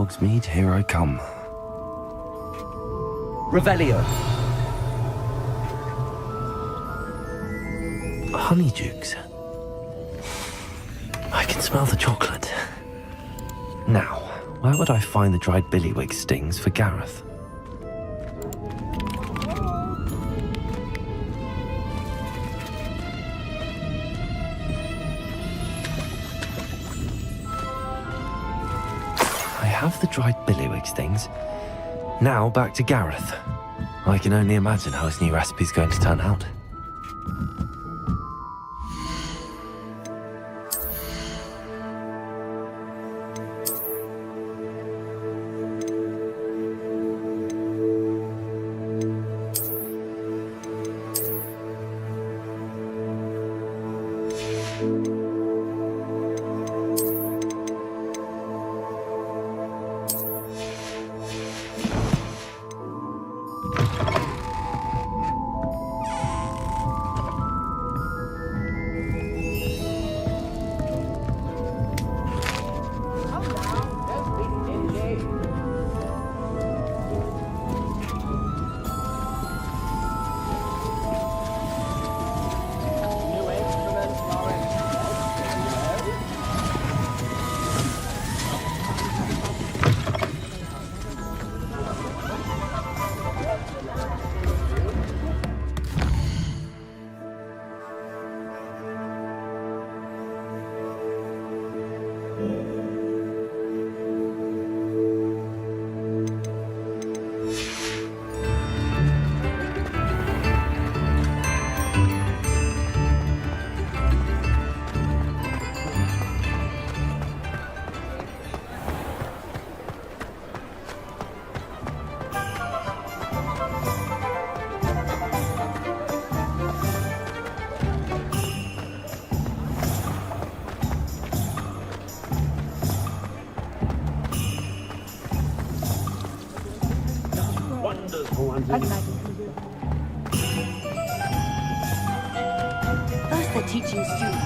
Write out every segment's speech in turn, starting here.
Hogsmeade, here I come. Revelio. Honeydukes. I can smell the chocolate. Now, where would I find the dried billywig stings for Gareth? I have the dried billywig stings. Now back to Gareth. I can only imagine how his new recipe's going to turn out. First they're teaching students.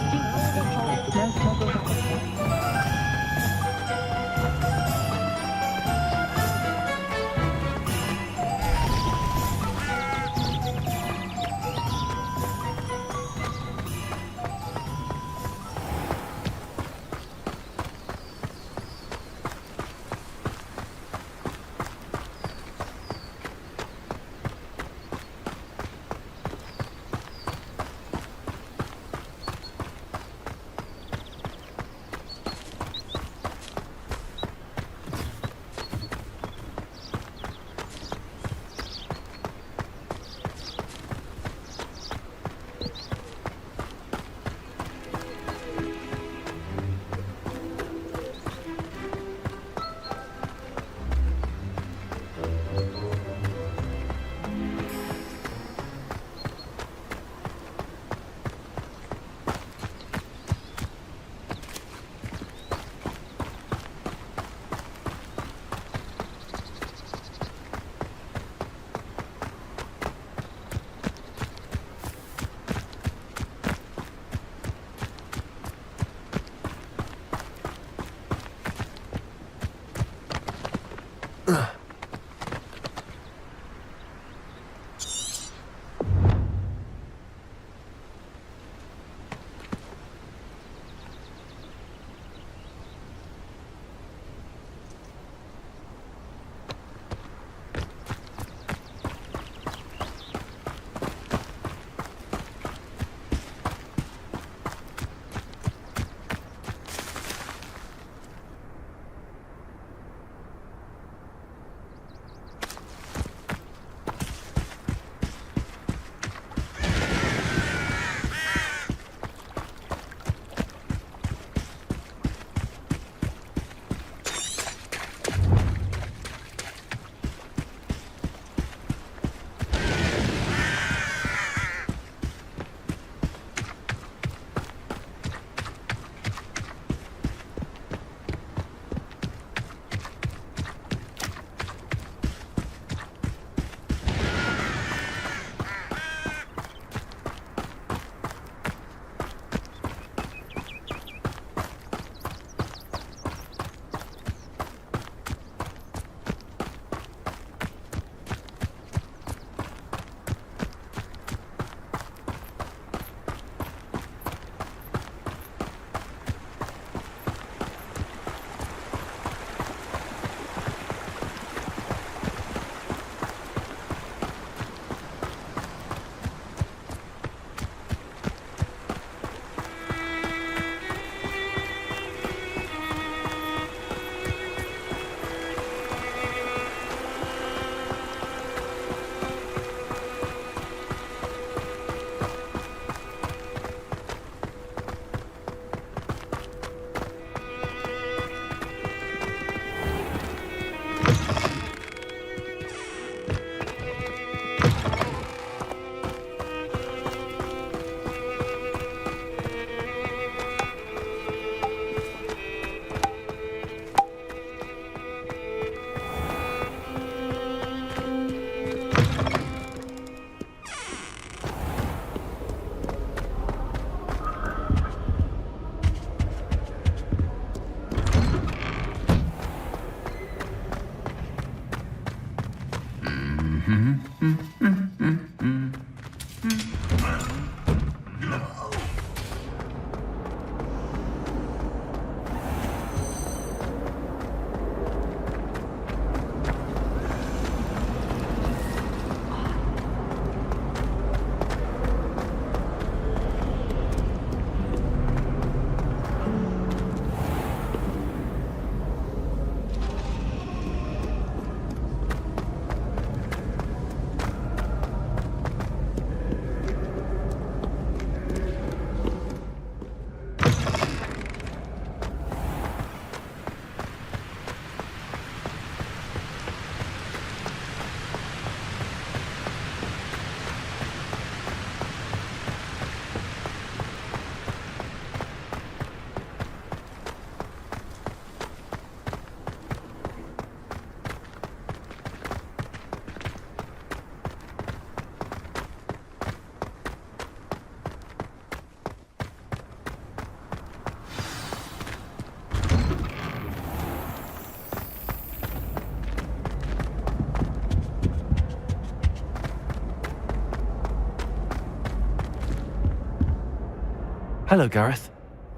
Hello, Gareth.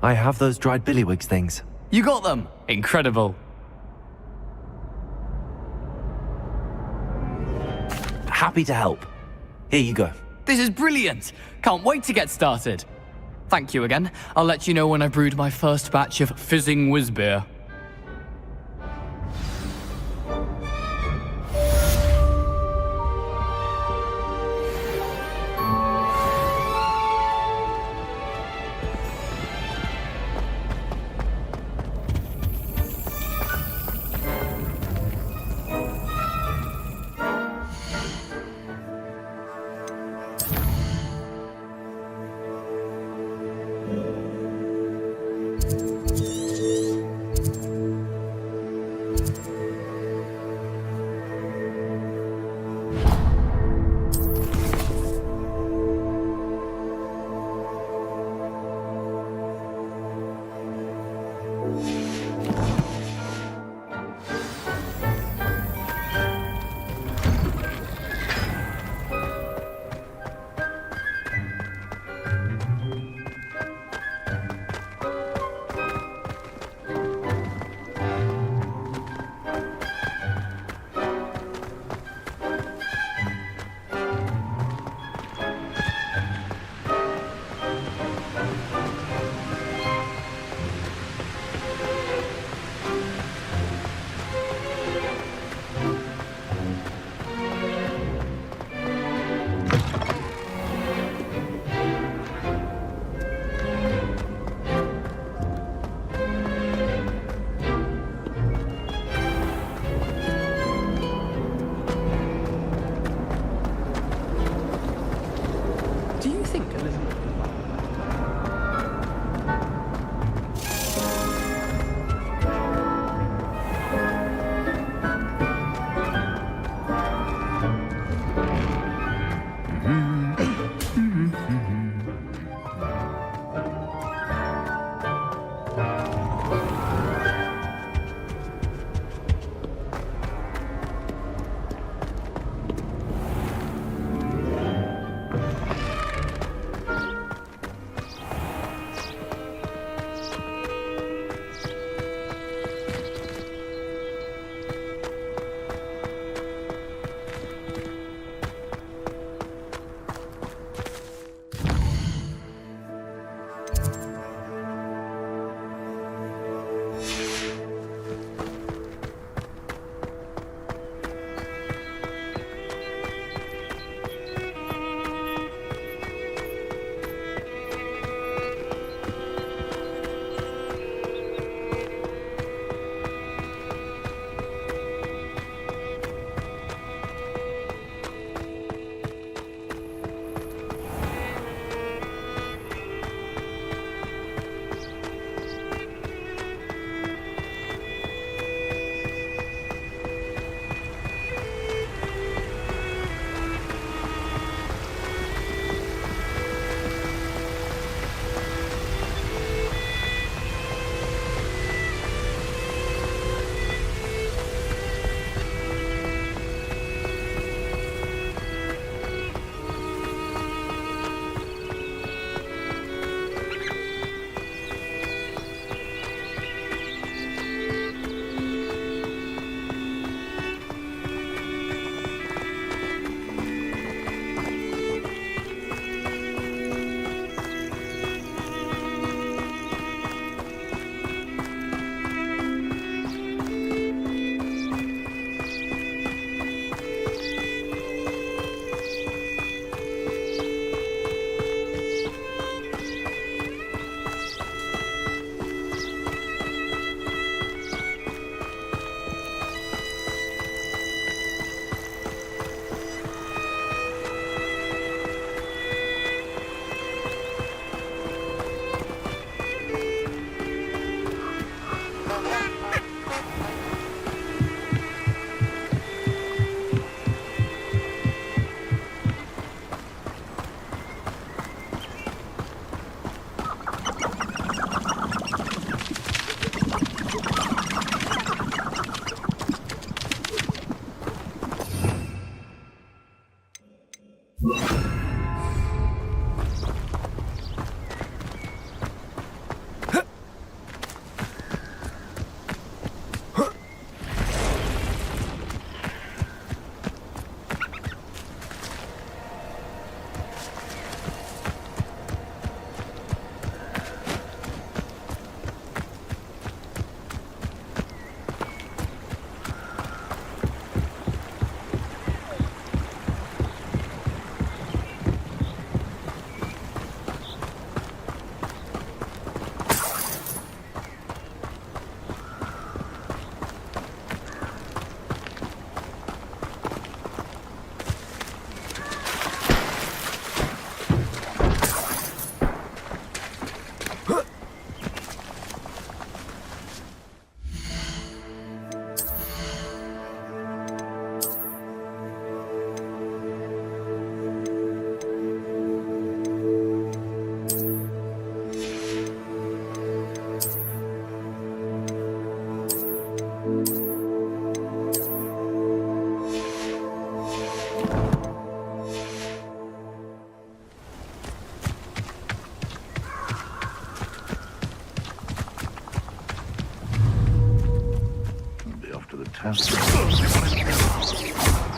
I have those dried billywigs things. You got them! Incredible. Happy to help. Here you go. This is brilliant! Can't wait to get started. Thank you again. I'll let you know when I brewed my first batch of fizzing whiz beer.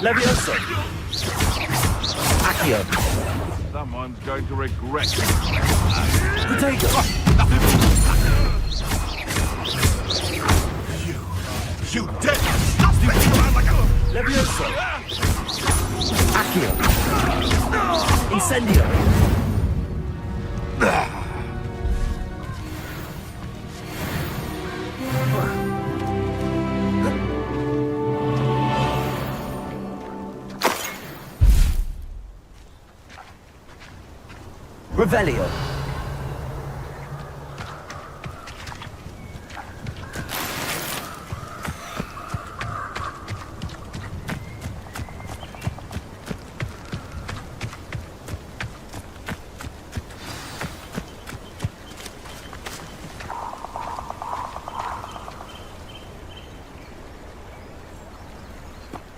Levioso! Accio! Someone's going to regret it. Potato! You dead! Stop spinning around like a... Levioso! Accio! Incendio! Revelio.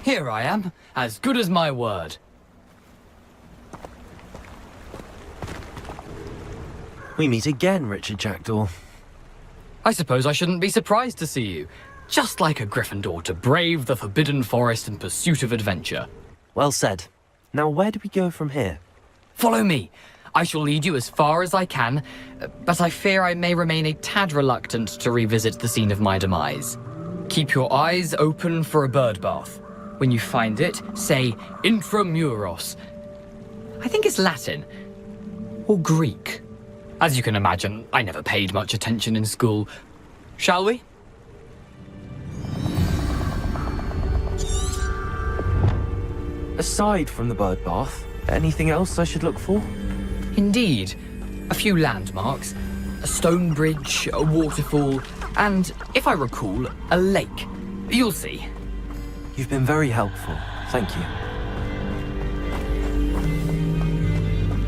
Here I am, as good as my word. We meet again, Richard Jackdaw. I suppose I shouldn't be surprised to see you. Just like a Gryffindor to brave the Forbidden Forest in pursuit of adventure. Well said. Now where do we go from here? Follow me. I shall lead you as far as I can, but I fear I may remain a tad reluctant to revisit the scene of my demise. Keep your eyes open for a bird bath. When you find it, say Intramuros. I think it's Latin. Or Greek. As you can imagine, I never paid much attention in school. Shall we? Aside from the bird bath, anything else I should look for? Indeed. A few landmarks, a stone bridge, a waterfall, and, if I recall, a lake. You'll see. You've been very helpful. Thank you.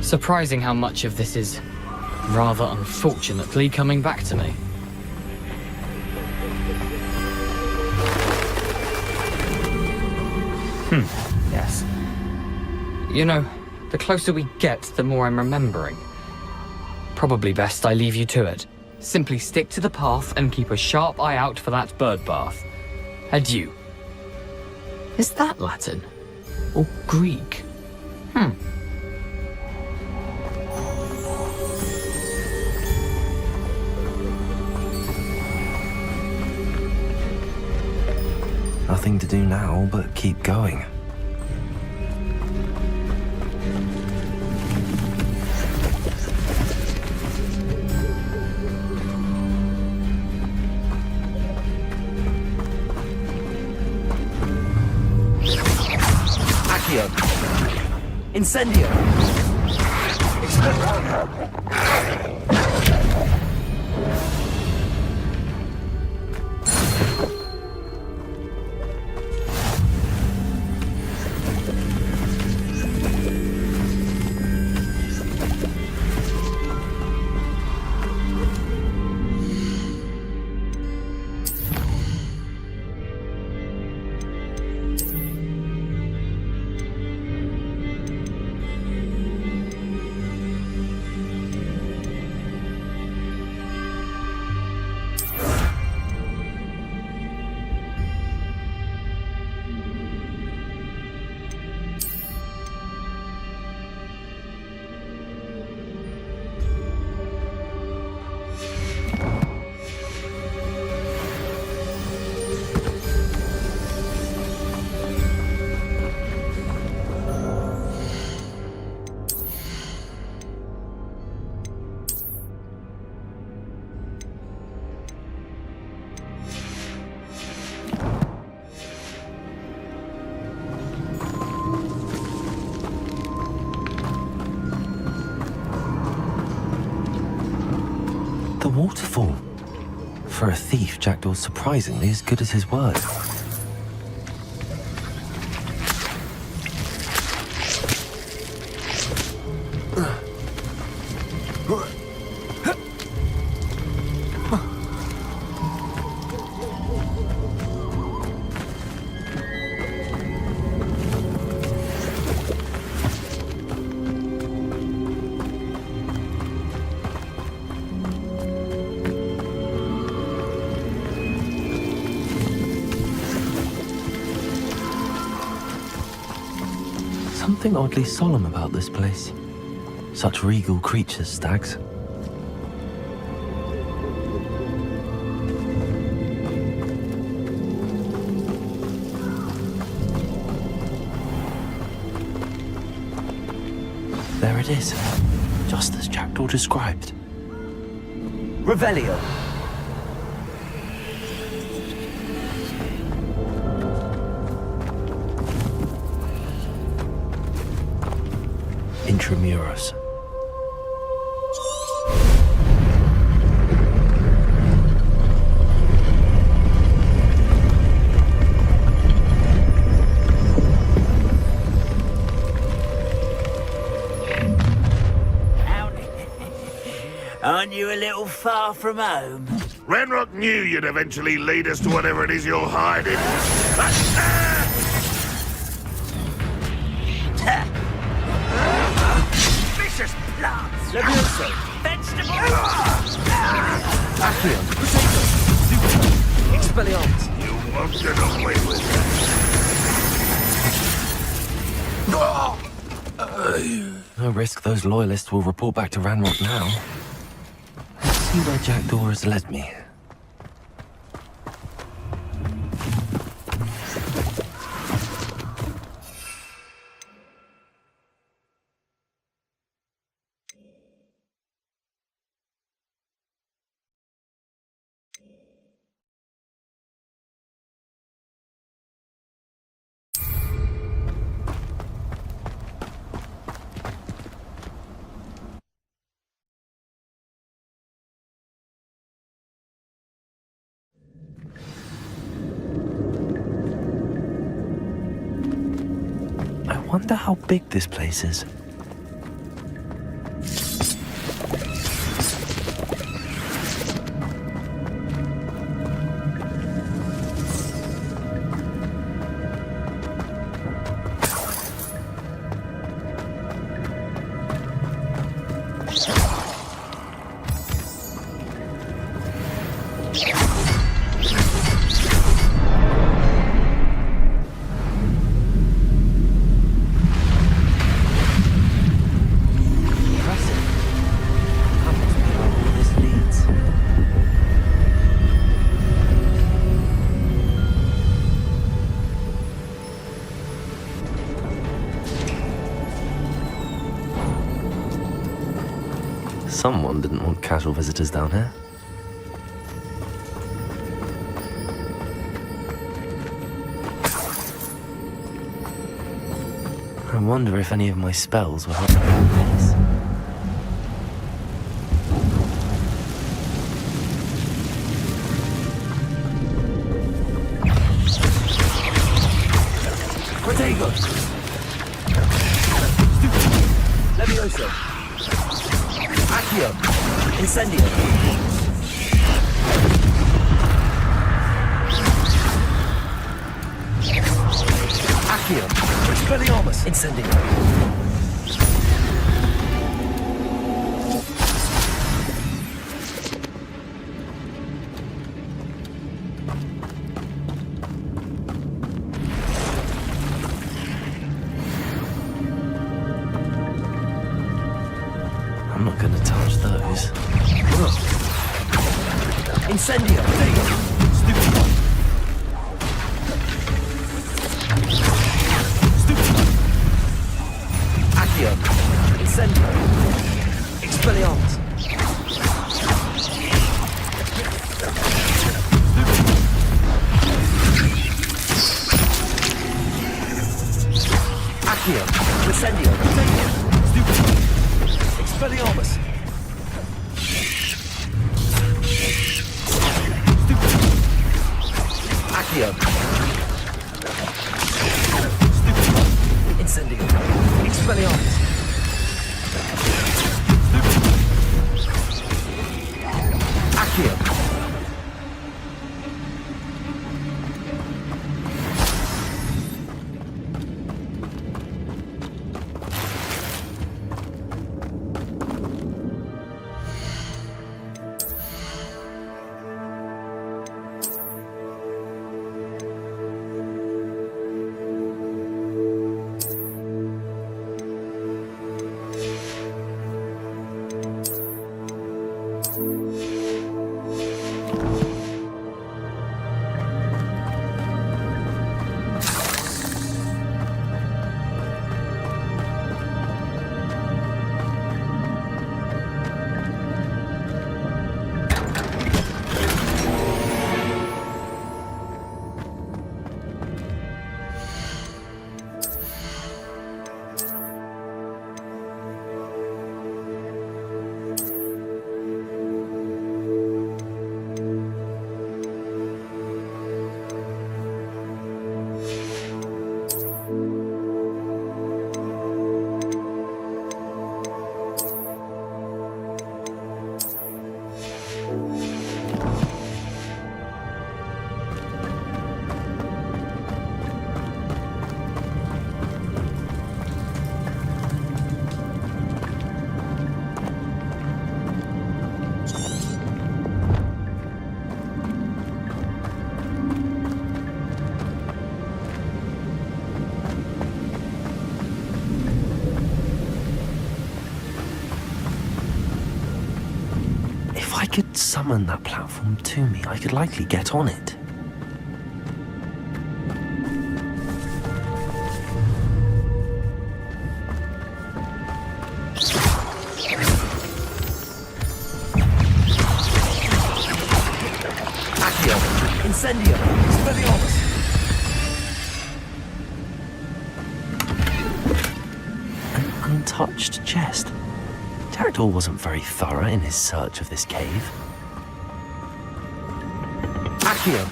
Surprising how much of this is, rather unfortunately, coming back to me. Yes. You know, the closer we get, the more I'm remembering. Probably best I leave you to it. Simply stick to the path and keep a sharp eye out for that bird bath. Adieu. Is that Latin? Or Greek? Nothing to do now but keep going. Accio! Incendio! waterfall. For a thief, Jackdaw's surprisingly as good as his word. Something oddly solemn about this place. Such regal creatures, stags. There it is, just as Jackdaw described. Revelio. Intramuros. Aren't you a little far from home? Ranrock knew you'd eventually lead us to whatever it is you're hiding. Vicious plants! Levioso! Vegetables! Accio! Potato! Expelliarmus! You won't get away with that. No risk those loyalists will report back to Ranrock now. Let's see where Jackdaw has led me. I wonder how big this place is. Someone didn't want casual visitors down here. I wonder if any of my spells will help me with this. Protego! Levioso! Accio! Incendio! Accio! Expelliarmus! Incendio! I'm not gonna touch those. Incendio! Stupid one! Stupid one! Accio! Incendio! Expelliarmus! Accio! Incendio! Stupid one! Expelliarmus! Accio. Incendio. Expelliarmus. Accio. If I could summon that platform to me, I could likely get on it. Accio! Incendio! Expelliarmus! An untouched chest. Jaredor wasn't very thorough in his search of this cave. Accio!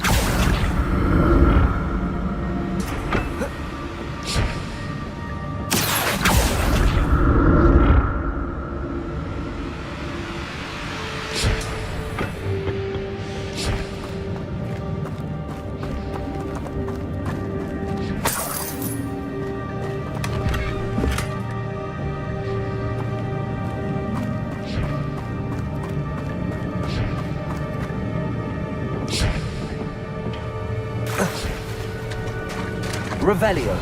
Revelio.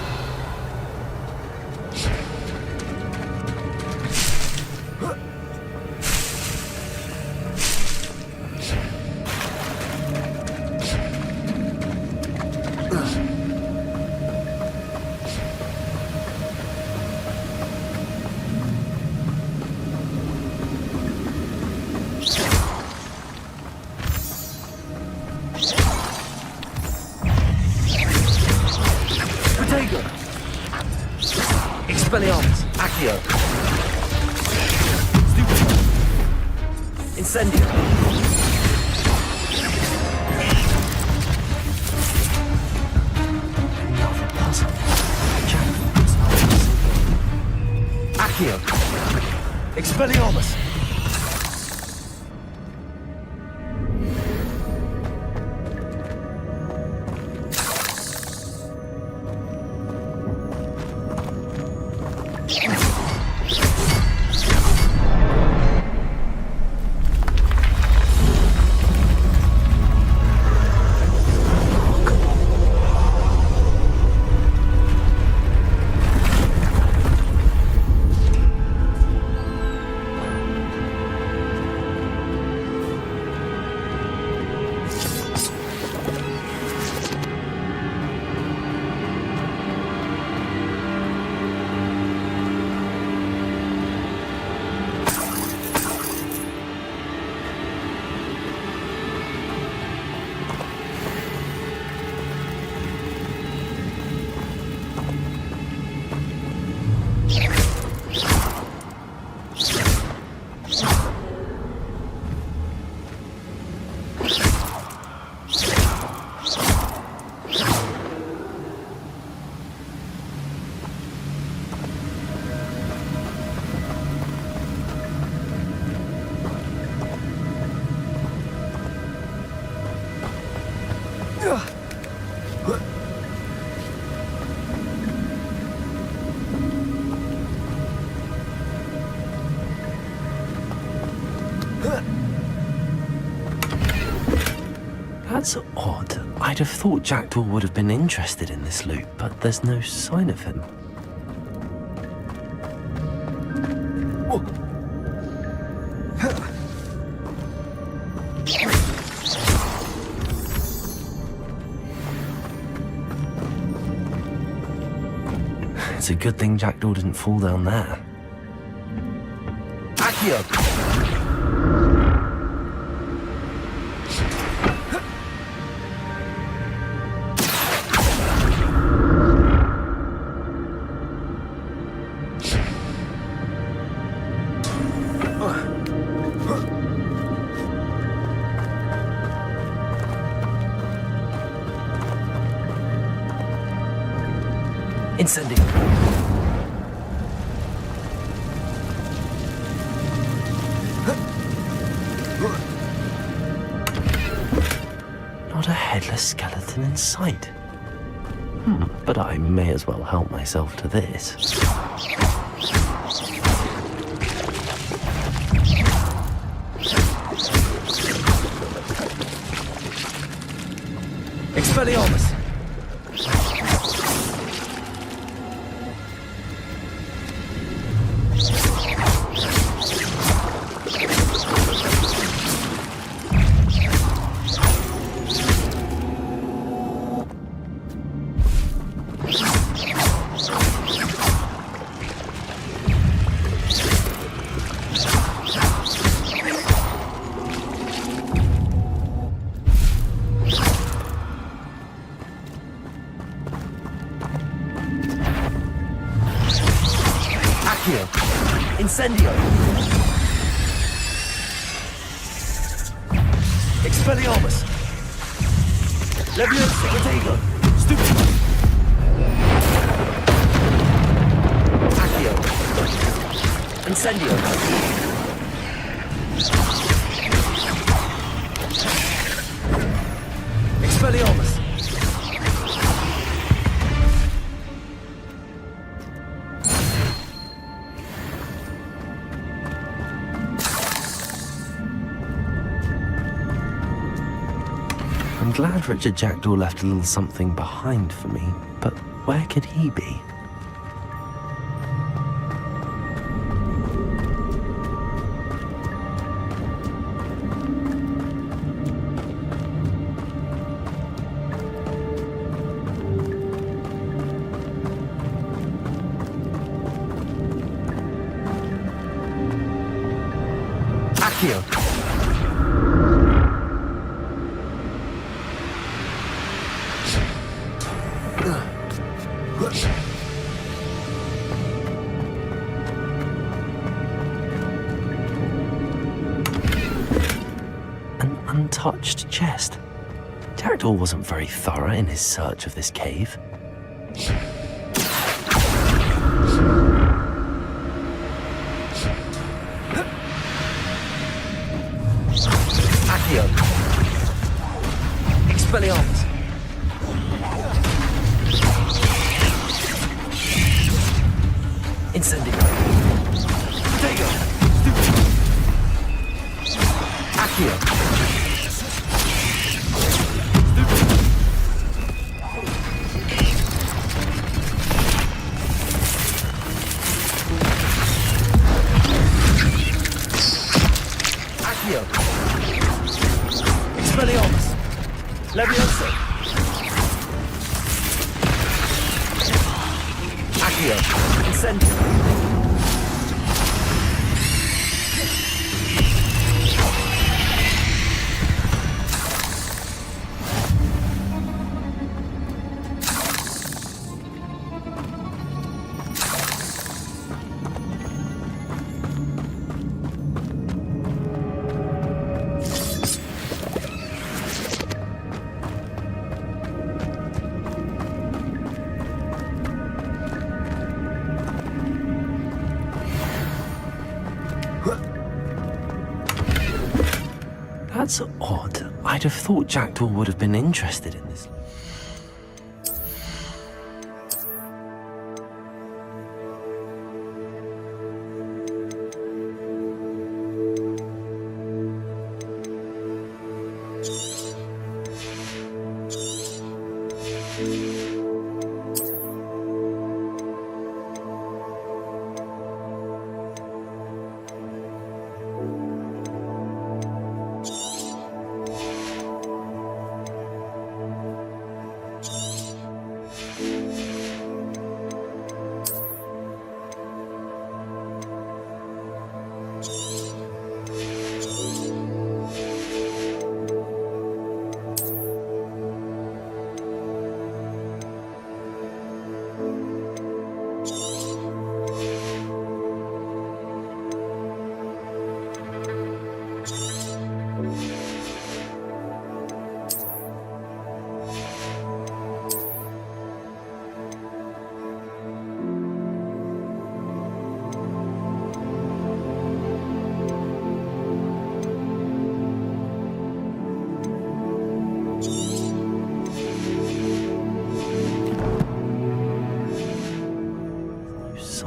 Expelliarmus, Accio. Incendio. Another puzzle. Accio. Expelliarmus. That's odd. I'd have thought Jackdaw would have been interested in this loot, but there's no sign of him. It's a good thing Jackdaw didn't fall down there. Accio! Incendio. Not a headless skeleton in sight. But I may as well help myself to this. Expelliarmus! Incendio! Expelliarmus! Leviosa, Protego! Stupid! Accio! Incendio! Expelliarmus! I'm glad Richard Jackdaw left a little something behind for me, but where could he be? Accio! An untouched chest. Jackdaw wasn't very thorough in his search of this cave. Accio! Expelliarmus! Incendio! Protego! Accio! Accio! Expelliarmus! Leviosa! Accio! Incendio! That's odd. I'd have thought Jackdaw would have been interested in this.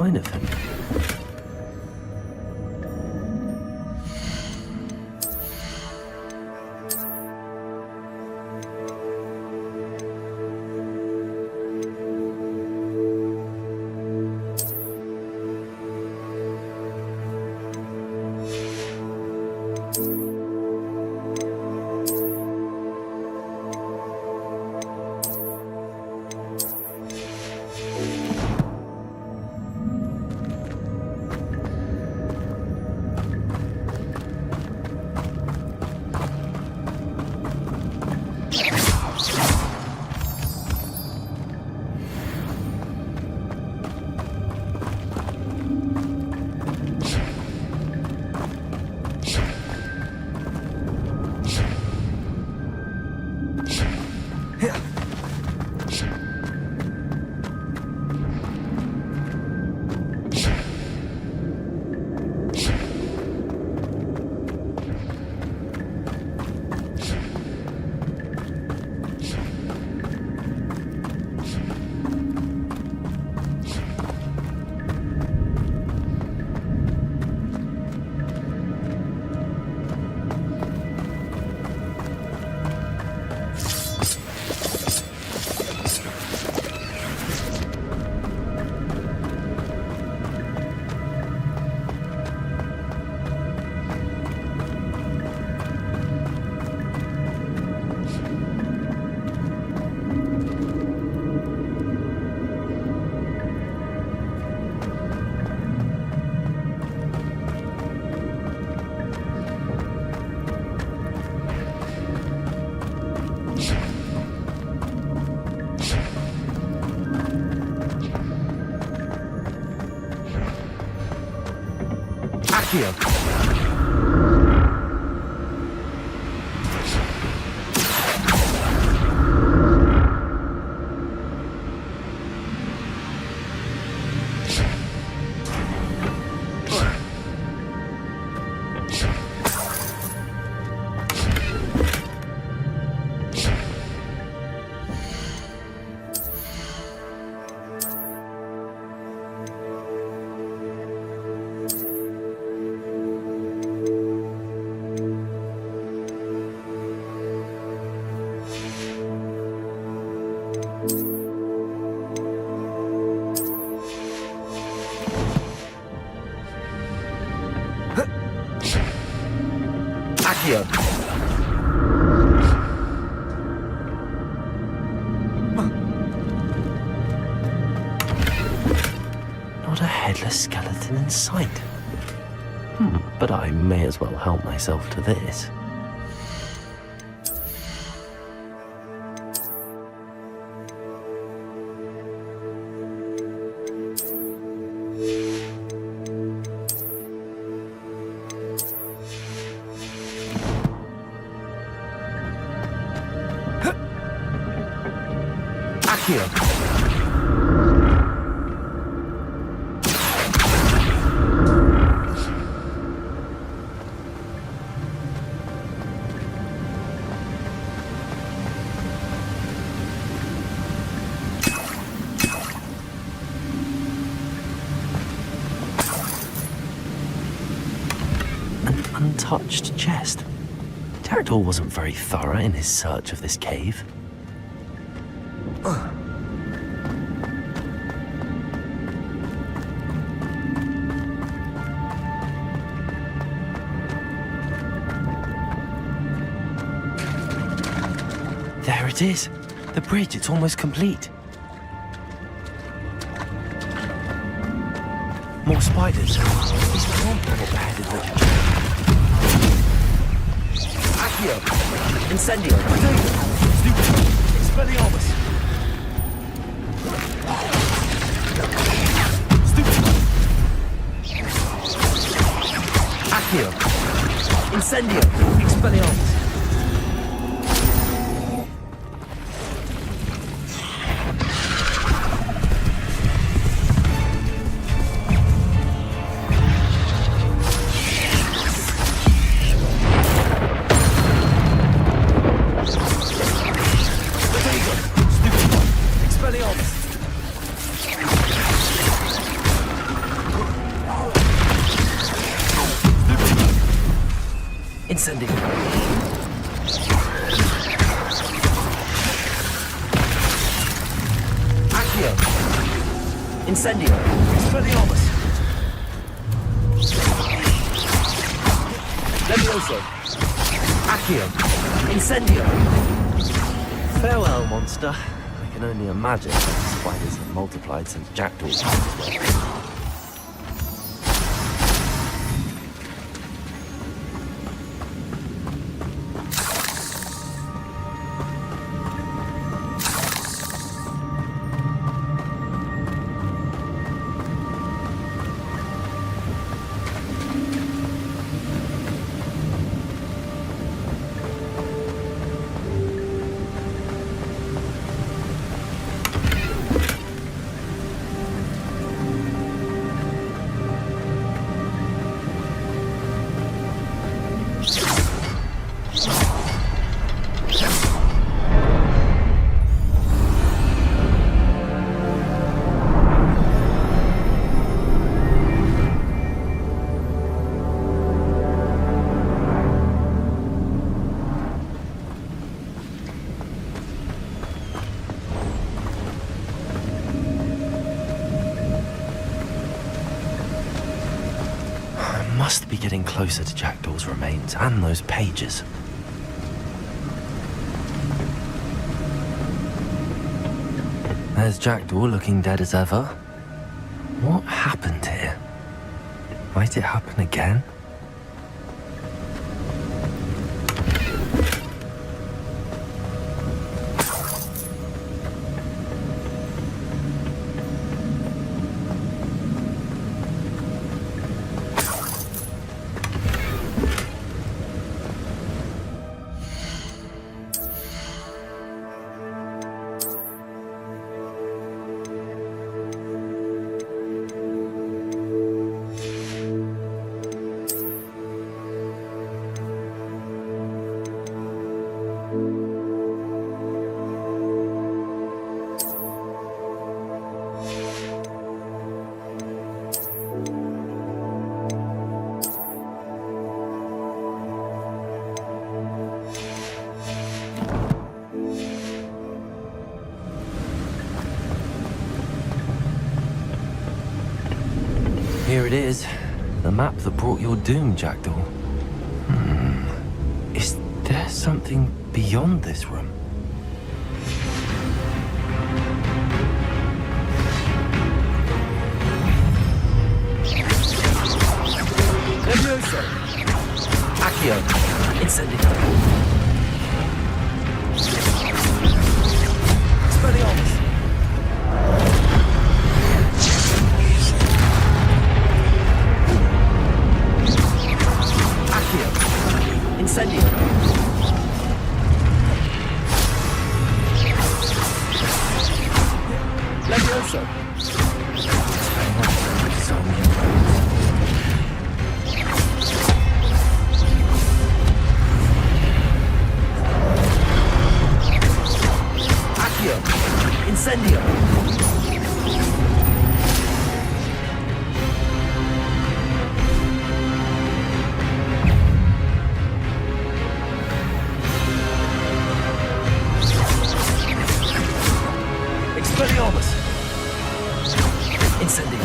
sign of him. Accio! Accio! Not a headless skeleton in sight. But I may as well help myself to this. Accio! Untouched chest. Pterodor wasn't very thorough in his search of this cave. There it is. The bridge, it's almost complete. More spiders. These can't be what the headed literature. Accio! Incendio! Stupid! Expelliarmus! Stupid! Accio! Incendio! Expelliarmus! Incendio. Accio. Incendio. Expelliarmus. Levioso. Accio. Incendio. Farewell, monster. I can only imagine how spiders have multiplied since jackdaws. Must be getting closer to Jackdaw's remains and those pages. There's Jackdaw looking dead as ever. What happened here? Might it happen again? Here it is. The map that brought your doom, Jackdaw. Is there something beyond this room? Levioso. Accio. Incendio. Expelliarmus. Incendio. Levioso. Accio. Incendio. Expelliarmus. Incendio.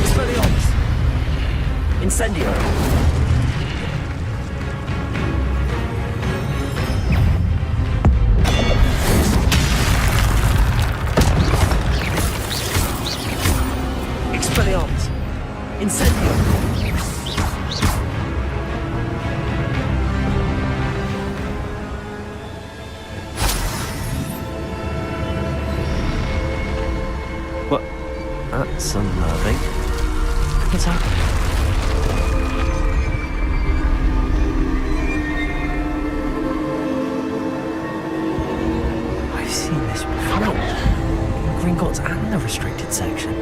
Expelliarmus. Incendio. Expelliarmus. Incendio. What? That's unnerving. What's happening? I've seen this before. In Gringotts and the restricted section.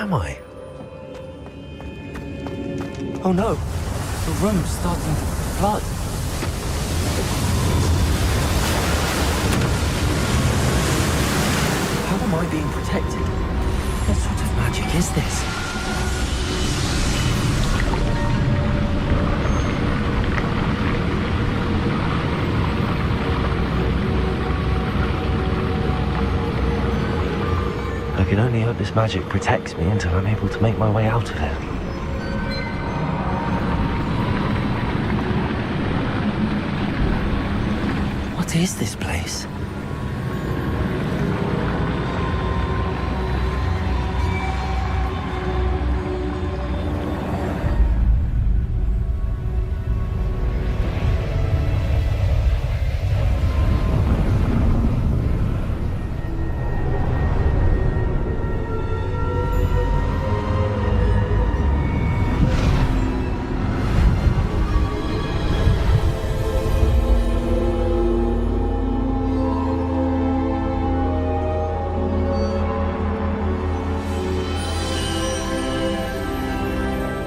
am I? Oh no! The room's starting to flood. How am I being protected? What sort of magic is this? I can only hope this magic protects me until I'm able to make my way out of it. What is this place?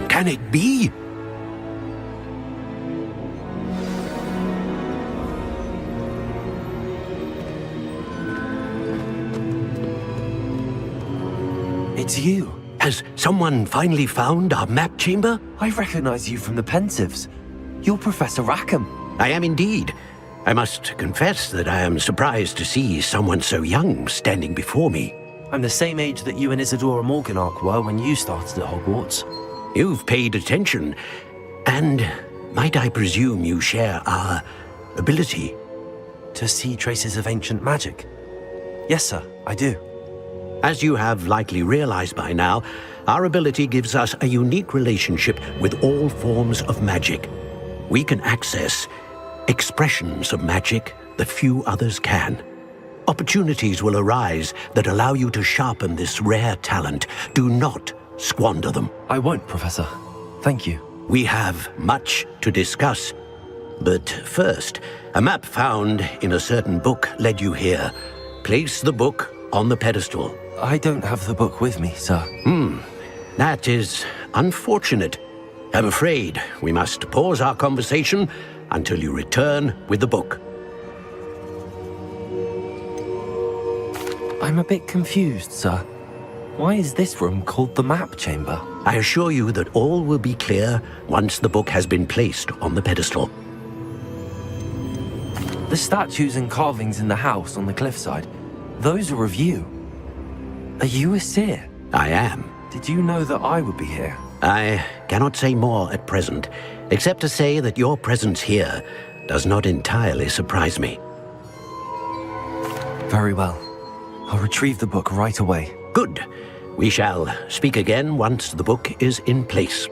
Can it be? It's you. Has someone finally found our map chamber? I recognize you from the Pensives. You're Professor Rackham. I am indeed. I must confess that I am surprised to see someone so young standing before me. I'm the same age that you and Isadora Morganach were when you started at Hogwarts. You've paid attention, and might I presume you share our ability? To see traces of ancient magic? Yes, sir, I do. As you have likely realized by now, our ability gives us a unique relationship with all forms of magic. We can access expressions of magic that few others can. Opportunities will arise that allow you to sharpen this rare talent. Do not squander them. I won't, Professor. Thank you. We have much to discuss. But first, a map found in a certain book led you here. Place the book on the pedestal. I don't have the book with me, sir. That is unfortunate. I'm afraid we must pause our conversation until you return with the book. I'm a bit confused, sir. Why is this room called the map chamber? I assure you that all will be clear once the book has been placed on the pedestal. The statues and carvings in the house on the cliffside, those are of you. Are you a seer? I am. Did you know that I would be here? I cannot say more at present, except to say that your presence here does not entirely surprise me. Very well. I'll retrieve the book right away. Good. We shall speak again once the book is in place.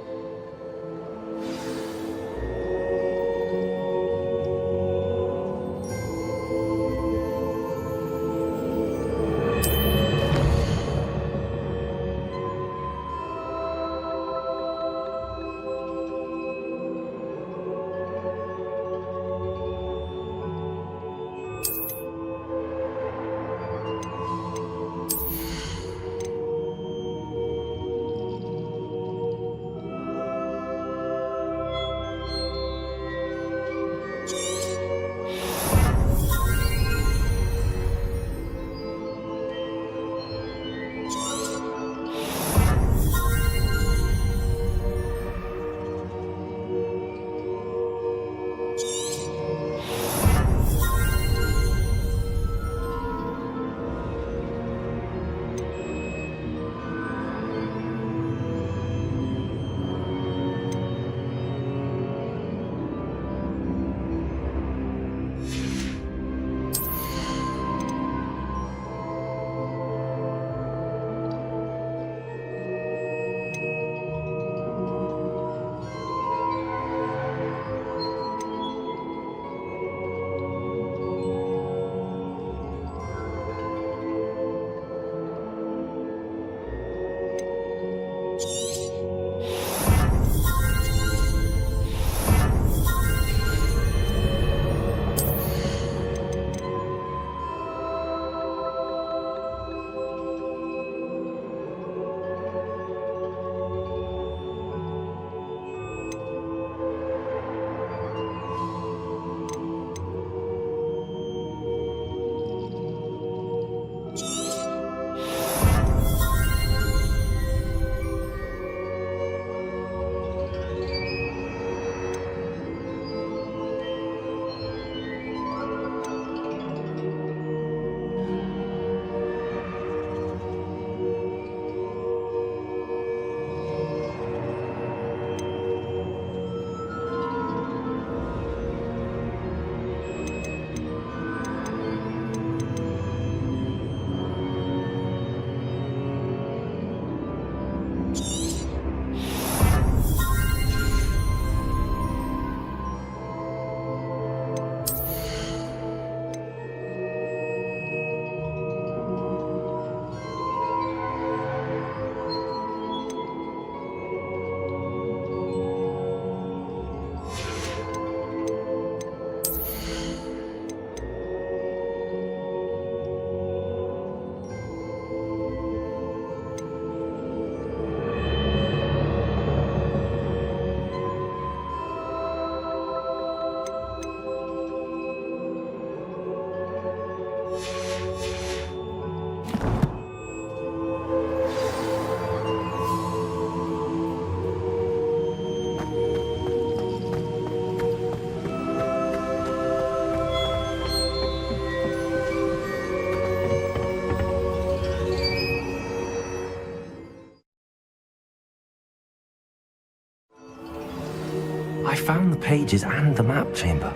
found the pages and the map chamber.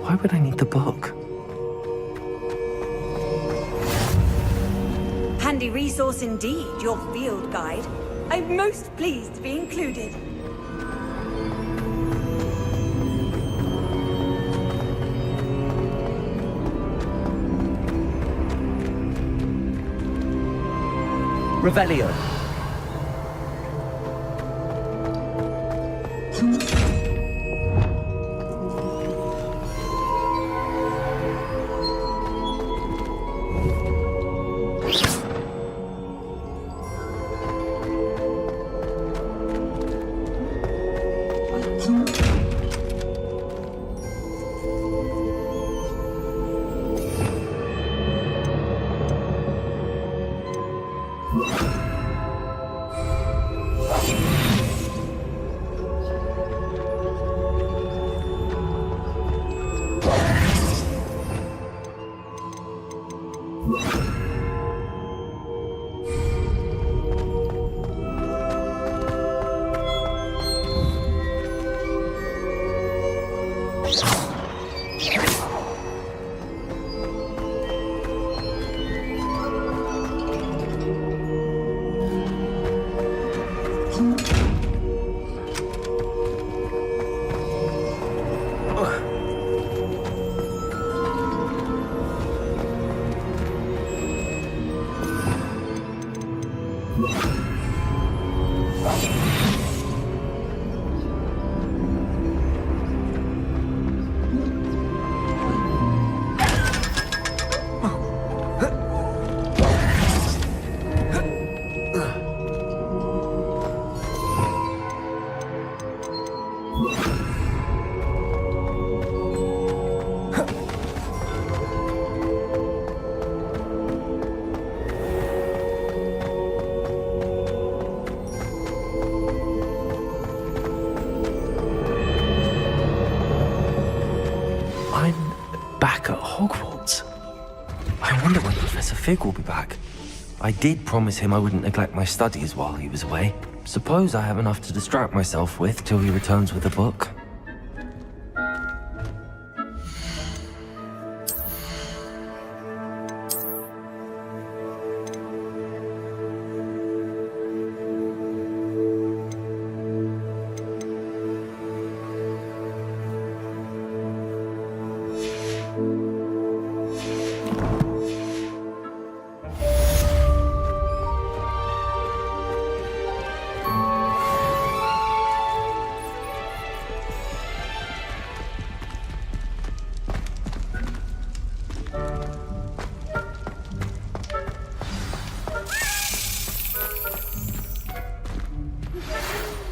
Why would I need the book? Handy resource indeed, your field guide. I'm most pleased to be included. Revelio. Back at Hogwarts. I wonder when Professor Fig will be back. I did promise him I wouldn't neglect my studies while he was away. Suppose I have enough to distract myself with till he returns with a book.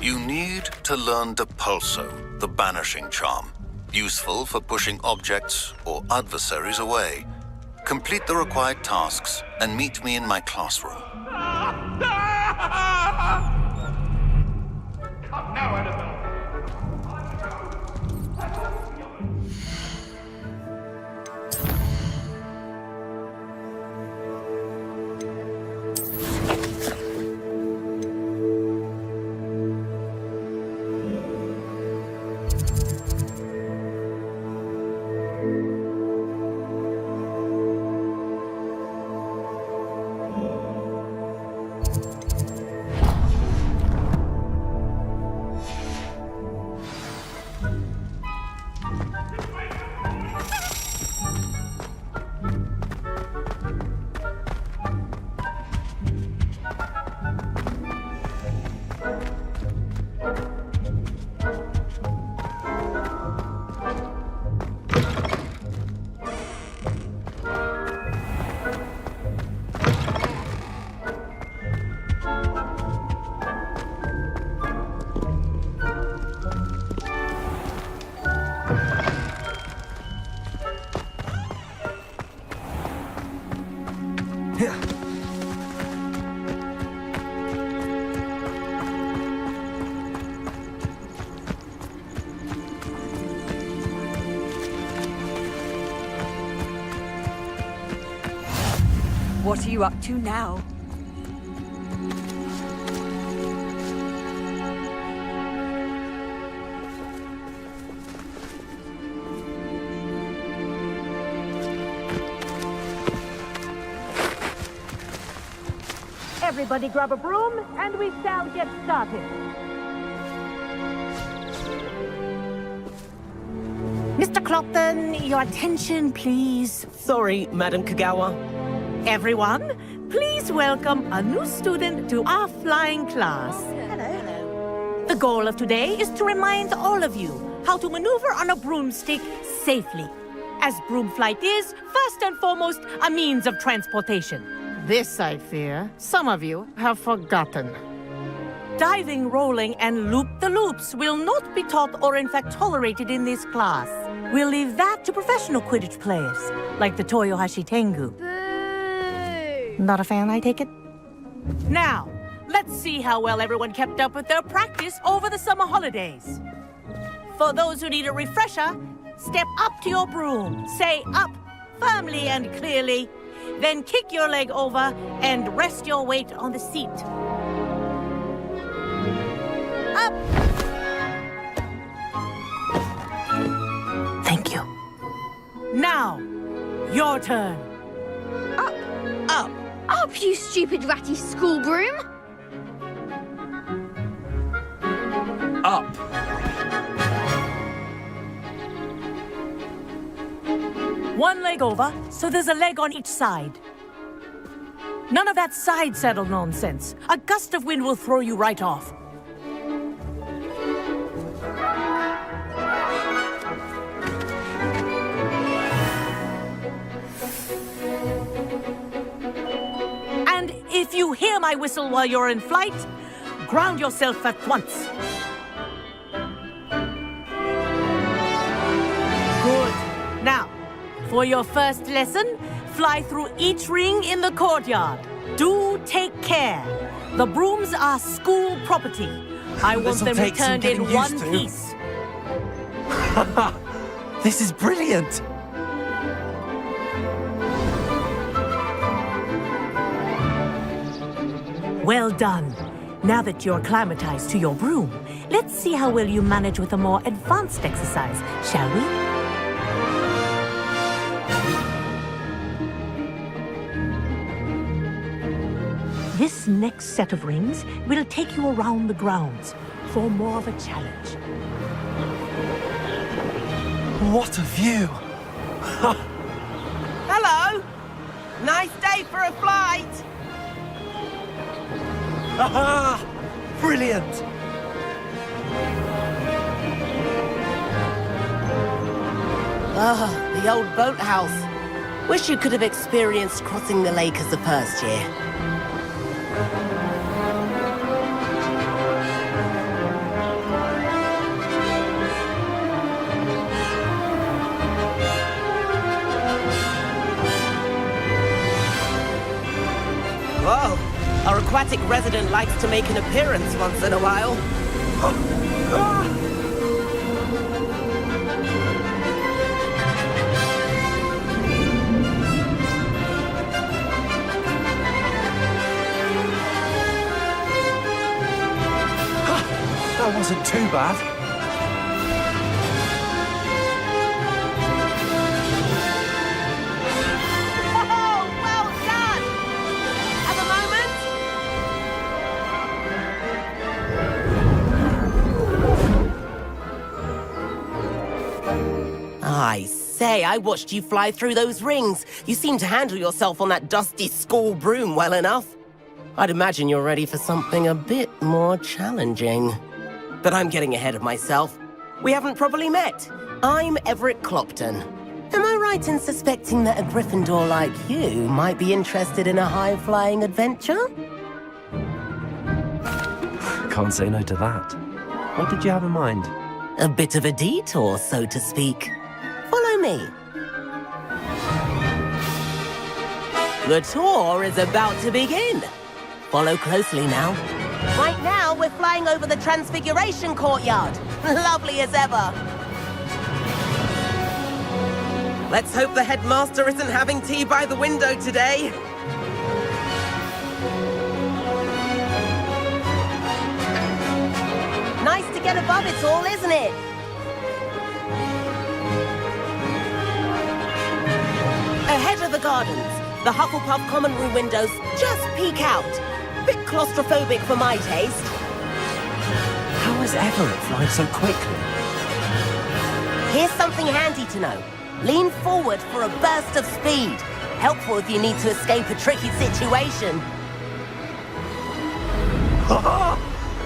You need to learn Depulso, the banishing charm, useful for pushing objects or adversaries away. Complete the required tasks and meet me in my classroom. What are you up to now? Everybody grab a broom, and we shall get started. Mr. Clopton, your attention, please. Sorry, Madam Kagawa. Everyone, please welcome a new student to our flying class. Hello. The goal of today is to remind all of you how to maneuver on a broomstick safely, as broom flight is, first and foremost, a means of transportation. This, I fear, some of you have forgotten. Diving, rolling, and loop-the-loops will not be taught or in fact tolerated in this class. We'll leave that to professional Quidditch players, like the Toyohashi Tengu. Boo! Not a fan, I take it? Now, let's see how well everyone kept up with their practice over the summer holidays. For those who need a refresher, step up to your broom, say up firmly and clearly, then kick your leg over and rest your weight on the seat. Up! Thank you. Now, your turn. Up. Up. Up, you stupid ratty school broom. Up. One leg over, so there's a leg on each side. None of that side saddle nonsense. A gust of wind will throw you right off. And if you hear my whistle while you're in flight, ground yourself at once. Good. Now, for your first lesson, fly through each ring in the courtyard. Do take care. The brooms are school property. I want them returned in one piece. This is brilliant. Well done. Now that you're acclimatized to your broom, let's see how well you manage with a more advanced exercise, shall we? This next set of rings will take you around the grounds for more of a challenge. What a view. Hello! Nice day for a flight! Aha! Brilliant. Ah, the old boathouse. Wish you could have experienced crossing the lake as the first year. Whoa! Our aquatic resident likes to make an appearance once in a while. That wasn't too bad. Oh, well done! At the moment... I say, I watched you fly through those rings. You seem to handle yourself on that dusty school broom well enough. I'd imagine you're ready for something a bit more challenging. But I'm getting ahead of myself. We haven't properly met. I'm Everett Clopton. Am I right in suspecting that a Gryffindor like you might be interested in a high-flying adventure? Can't say no to that. What did you have in mind? A bit of a detour, so to speak. Follow me. The tour is about to begin. Follow closely now. Right now, we're flying over the Transfiguration Courtyard. Lovely as ever. Let's hope the headmaster isn't having tea by the window today. Nice to get above it all, isn't it? Ahead of the gardens, the Hufflepuff common room windows just peek out. bit claustrophobic for my taste. How is Everett flying so quickly? Here's something handy to know. Lean forward for a burst of speed. Helpful if you need to escape a tricky situation.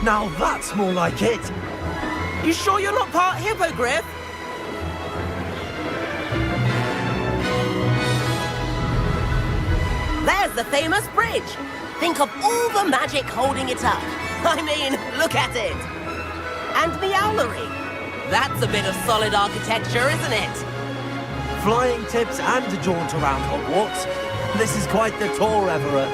Now that's more like it. You sure you're not part hippogriff? There's the famous bridge. Think of all the magic holding it up. I mean, look at it. And the owlery. That's a bit of solid architecture, isn't it? Flying tips and a jaunt around Hogwarts. This is quite the tour, Everett.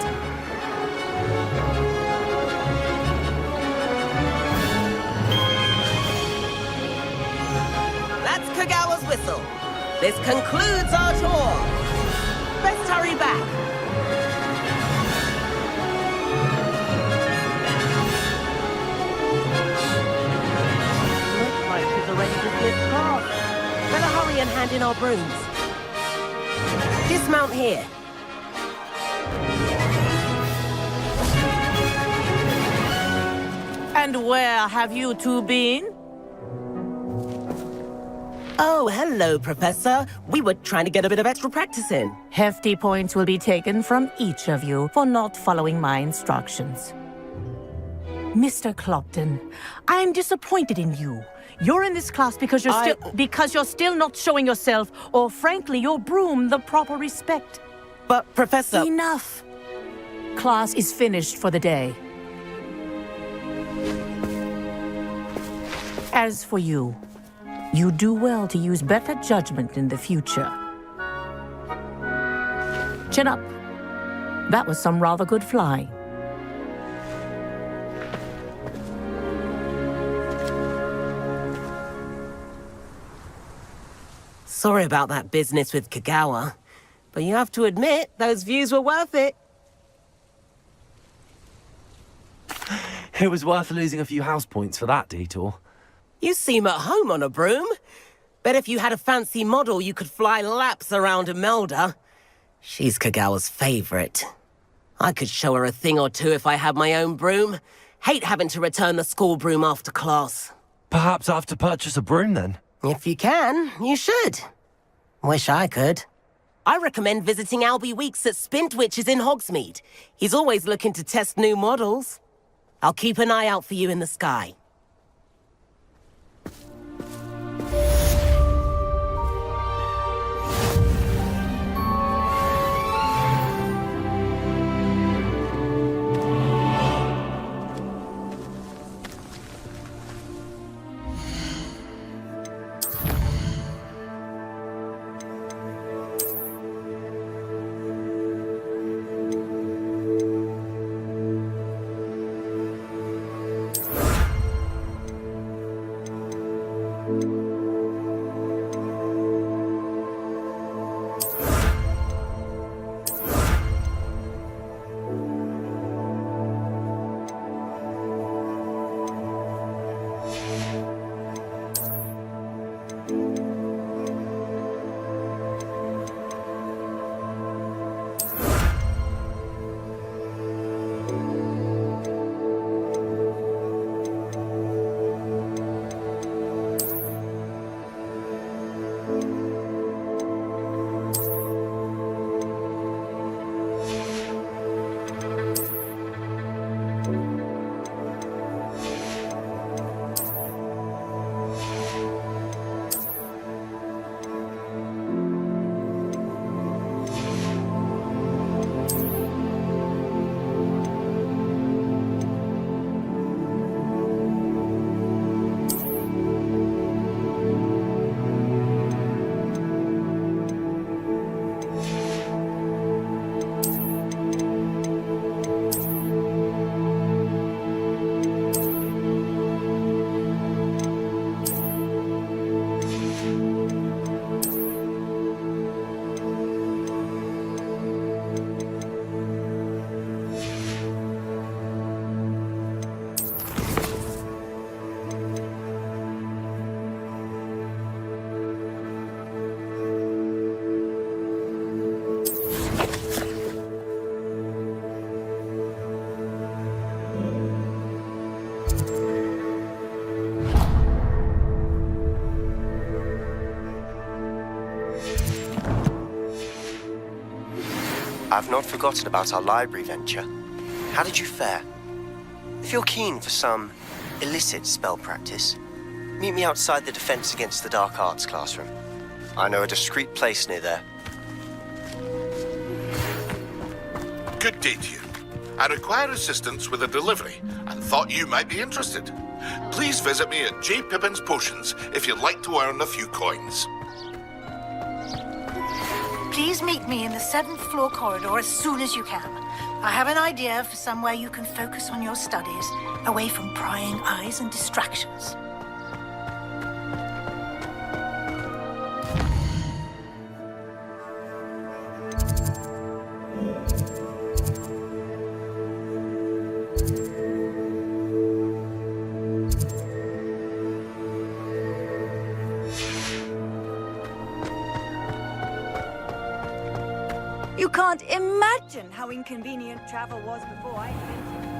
That's Kagawa's whistle. This concludes our tour. Best hurry back. Looks like she's already dismissed class. Better hurry and hand in our brooms. Dismount here. And where have you two been? Oh, hello, Professor. We were trying to get a bit of extra practice in. Hefty points will be taken from each of you for not following my instructions. Mr. Clopton, I'm disappointed in you. You're in this class because you're still not showing yourself, or frankly, your broom, the proper respect. But, Professor... Enough. Class is finished for the day. As for you, you do well to use better judgment in the future. Chin up. That was some rather good flying. Sorry about that business with Kagawa, but you have to admit, those views were worth it. It was worth losing a few house points for that detour. You seem at home on a broom. Bet if you had a fancy model, you could fly laps around Imelda. She's Kagawa's favorite. I could show her a thing or two if I had my own broom. Hate having to return the school broom after class. Perhaps I have to purchase a broom then. If you can, you should. Wish I could. I recommend visiting Albie Weeks at Spintwitches in Hogsmeade. He's always looking to test new models. I'll keep an eye out for you in the sky. I've not forgotten about our library venture. How did you fare? If you're keen for some illicit spell practice, meet me outside the Defense Against the Dark Arts classroom. I know a discreet place near there. Good day to you. I require assistance with a delivery and thought you might be interested. Please visit me at J. Pippin's Potions if you'd like to earn a few coins. Please meet me in the 7th floor corridor as soon as you can. I have an idea for somewhere you can focus on your studies, away from prying eyes and distractions. You can't imagine how inconvenient travel was before I invented it.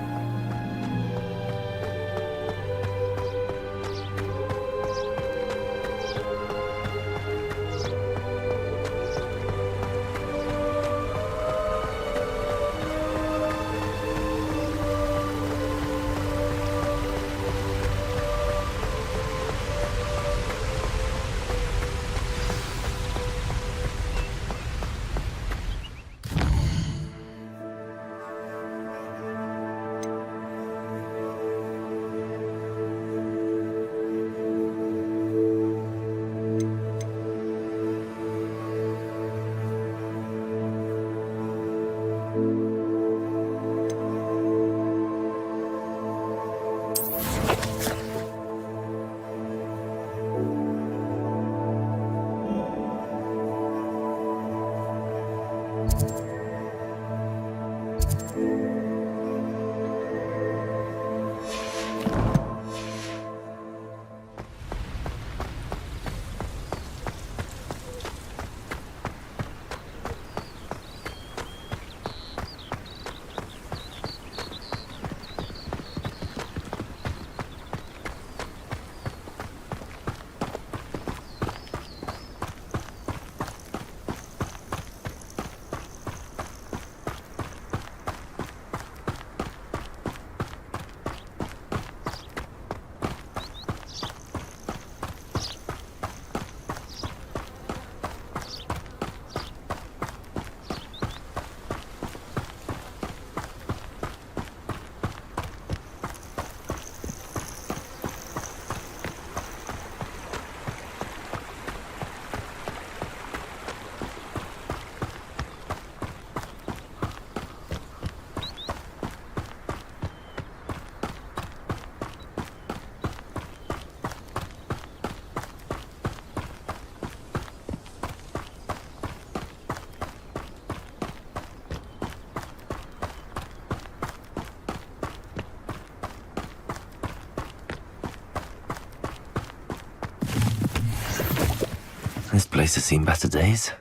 This place has seen better days.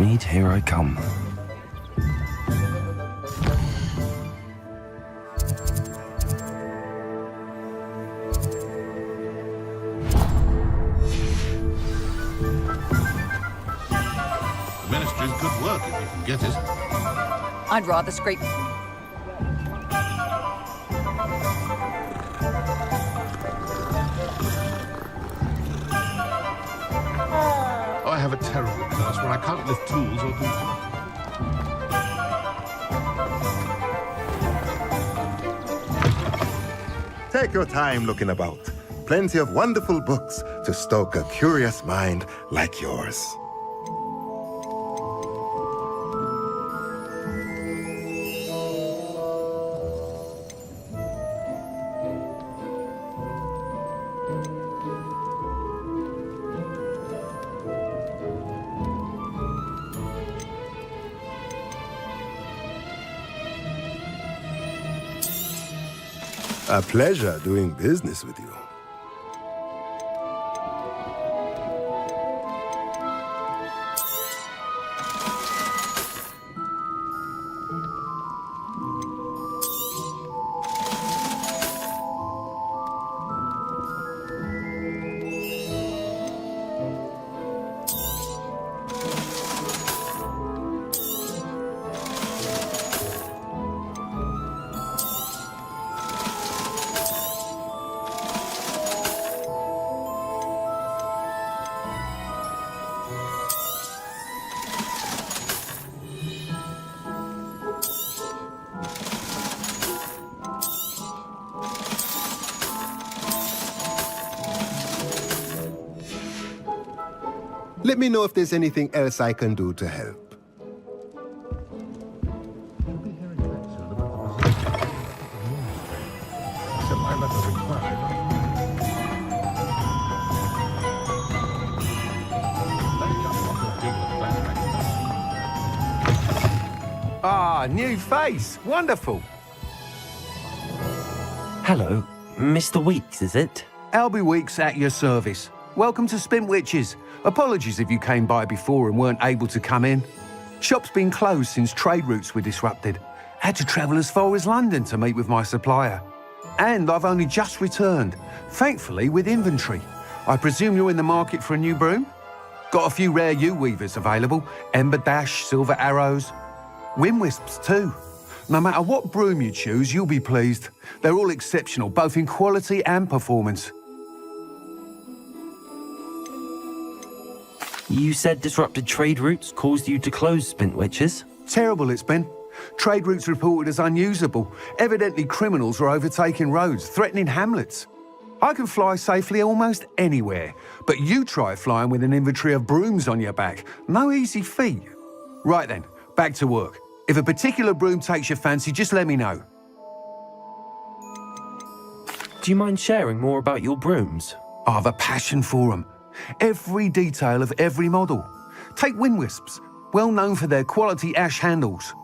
Hogsmeade, here I come. The Ministry's good work if you can get it. I'd rather scrape... I have a terrible curse where I can't lift tools or do... Take your time looking about. Plenty of wonderful books to stoke a curious mind like yours. A pleasure doing business with you. Let me know if there's anything else I can do to help. Ah, new face. Wonderful. Hello, Mr. Weeks, is it? Albie Weeks at your service. Welcome to Spintwitches. Apologies if you came by before and weren't able to come in. Shop's been closed since trade routes were disrupted. Had to travel as far as London to meet with my supplier. And I've only just returned, thankfully with inventory. I presume you're in the market for a new broom? Got a few rare U-weavers available. Ember Dash, Silver Arrows. Wind Wisps too. No matter what broom you choose, you'll be pleased. They're all exceptional, both in quality and performance. You said disrupted trade routes caused you to close Spintwitches? Terrible it's been. Trade routes reported as unusable. Evidently criminals were overtaking roads, threatening hamlets. I can fly safely almost anywhere, but you try flying with an inventory of brooms on your back. No easy feat. Right then, back to work. If a particular broom takes your fancy, just let me know. Do you mind sharing more about your brooms? I have a passion for them. Every detail of every model. Take Wind Wisps, well known for their quality ash handles.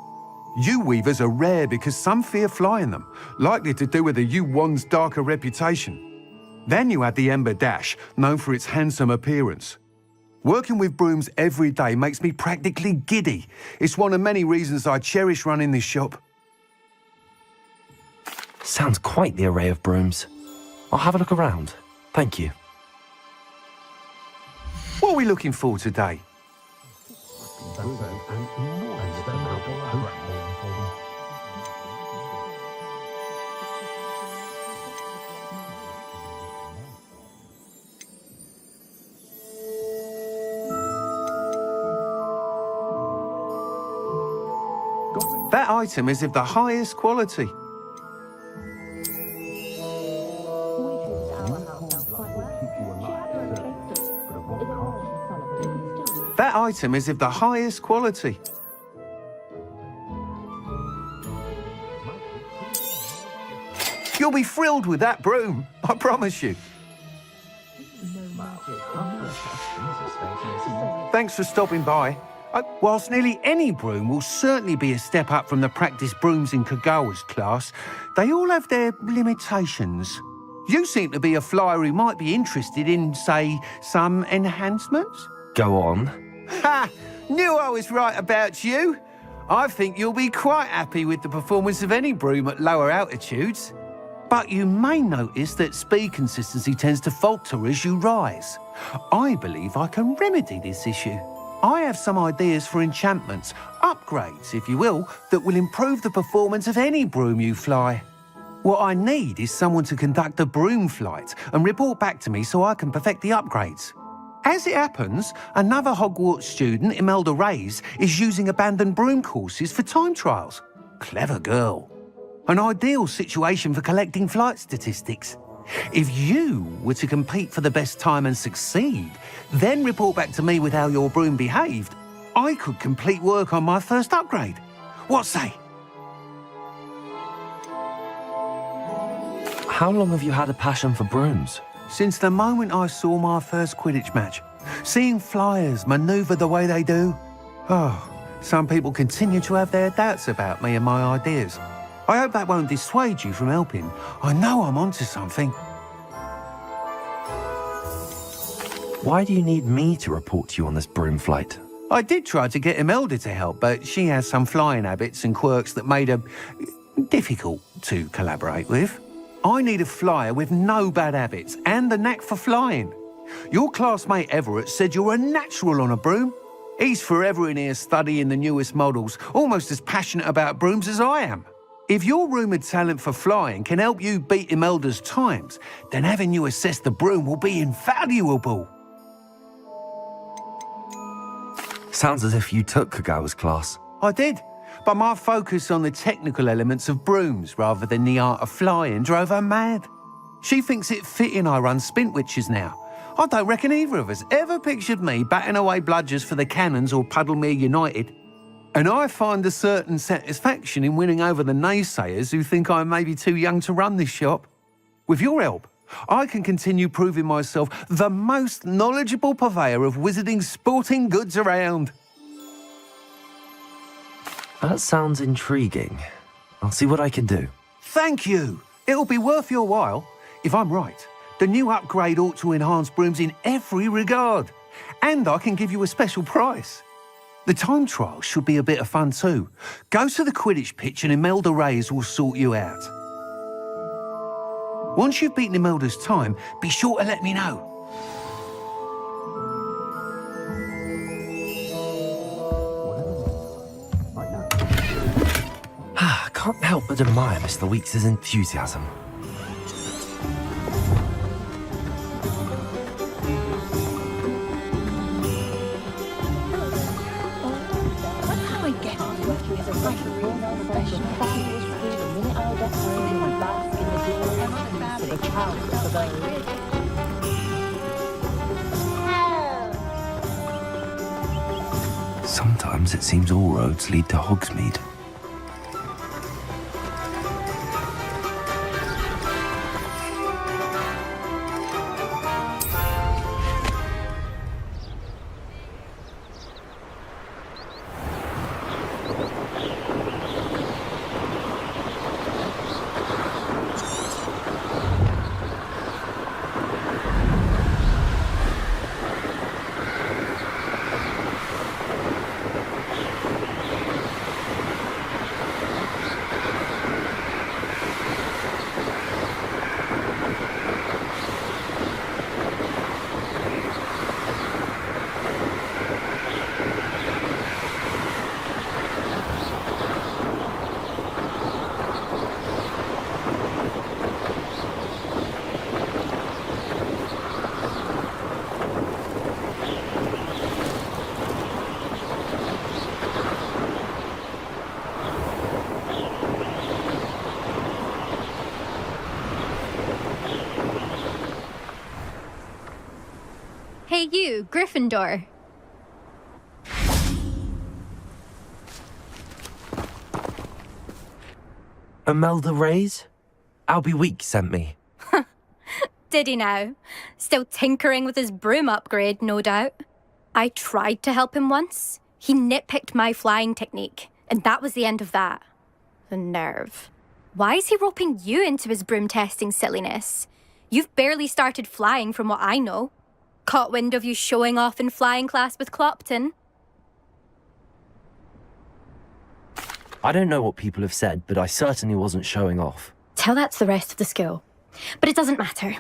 U-weavers are rare because some fear flying them, likely to do with the U-wand's darker reputation. Then you add the Ember Dash, known for its handsome appearance. Working with brooms every day makes me practically giddy. It's one of many reasons I cherish running this shop. Sounds quite the array of brooms. I'll have a look around. Thank you. What are we looking for today? That item is of the highest quality. That item is of the highest quality. You'll be thrilled with that broom, I promise you. Thanks for stopping by. Whilst nearly any broom will certainly be a step up from the practice brooms in Kagawa's class, they all have their limitations. You seem to be a flyer who might be interested in, say, some enhancements? Go on. Ha! Knew I was right about you. I think you'll be quite happy with the performance of any broom at lower altitudes. But you may notice that speed consistency tends to falter as you rise. I believe I can remedy this issue. I have some ideas for enchantments, upgrades, if you will, that will improve the performance of any broom you fly. What I need is someone to conduct a broom flight and report back to me so I can perfect the upgrades. As it happens, another Hogwarts student, Imelda Reyes, is using abandoned broom courses for time trials. Clever girl. An ideal situation for collecting flight statistics. If you were to compete for the best time and succeed, then report back to me with how your broom behaved, I could complete work on my first upgrade. What say? How long have you had a passion for brooms? Since the moment I saw my first Quidditch match. Seeing flyers manoeuvre the way they do. Oh, some people continue to have their doubts about me and my ideas. I hope that won't dissuade you from helping. I know I'm onto something. Why do you need me to report to you on this broom flight? I did try to get Imelda to help, but she has some flying habits and quirks that made her difficult to collaborate with. I need a flyer with no bad habits and the knack for flying. Your classmate Everett said you're a natural on a broom. He's forever in here studying the newest models, almost as passionate about brooms as I am. If your rumoured talent for flying can help you beat Imelda's times, then having you assess the broom will be invaluable. Sounds as if you took Kagawa's class. I did, but my focus on the technical elements of brooms rather than the art of flying drove her mad. She thinks it fitting I run Spintwitches now. I don't reckon either of us ever pictured me batting away bludgers for the Cannons or Puddlemere United. And I find a certain satisfaction in winning over the naysayers who think I may be too young to run this shop. With your help, I can continue proving myself the most knowledgeable purveyor of wizarding sporting goods around. That sounds intriguing. I'll see what I can do. Thank you. It'll be worth your while. If I'm right, the new upgrade ought to enhance brooms in every regard. And I can give you a special price. The time trial should be a bit of fun too. Go to the Quidditch pitch and Imelda Reyes will sort you out. Once you've beaten Imelda's time, be sure to let me know. I can't help but admire Mr. Weeks' enthusiasm. Sometimes it seems all roads lead to Hogsmeade. Hey you, Gryffindor. Imelda Reyes? Albie Weeks sent me. Did he now? Still tinkering with his broom upgrade, no doubt. I tried to help him once. He nitpicked my flying technique, and that was the end of that. The nerve. Why is he roping you into his broom testing silliness? You've barely started flying from what I know. Caught wind of you showing off in flying class with Clopton. I don't know what people have said, but I certainly wasn't showing off. Tell that to the rest of the school. But it doesn't matter.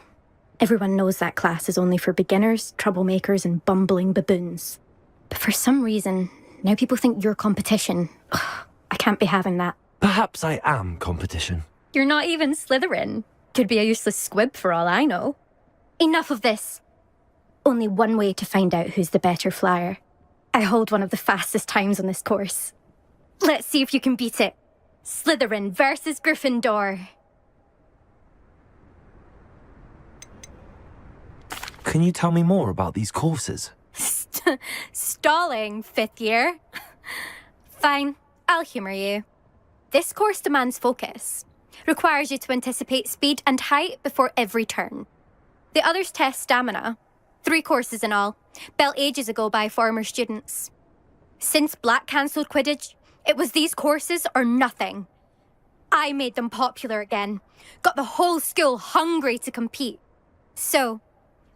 Everyone knows that class is only for beginners, troublemakers, and bumbling baboons. But for some reason, now people think you're competition. Ugh, I can't be having that. Perhaps I am competition. You're not even Slytherin. Could be a useless squib for all I know. Enough of this. Only one way to find out who's the better flyer. I hold one of the fastest times on this course. Let's see if you can beat it. Slytherin versus Gryffindor. Can you tell me more about these courses? Stalling, 5th year. Fine, I'll humour you. This course demands focus. Requires you to anticipate speed and height before every turn. The others test stamina. 3 courses in all, built ages ago by former students. Since Black cancelled Quidditch, it was these courses or nothing. I made them popular again. Got the whole school hungry to compete. So,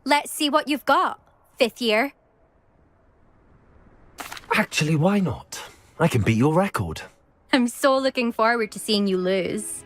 let's see what you've got, 5th year. Actually, why not? I can beat your record. I'm so looking forward to seeing you lose.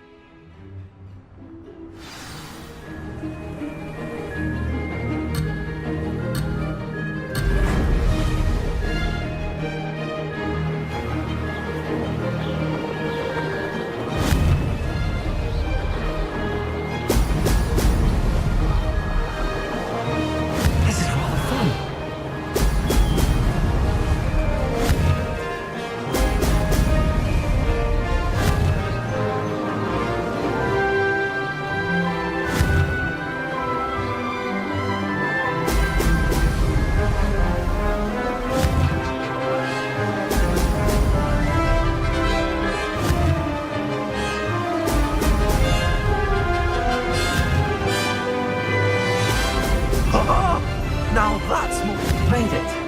Now that's more. Made it.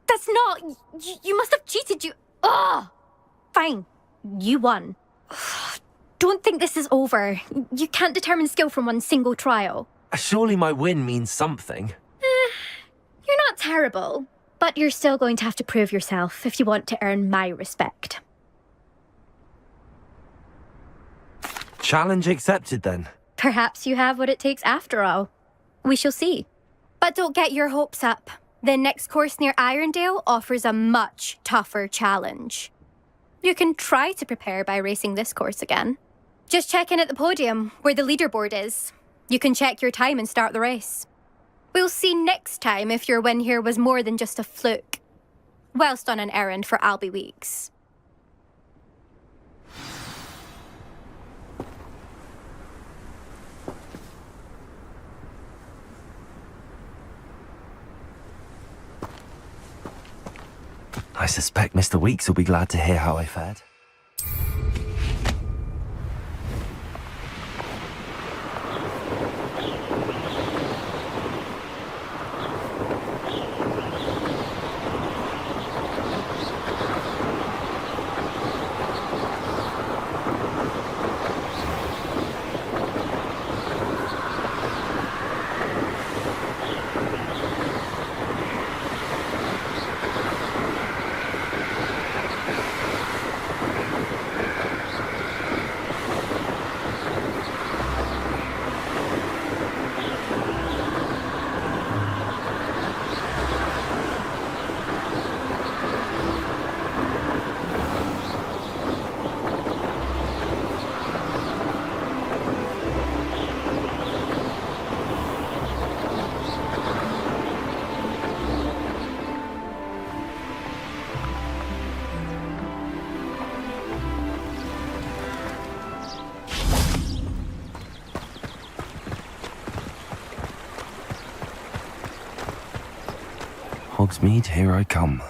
That's not... You must have cheated, you... Ugh! Fine. You won. Don't think this is over. You can't determine skill from one single trial. Surely my win means something. You're not terrible, but you're still going to have to prove yourself if you want to earn my respect. Challenge accepted, then. Perhaps you have what it takes after all. We shall see. But don't get your hopes up. The next course near Irondale offers a much tougher challenge. You can try to prepare by racing this course again. Just check in at the podium, where the leaderboard is. You can check your time and start the race. We'll see next time if your win here was more than just a fluke. Whilst on an errand for Albie Weeks. I suspect Mr. Weeks will be glad to hear how I fared. Hogsmeade, here I come.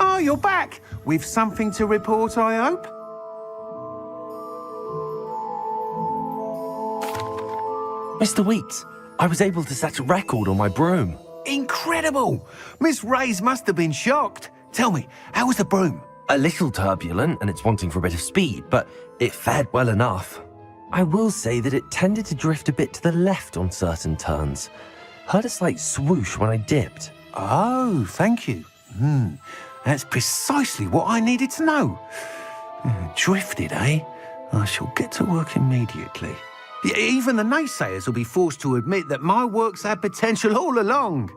Oh, you're back! With something to report, I hope? Mr. Weeks, I was able to set a record on my broom. Incredible! Miss Ray's must have been shocked. Tell me, how was the broom? A little turbulent and it's wanting for a bit of speed, but it fared well enough. I will say that it tended to drift a bit to the left on certain turns. Heard a slight swoosh when I dipped. Oh, thank you. That's precisely what I needed to know. Drifted, eh? I shall get to work immediately. Even the naysayers will be forced to admit that my work's had potential all along.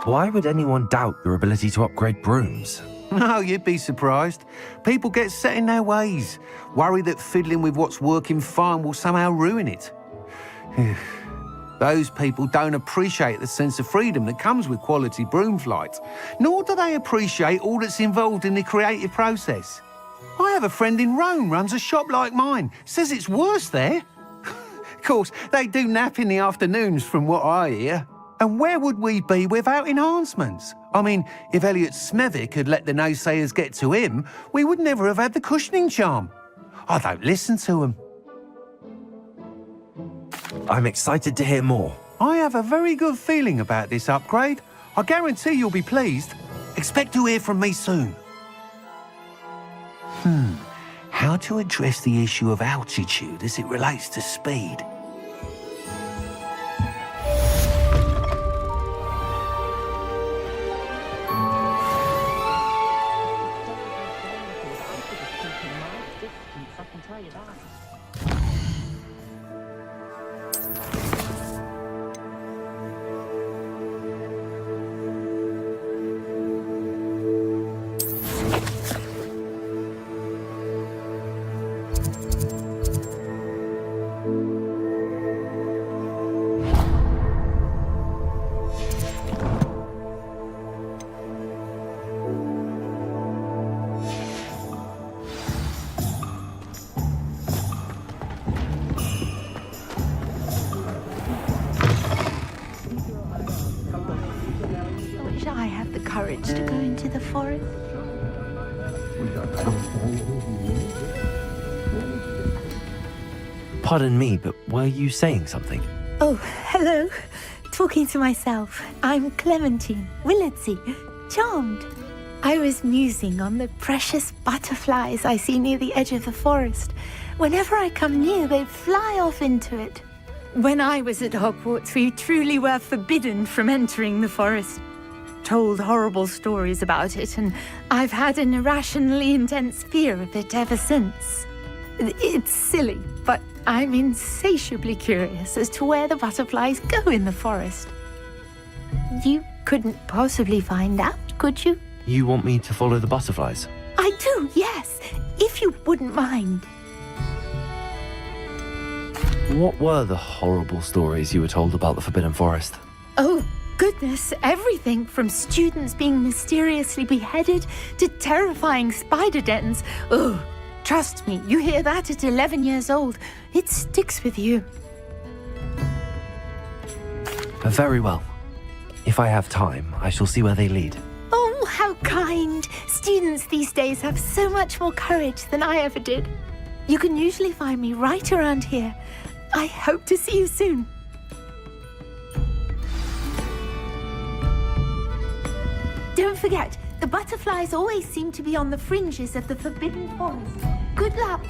Why would anyone doubt your ability to upgrade brooms? No, you'd be surprised. People get set in their ways, worry that fiddling with what's working fine will somehow ruin it. Those people don't appreciate the sense of freedom that comes with quality broom flight, nor do they appreciate all that's involved in the creative process. I have a friend in Rome runs a shop like mine, says it's worse there. Of course, they do nap in the afternoons from what I hear. And where would we be without enhancements? I mean, if Elliot Smethwick had let the naysayers get to him, we would never have had the cushioning charm. I don't listen to them. I'm excited to hear more. I have a very good feeling about this upgrade. I guarantee you'll be pleased. Expect to hear from me soon. How to address the issue of altitude as it relates to speed? I had the courage to go into the forest. Pardon me, but were you saying something? Oh, hello. Talking to myself. I'm Clementine Willardsey. Charmed. I was musing on the precious butterflies I see near the edge of the forest. Whenever I come near, they fly off into it. When I was at Hogwarts, we truly were forbidden from entering the forest. Told horrible stories about it, and I've had an irrationally intense fear of it ever since. It's silly, but I'm insatiably curious as to where the butterflies go in the forest. You couldn't possibly find out, could you? You want me to follow the butterflies? I do, yes, if you wouldn't mind. What were the horrible stories you were told about the Forbidden Forest? Oh, goodness, everything from students being mysteriously beheaded to terrifying spider dens. Oh, trust me, you hear that at 11 years old, it sticks with you. Very well. If I have time, I shall see where they lead. Oh, how kind. Students these days have so much more courage than I ever did. You can usually find me right around here. I hope to see you soon. Don't forget, the butterflies always seem to be on the fringes of the Forbidden Forest. Good luck.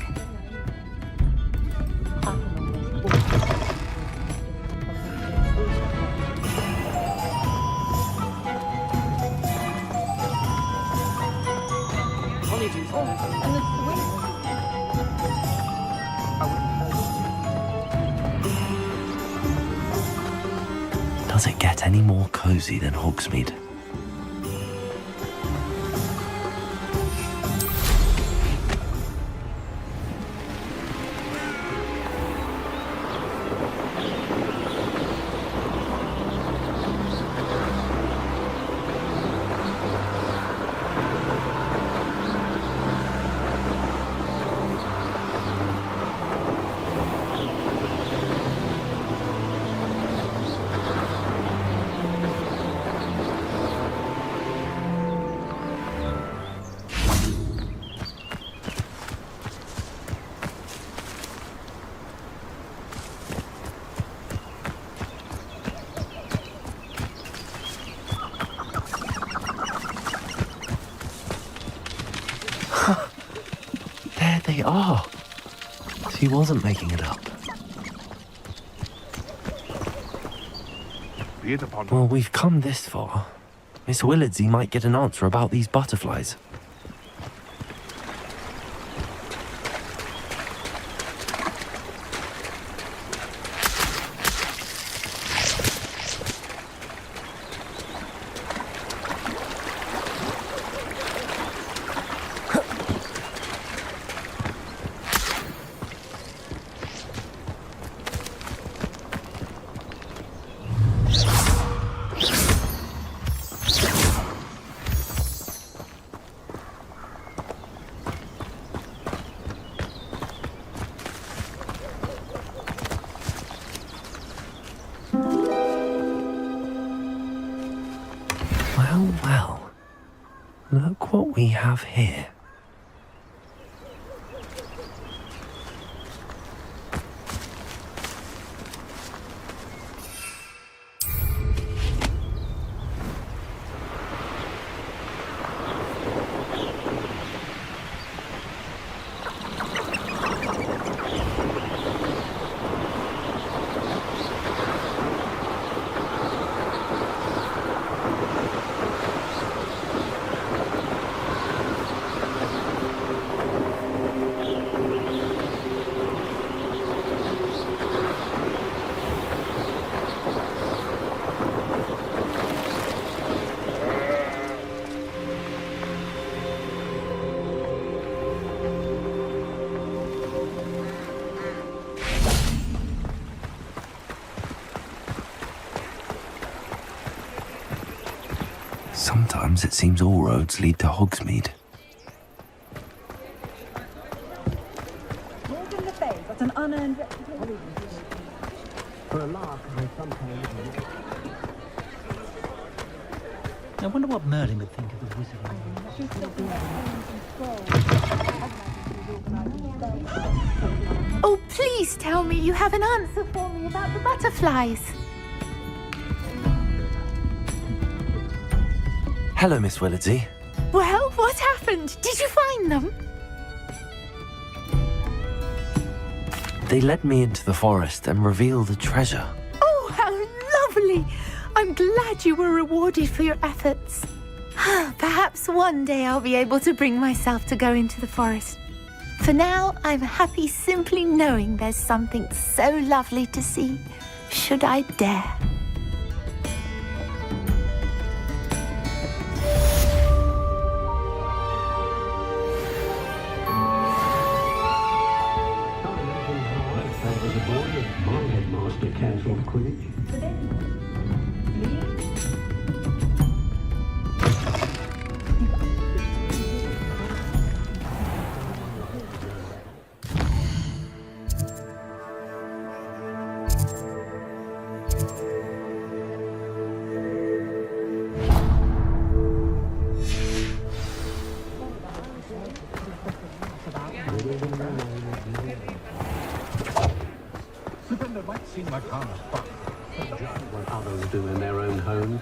Does it get any more cozy than Hogsmeade? they are. She wasn't making it up. Well, we've come this far. Miss Willardsey might get an answer about these butterflies. Well, look what we have here. Sometimes it seems all roads lead to Hogsmeade. Morgan Le Fay got an unearned reputation. For a lark, I sometimes... I wonder what Merlin would think of the wizard. Oh, please tell me you have an answer for me about the butterflies. Hello, Miss Willardsey. Well, what happened? Did you find them? They led me into the forest and revealed a treasure. Oh, how lovely! I'm glad you were rewarded for your efforts. Perhaps one day I'll be able to bring myself to go into the forest. For now, I'm happy simply knowing there's something so lovely to see, should I dare. Cancelled Quidditch. It might seem like harm's fun. Judge what others do in their own homes.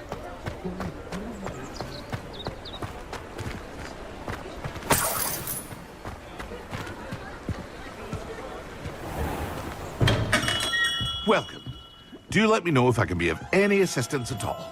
Welcome. Do let me know if I can be of any assistance at all.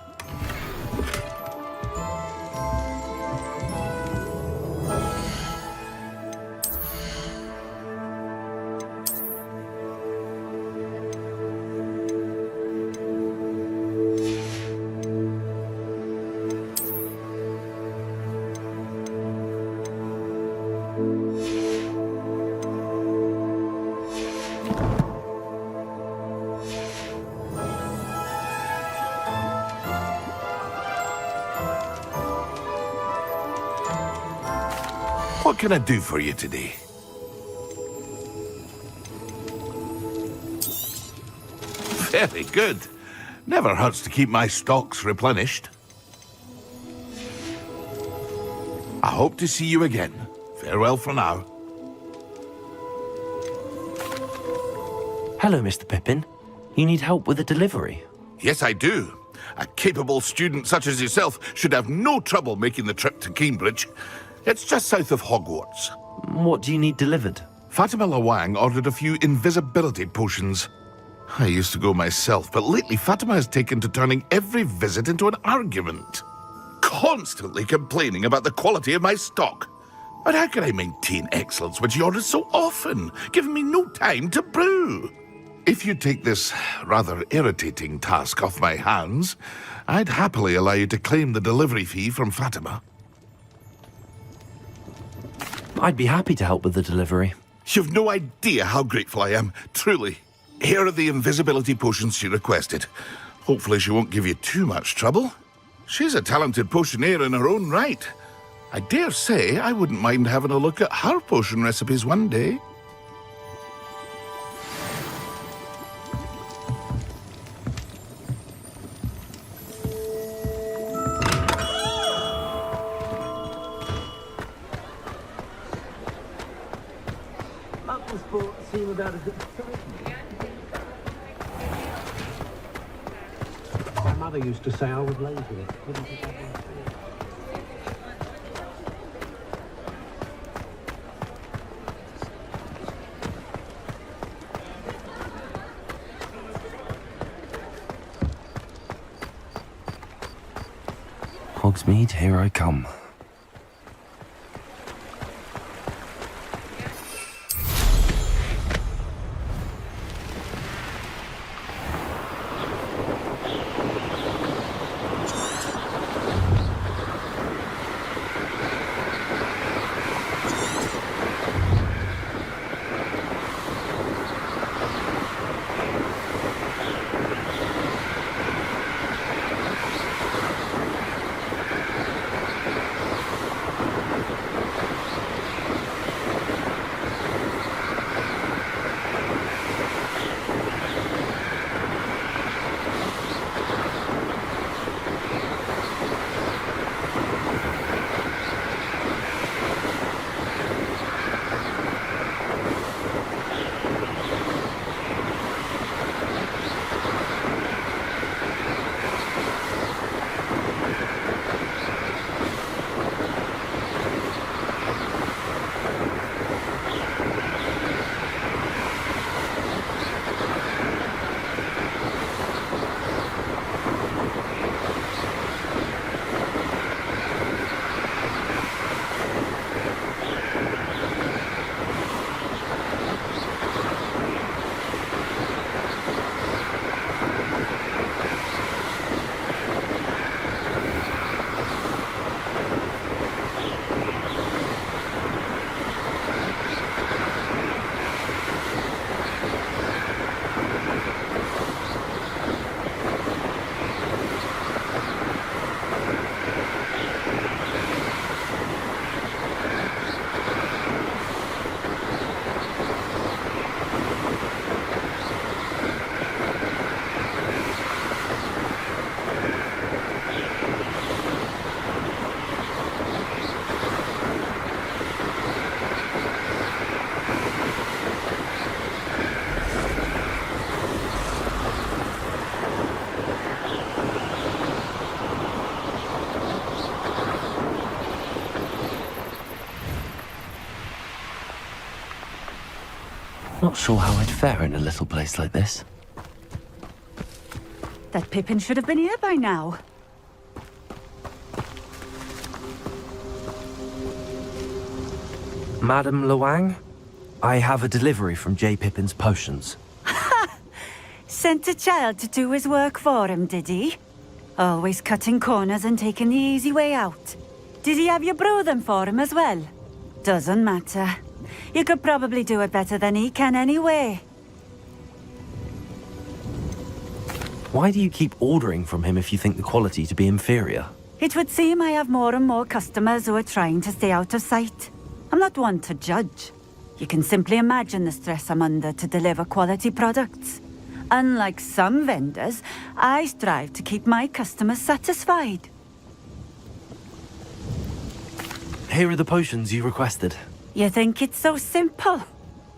What can I do for you today? Very good. Never hurts to keep my stocks replenished. I hope to see you again. Farewell for now. Hello, Mr. Pippin. You need help with a delivery? Yes, I do. A capable student such as yourself should have no trouble making the trip to Cambridge. It's just south of Hogwarts. What do you need delivered? Fatima Lawang ordered a few invisibility potions. I used to go myself, but lately Fatima has taken to turning every visit into an argument. Constantly complaining about the quality of my stock. But how can I maintain excellence when she orders so often, giving me no time to brew? If you take this rather irritating task off my hands, I'd happily allow you to claim the delivery fee from Fatima. I'd be happy to help with the delivery. You've no idea how grateful I am, truly. Here are the invisibility potions she requested. Hopefully she won't give you too much trouble. She's a talented potioneer in her own right. I dare say I wouldn't mind having a look at her potion recipes one day. Seem about as exciting. My mother used to say I was lazy. Couldn't pick up on things. Hogsmeade, here I come. Not sure how I'd fare in a little place like this. That Pippin should have been here by now. Madam Lawang, I have a delivery from J. Pippin's potions. Sent a child to do his work for him, did he? Always cutting corners and taking the easy way out. Did he have you brew them for him as well? Doesn't matter. You could probably do it better than he can anyway. Why do you keep ordering from him if you think the quality to be inferior? It would seem I have more and more customers who are trying to stay out of sight. I'm not one to judge. You can simply imagine the stress I'm under to deliver quality products. Unlike some vendors, I strive to keep my customers satisfied. Here are the potions you requested. You think it's so simple?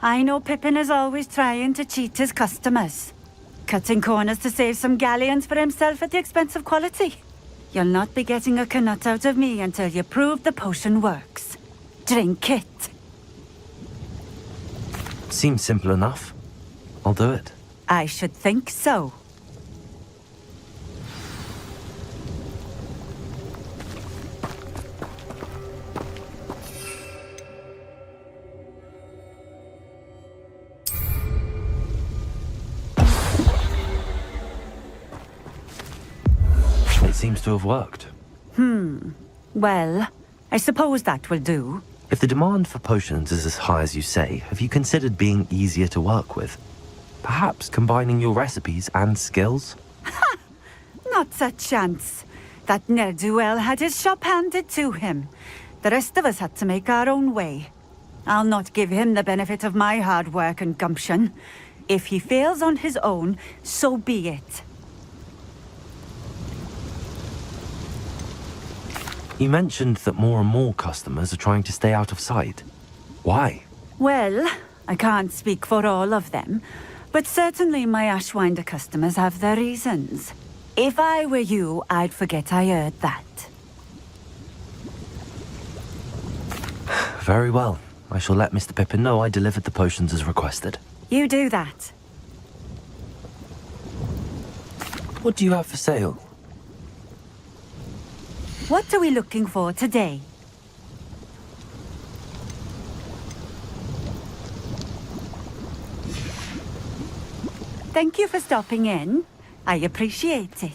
I know Pippin is always trying to cheat his customers. Cutting corners to save some galleons for himself at the expense of quality. You'll not be getting a knut out of me until you prove the potion works. Drink it. Seems simple enough. I'll do it. I should think so. It seems to have worked. Well, I suppose that will do. If the demand for potions is as high as you say, have you considered being easier to work with? Perhaps combining your recipes and skills? Not a chance. That ne'er-do-well had his shop handed to him. The rest of us had to make our own way. I'll not give him the benefit of my hard work and gumption. If he fails on his own, so be it. You mentioned that more and more customers are trying to stay out of sight. Why? Well, I can't speak for all of them, but certainly my Ashwinder customers have their reasons. If I were you, I'd forget I heard that. Very well. I shall let Mr. Pippin know I delivered the potions as requested. You do that. What do you have for sale? What are we looking for today? Thank you for stopping in. I appreciate it.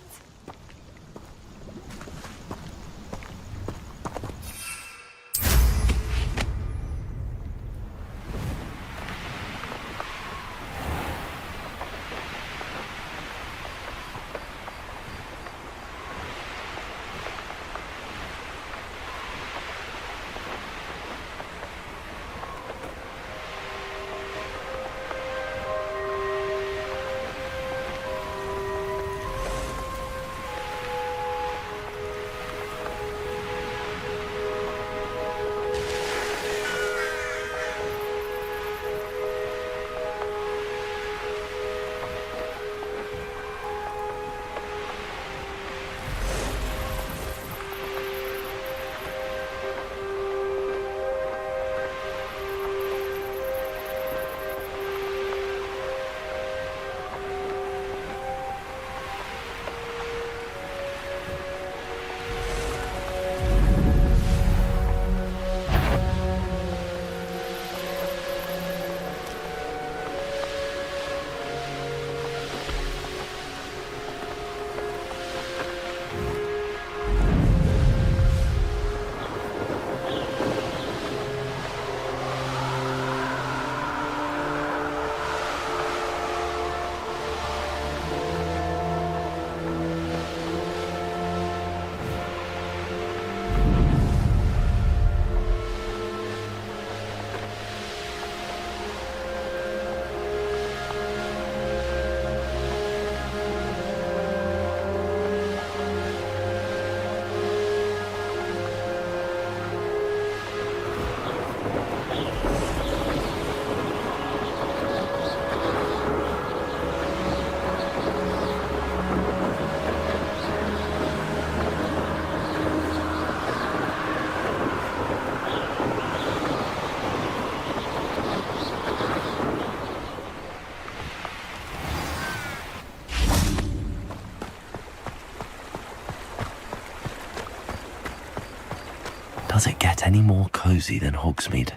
Does it get any more cozy than Hogsmeade?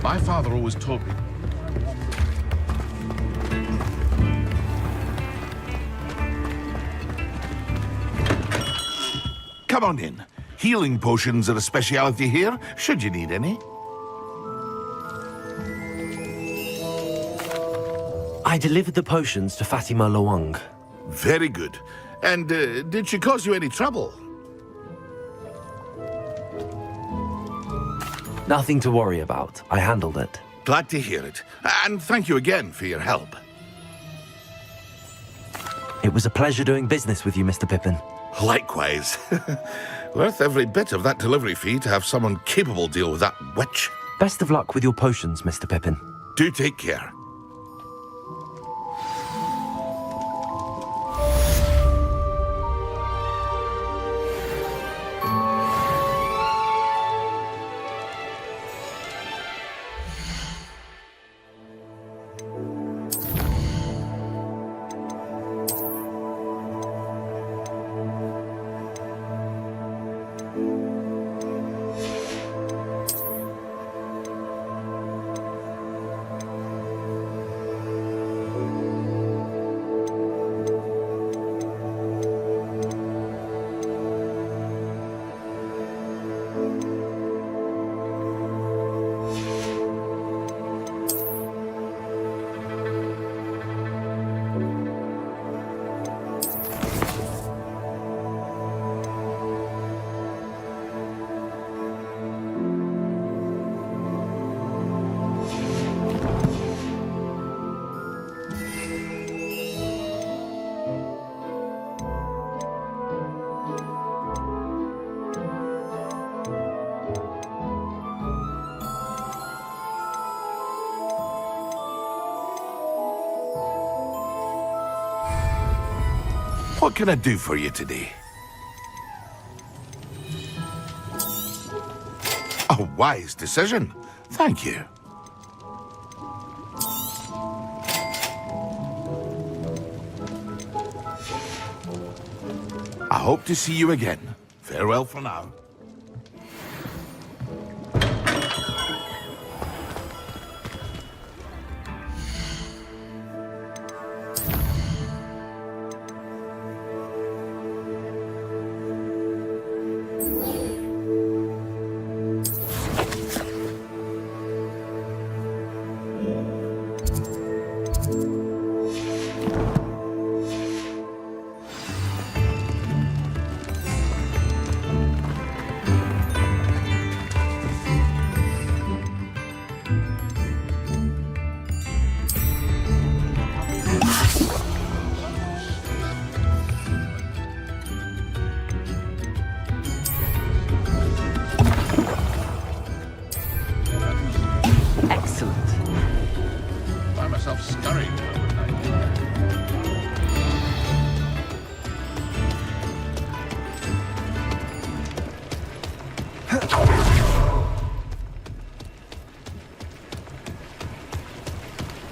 My father always told me. Come on in. Healing potions are a speciality here, should you need any. I delivered the potions to Fatima Lawang. Very good. And did she cause you any trouble? Nothing to worry about. I handled it. Glad to hear it. And thank you again for your help. It was a pleasure doing business with you, Mr. Pippin. Likewise. Worth every bit of that delivery fee to have someone capable deal with that witch. Best of luck with your potions, Mr. Pippin. Do take care. What can I do for you today? A wise decision. Thank you. I hope to see you again. Farewell for now.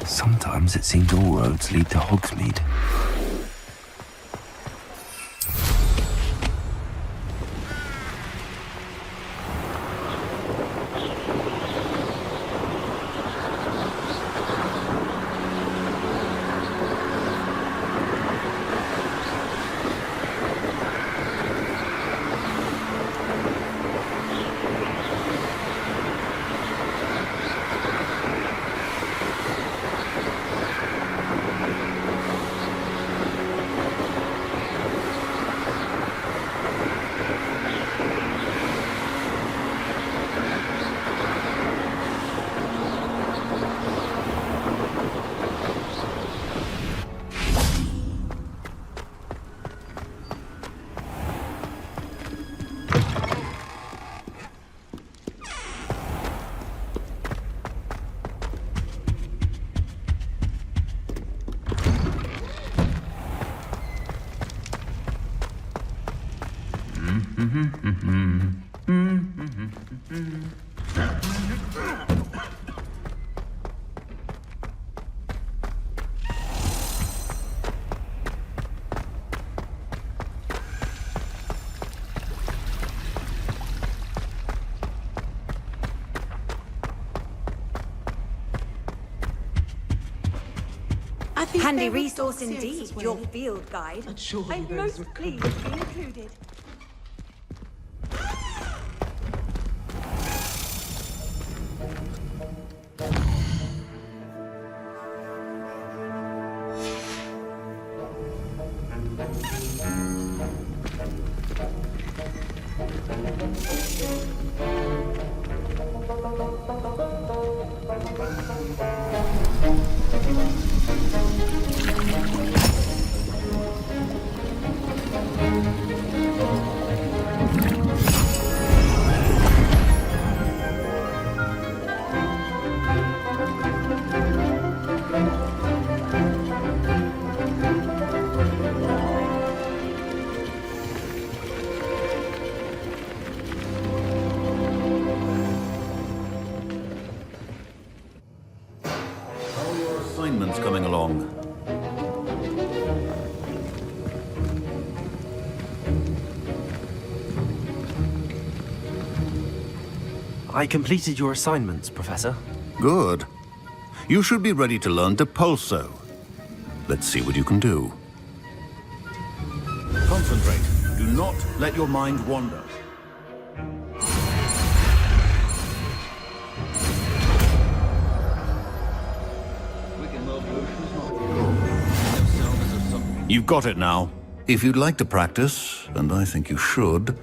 Sometimes it seems all roads lead to Hogsmeade. Handy resource indeed, your field guide. I'm most pleased to be included. assignments coming along? I completed your assignments, Professor. Good. You should be ready to learn Depulso. Let's see what you can do. Concentrate. Do not let your mind wander. You've got it now. If you'd like to practice, and I think you should,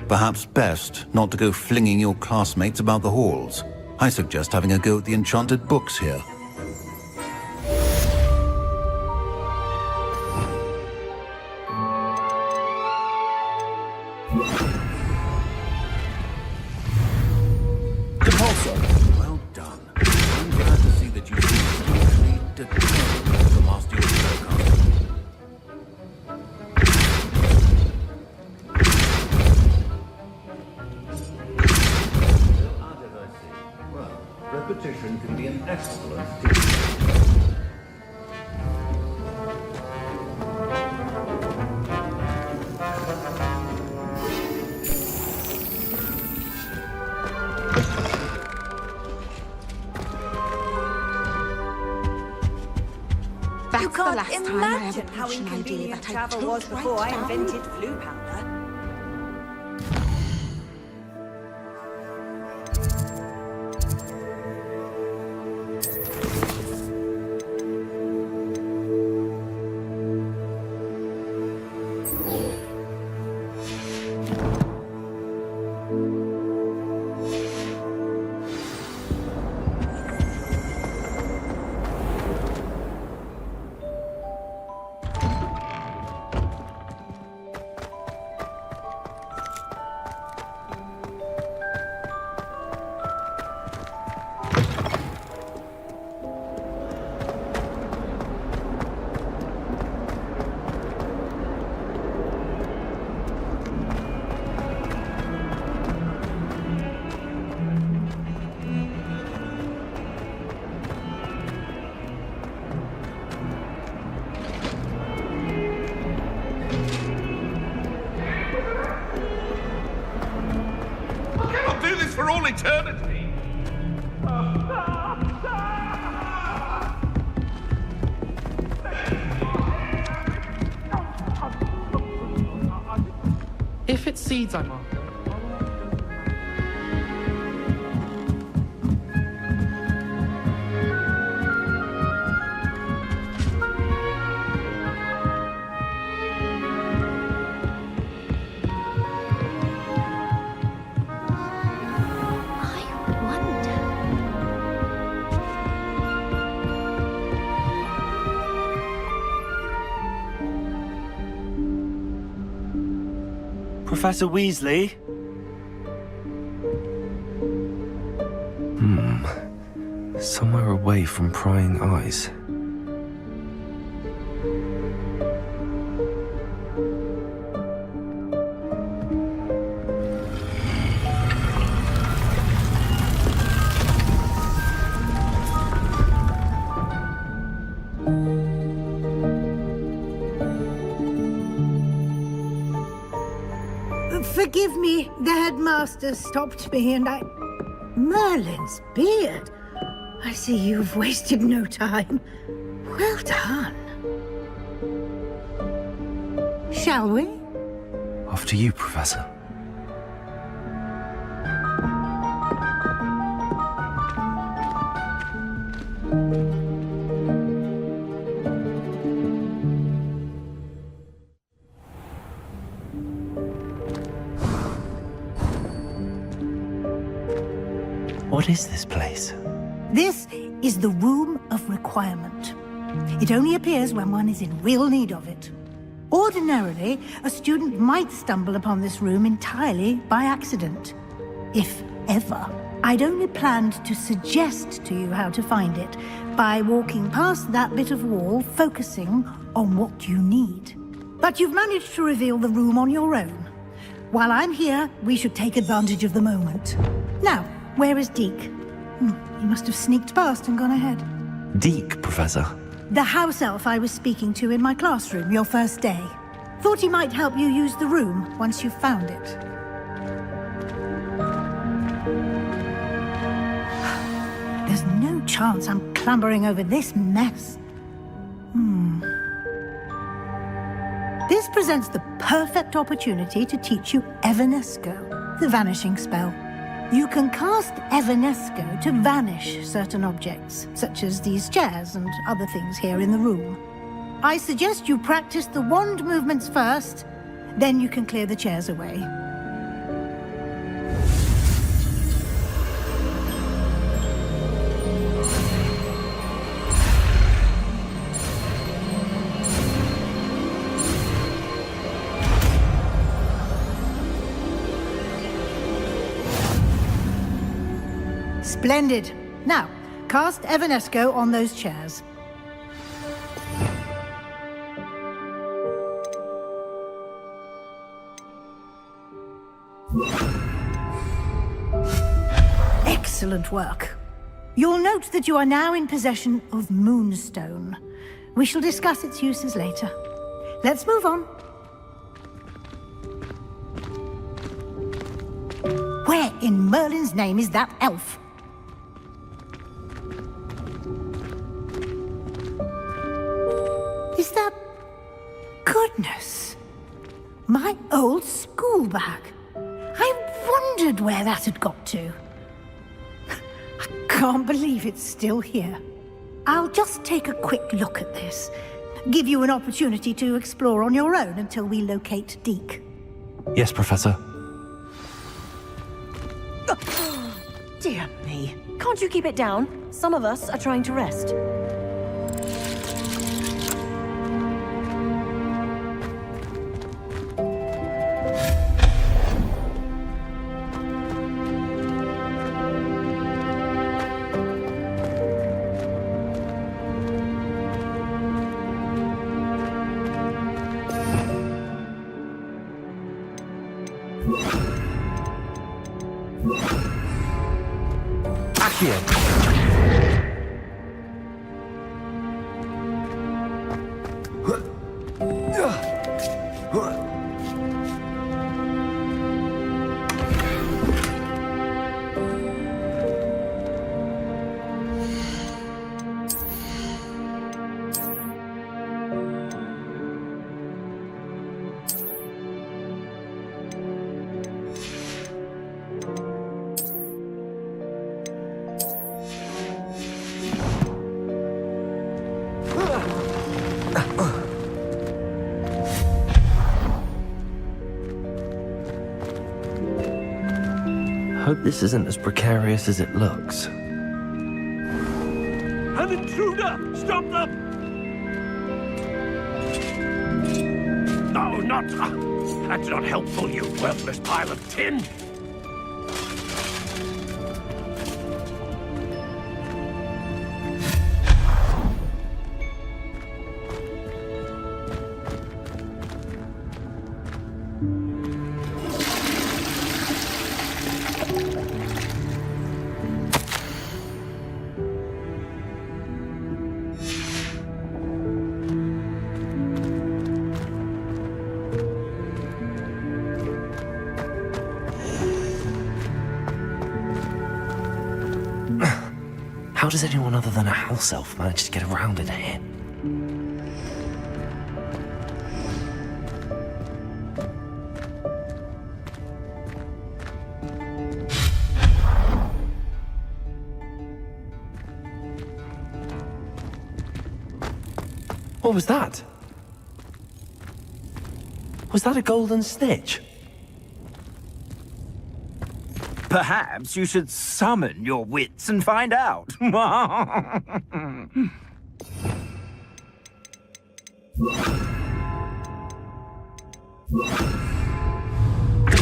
perhaps best not to go flinging your classmates about the halls. I suggest having a go at the enchanted books here. Depulso. Well done. I'm glad to see that you seem actually determined to master your spellcasting. Repetition can be an excellent teacher. You can't imagine how inconvenient travel was before I invented flu powder. For all eternity. If it's seeds I'm after. Professor Weasley? Somewhere away from prying eyes. Forgive me, the headmaster stopped me and I... Merlin's beard. I see you've wasted no time. Well done. Shall we? After you, Professor. What is this place? This is the Room of Requirement. It only appears when one is in real need of it. Ordinarily, a student might stumble upon this room entirely by accident. If ever. I'd only planned to suggest to you how to find it by walking past that bit of wall, focusing on what you need. But you've managed to reveal the room on your own. While I'm here, we should take advantage of the moment. Now, where is Deke? He must have sneaked past and gone ahead. Deke, Professor. The house elf I was speaking to in my classroom your first day. Thought he might help you use the room once you've found it. There's no chance I'm clambering over this mess. This presents the perfect opportunity to teach you Evanesco, the vanishing spell. You can cast Evanesco to vanish certain objects, such as these chairs and other things here in the room. I suggest you practice the wand movements first, then you can clear the chairs away. Splendid. Now, cast Evanesco on those chairs. Excellent work. You'll note that you are now in possession of Moonstone. We shall discuss its uses later. Let's move on. Where in Merlin's name is that elf? Is that... Goodness! My old school bag. I wondered where that had got to. I can't believe it's still here. I'll just take a quick look at this. Give you an opportunity to explore on your own until we locate Deke. Yes, Professor. Dear me. Can't you keep it down? Some of us are trying to rest. Hope this isn't as precarious as it looks. An intruder! Stop them! No, not... that's not helpful, you worthless pile of tin! How does anyone other than a house elf manage to get around in here? What was that? Was that a golden snitch? Perhaps you should summon your wits and find out.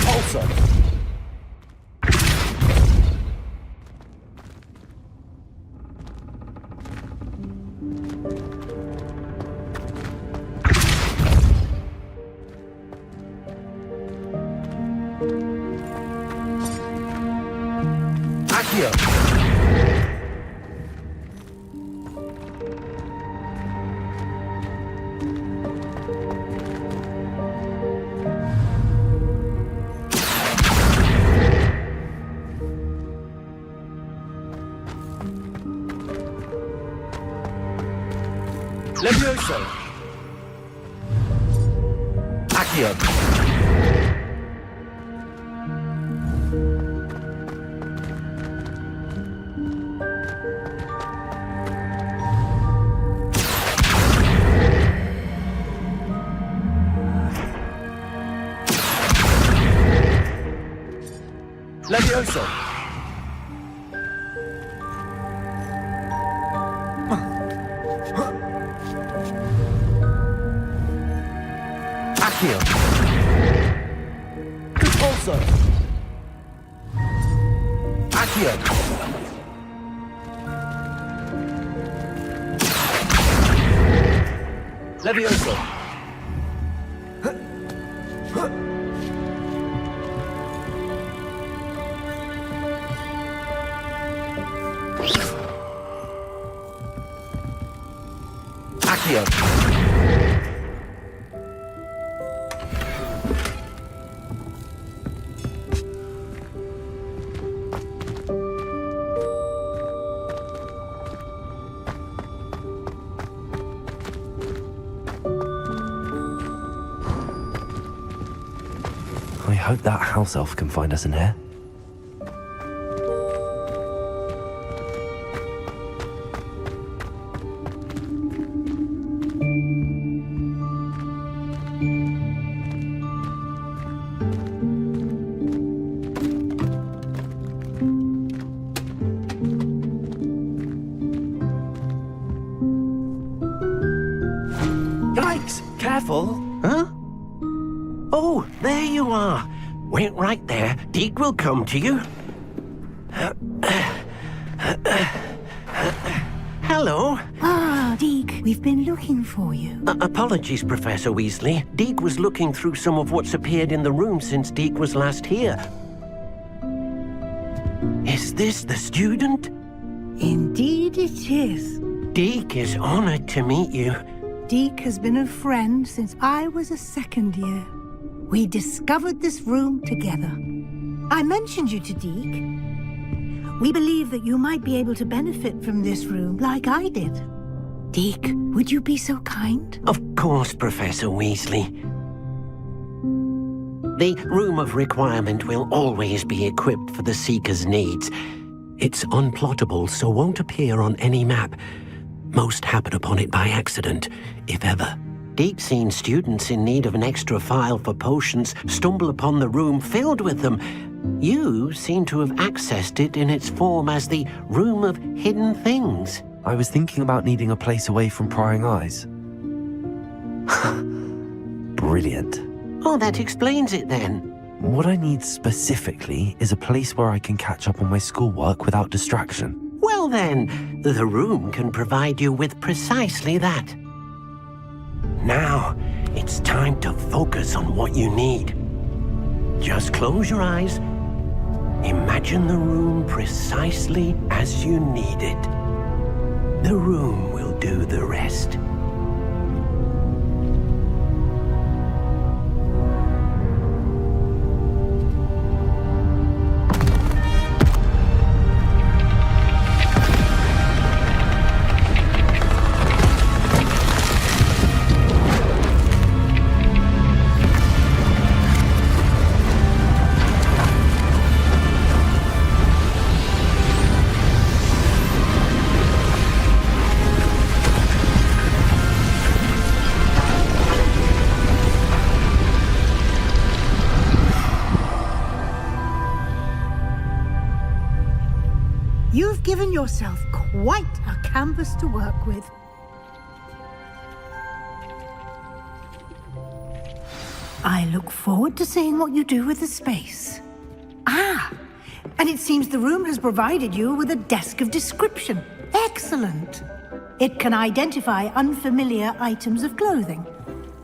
Also. Levioso! Accio! Levioso! Accio! Repulso! Accio! Levioso! Accio! I hope that house elf can find us in here. Yikes! Careful! Huh? Oh, there you are. Wait right there. Deke will come to you. Hello. Ah, Deke, we've been looking for you. Apologies, Professor Weasley. Deke was looking through some of what's appeared in the room since Deke was last here. Is this the student? Indeed it is. Deke is honored to meet you. Deke has been a friend since I was a second year. We discovered this room together. I mentioned you to Deke. We believe that you might be able to benefit from this room like I did. Deke, would you be so kind? Of course, Professor Weasley. The Room of Requirement will always be equipped for the Seeker's needs. It's unplottable, so won't appear on any map. Most happen upon it by accident, if ever. Deke's seen students in need of an extra file for potions stumble upon the room filled with them. You seem to have accessed it in its form as the Room of Hidden Things. I was thinking about needing a place away from prying eyes. Brilliant. Oh, that explains it then. What I need specifically is a place where I can catch up on my schoolwork without distraction. Well then, the room can provide you with precisely that. Now, it's time to focus on what you need. Just close your eyes. Imagine the room precisely as you need it. The room will do the rest. You've given yourself quite a canvas to work with. I look forward to seeing what you do with the space. Ah, and it seems the room has provided you with a desk of description. Excellent. It can identify unfamiliar items of clothing.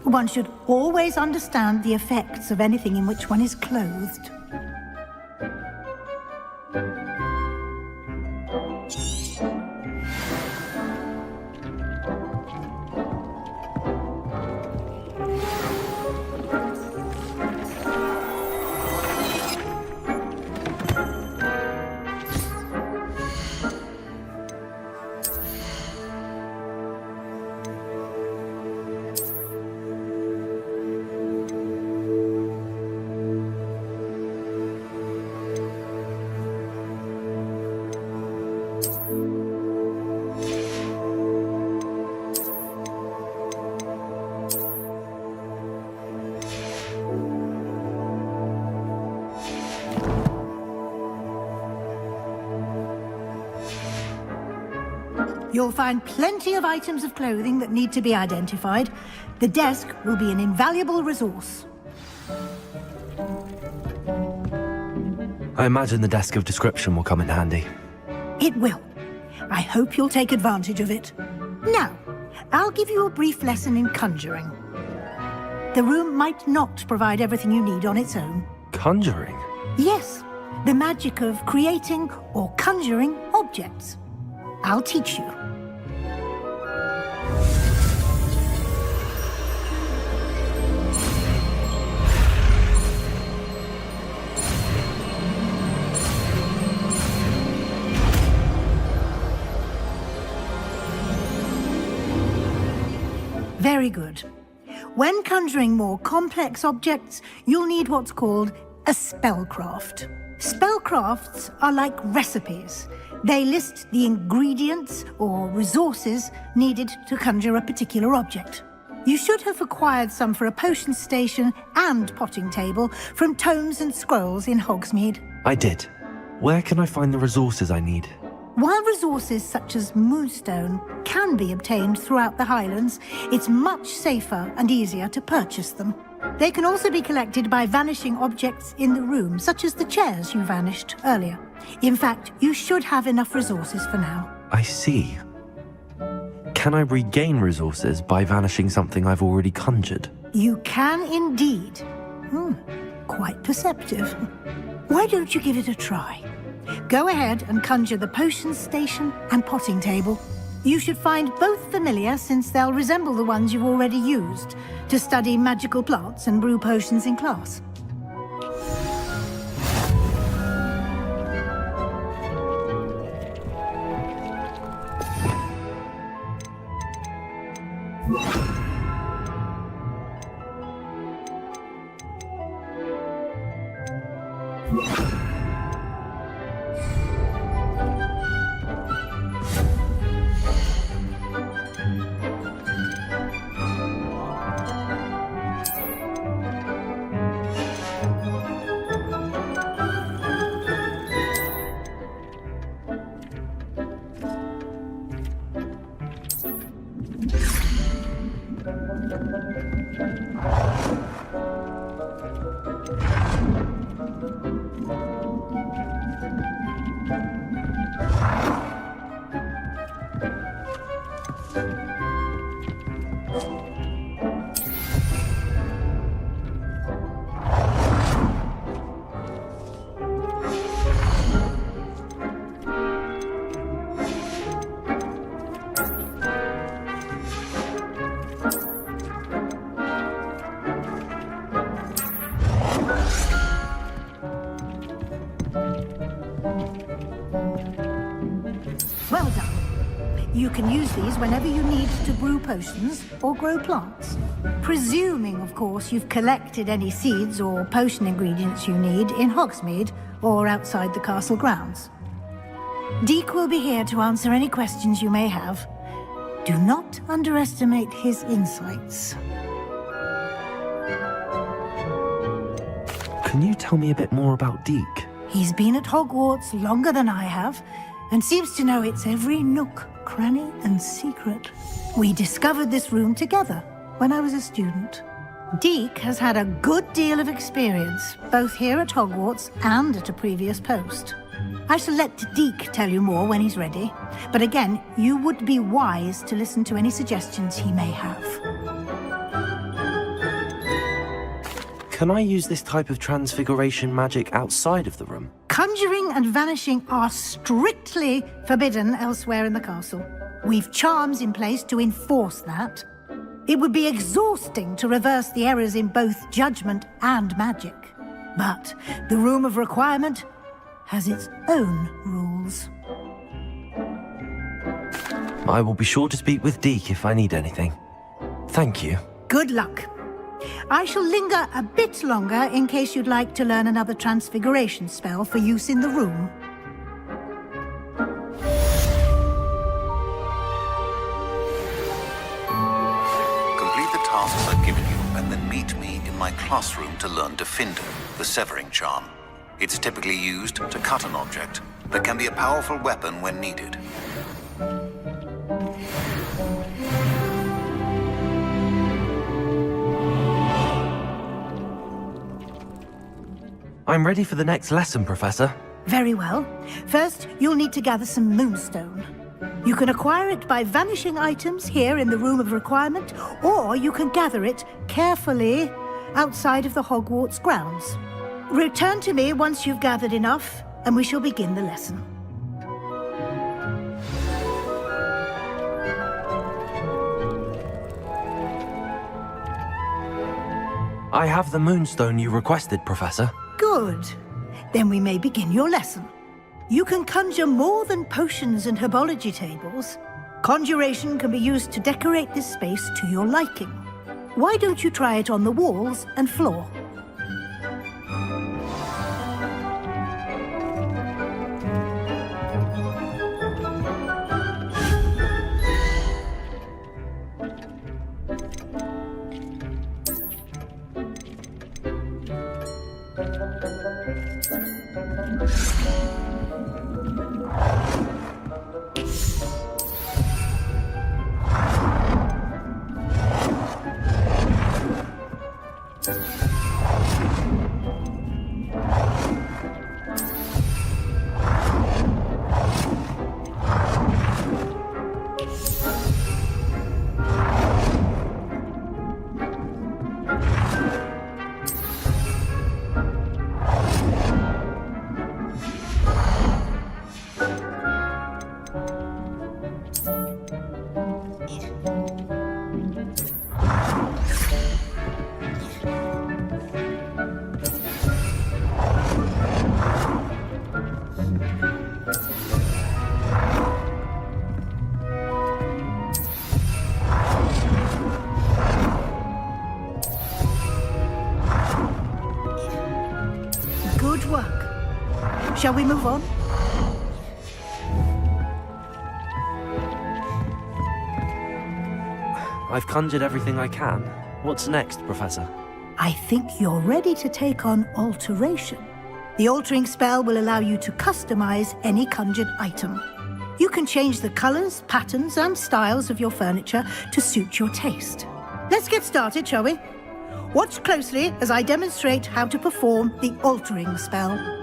One should always understand the effects of anything in which one is clothed. You'll find plenty of items of clothing that need to be identified. The desk will be an invaluable resource. I imagine the desk of description will come in handy. It will. I hope you'll take advantage of it. Now, I'll give you a brief lesson in conjuring. The room might not provide everything you need on its own. Conjuring? Yes, the magic of creating or conjuring objects. I'll teach you. Very good. When conjuring more complex objects, you'll need what's called a spellcraft. Spellcrafts are like recipes. They list the ingredients or resources needed to conjure a particular object. You should have acquired some for a potion station and potting table from tomes and scrolls in Hogsmeade. I did. Where can I find the resources I need? While resources such as moonstone can be obtained throughout the Highlands, it's much safer and easier to purchase them. They can also be collected by vanishing objects in the room, such as the chairs you vanished earlier. In fact, you should have enough resources for now. I see. Can I regain resources by vanishing something I've already conjured? You can indeed. Quite perceptive. Why don't you give it a try? Go ahead and conjure the potion station and potting table. You should find both familiar, since they'll resemble the ones you've already used to study magical plants and brew potions in class. Well done. You can use these whenever you need to brew potions or grow plants. Presuming, of course, you've collected any seeds or potion ingredients you need in Hogsmeade or outside the castle grounds. Deek will be here to answer any questions you may have. Do not underestimate his insights. Can you tell me a bit more about Deek? He's been at Hogwarts longer than I have, and seems to know its every nook, cranny, and secret. We discovered this room together when I was a student. Deek has had a good deal of experience, both here at Hogwarts and at a previous post. I shall let Deek tell you more when he's ready, but again, you would be wise to listen to any suggestions he may have. Can I use this type of transfiguration magic outside of the room? Conjuring and vanishing are strictly forbidden elsewhere in the castle. We've charms in place to enforce that. It would be exhausting to reverse the errors in both judgment and magic. But the Room of Requirement has its own rules. I will be sure to speak with Deek if I need anything. Thank you. Good luck. I shall linger a bit longer in case you'd like to learn another transfiguration spell for use in the room. Complete the tasks I've given you and then meet me in my classroom to learn Defender, the severing charm. It's typically used to cut an object, but can be a powerful weapon when needed. I'm ready for the next lesson, Professor. Very well. First, you'll need to gather some moonstone. You can acquire it by vanishing items here in the Room of Requirement, or you can gather it carefully outside of the Hogwarts grounds. Return to me once you've gathered enough, and we shall begin the lesson. I have the moonstone you requested, Professor. Good. Then we may begin your lesson. You can conjure more than potions and herbology tables. Conjuration can be used to decorate this space to your liking. Why don't you try it on the walls and floor? Good work. Shall we move on? I've conjured everything I can. What's next, Professor? I think you're ready to take on alteration. The altering spell will allow you to customize any conjured item. You can change the colors, patterns, and styles of your furniture to suit your taste. Let's get started, shall we? Watch closely as I demonstrate how to perform the altering spell.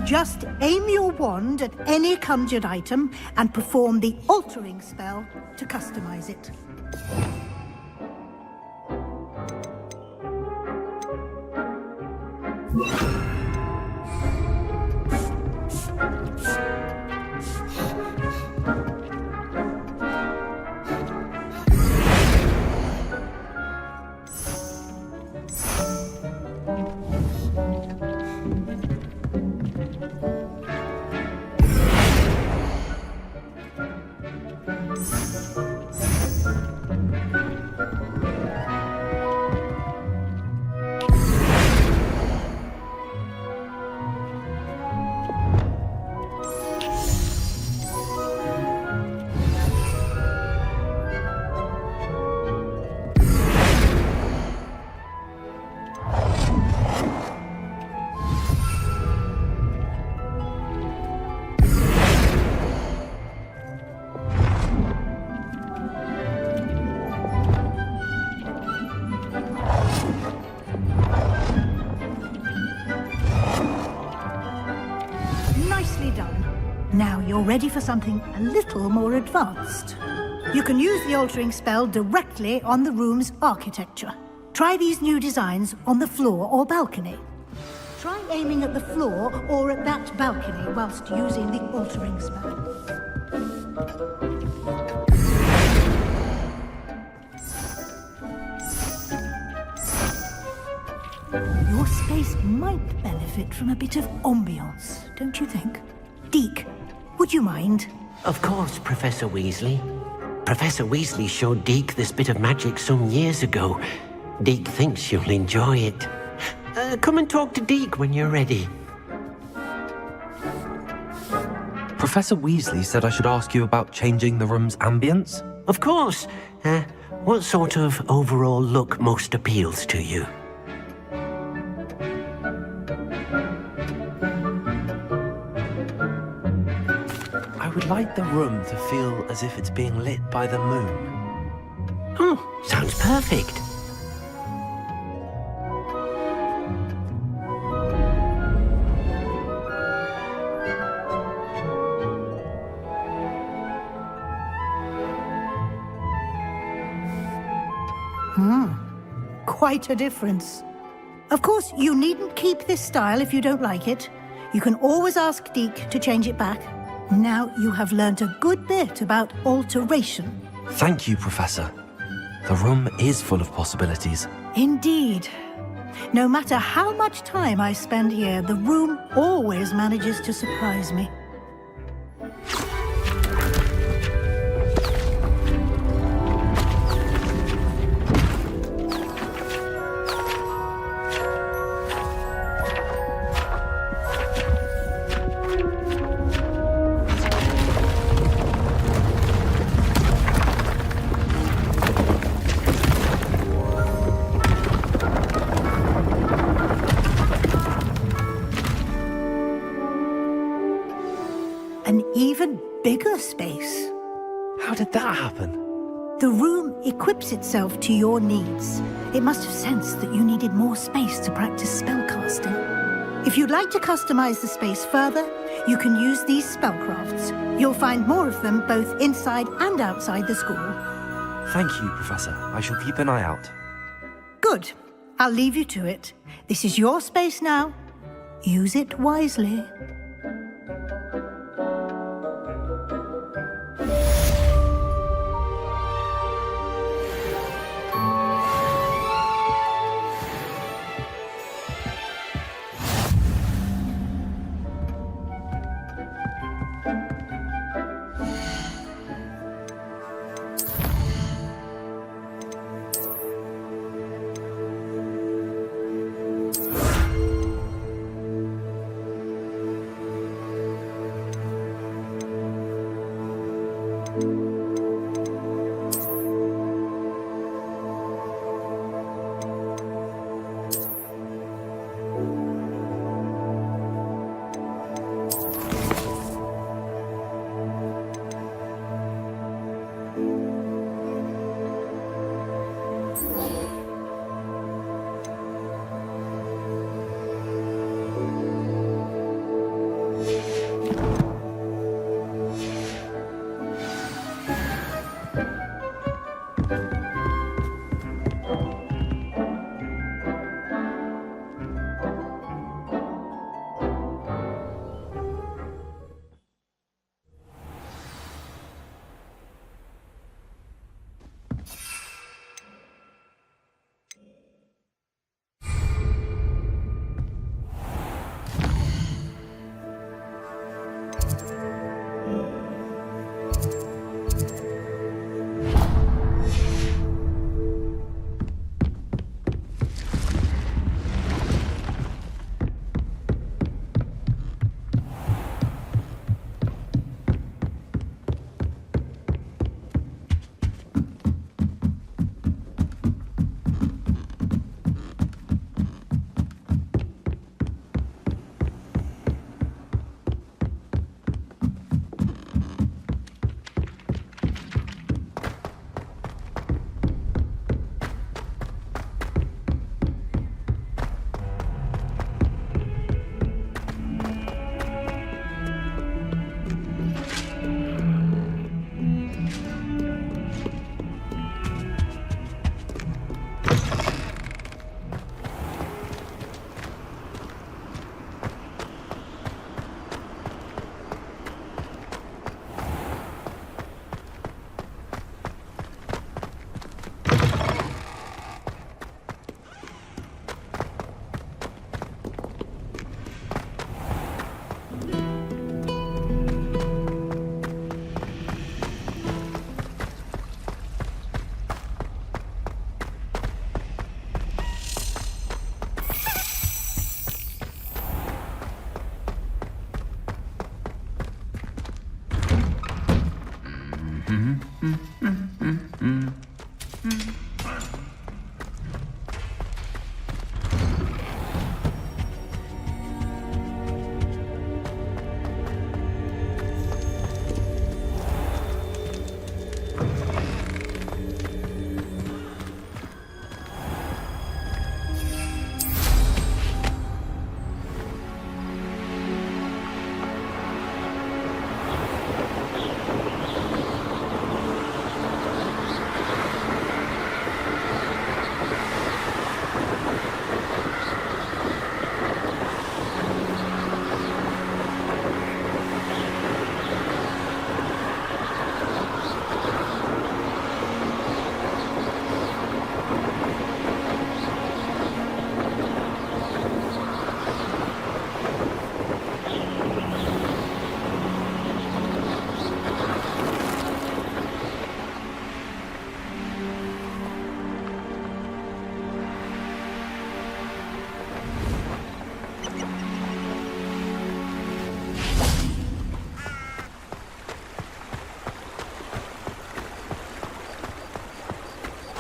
Just aim your wand at any conjured item and perform the altering spell to customize it. Nicely done. Now you're ready for something a little more advanced. You can use the altering spell directly on the room's architecture. Try these new designs on the floor or balcony. Try aiming at the floor or at that balcony whilst using the altering spell. Your space might benefit from a bit of ambiance, don't you think? Deke, would you mind? Of course, Professor Weasley. Professor Weasley showed Deke this bit of magic some years ago. Deke thinks you'll enjoy it. Come and talk to Deke when you're ready. Professor Weasley said I should ask you about changing the room's ambience. Of course. What sort of overall look most appeals to you? I would like the room to feel as if it's being lit by the moon. Oh, sounds perfect. Quite a difference. Of course, you needn't keep this style if you don't like it. You can always ask Deke to change it back. Now you have learnt a good bit about alteration. Thank you, Professor. The room is full of possibilities. Indeed. No matter how much time I spend here, the room always manages to surprise me. An even bigger space. How did that happen? The room equips itself to your needs. It must have sensed that you needed more space to practice spellcasting. If you'd like to customize the space further, you can use these spellcrafts. You'll find more of them both inside and outside the school. Thank you, Professor. I shall keep an eye out. Good. I'll leave you to it. This is your space now. Use it wisely.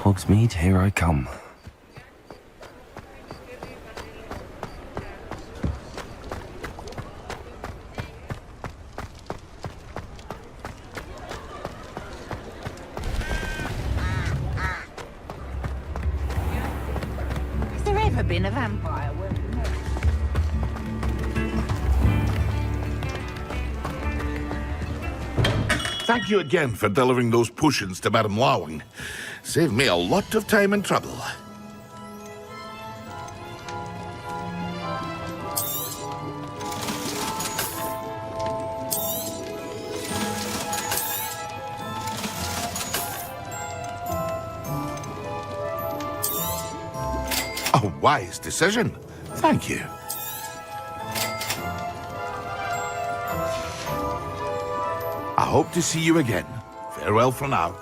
Hogsmeade, here I come. Has there ever been a vampire working there? Thank you again for delivering those potions to Madame Lawing. Saved me a lot of time and trouble. A wise decision. Thank you. I hope to see you again. Farewell for now.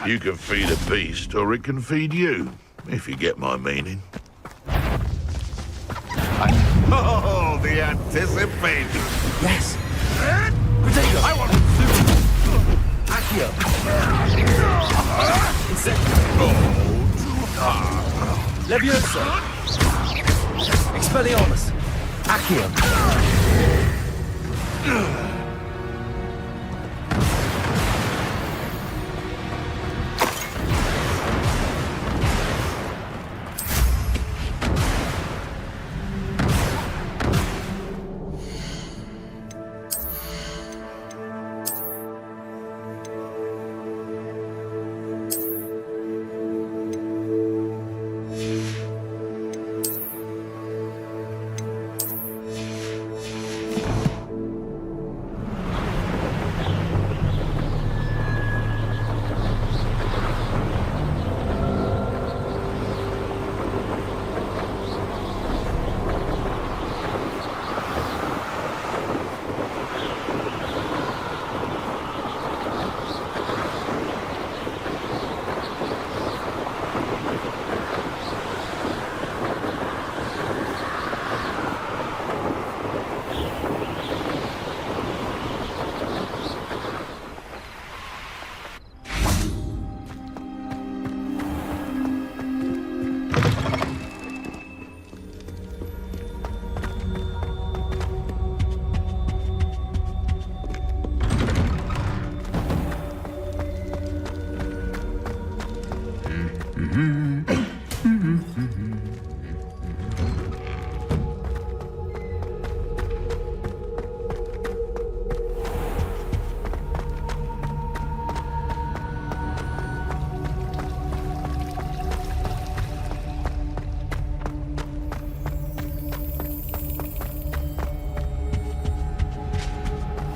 You can feed a beast, or it can feed you, if you get my meaning. Oh, the anticipation! Yes! Potato! I want Accio! Levioso! Expelliarmus! Accio!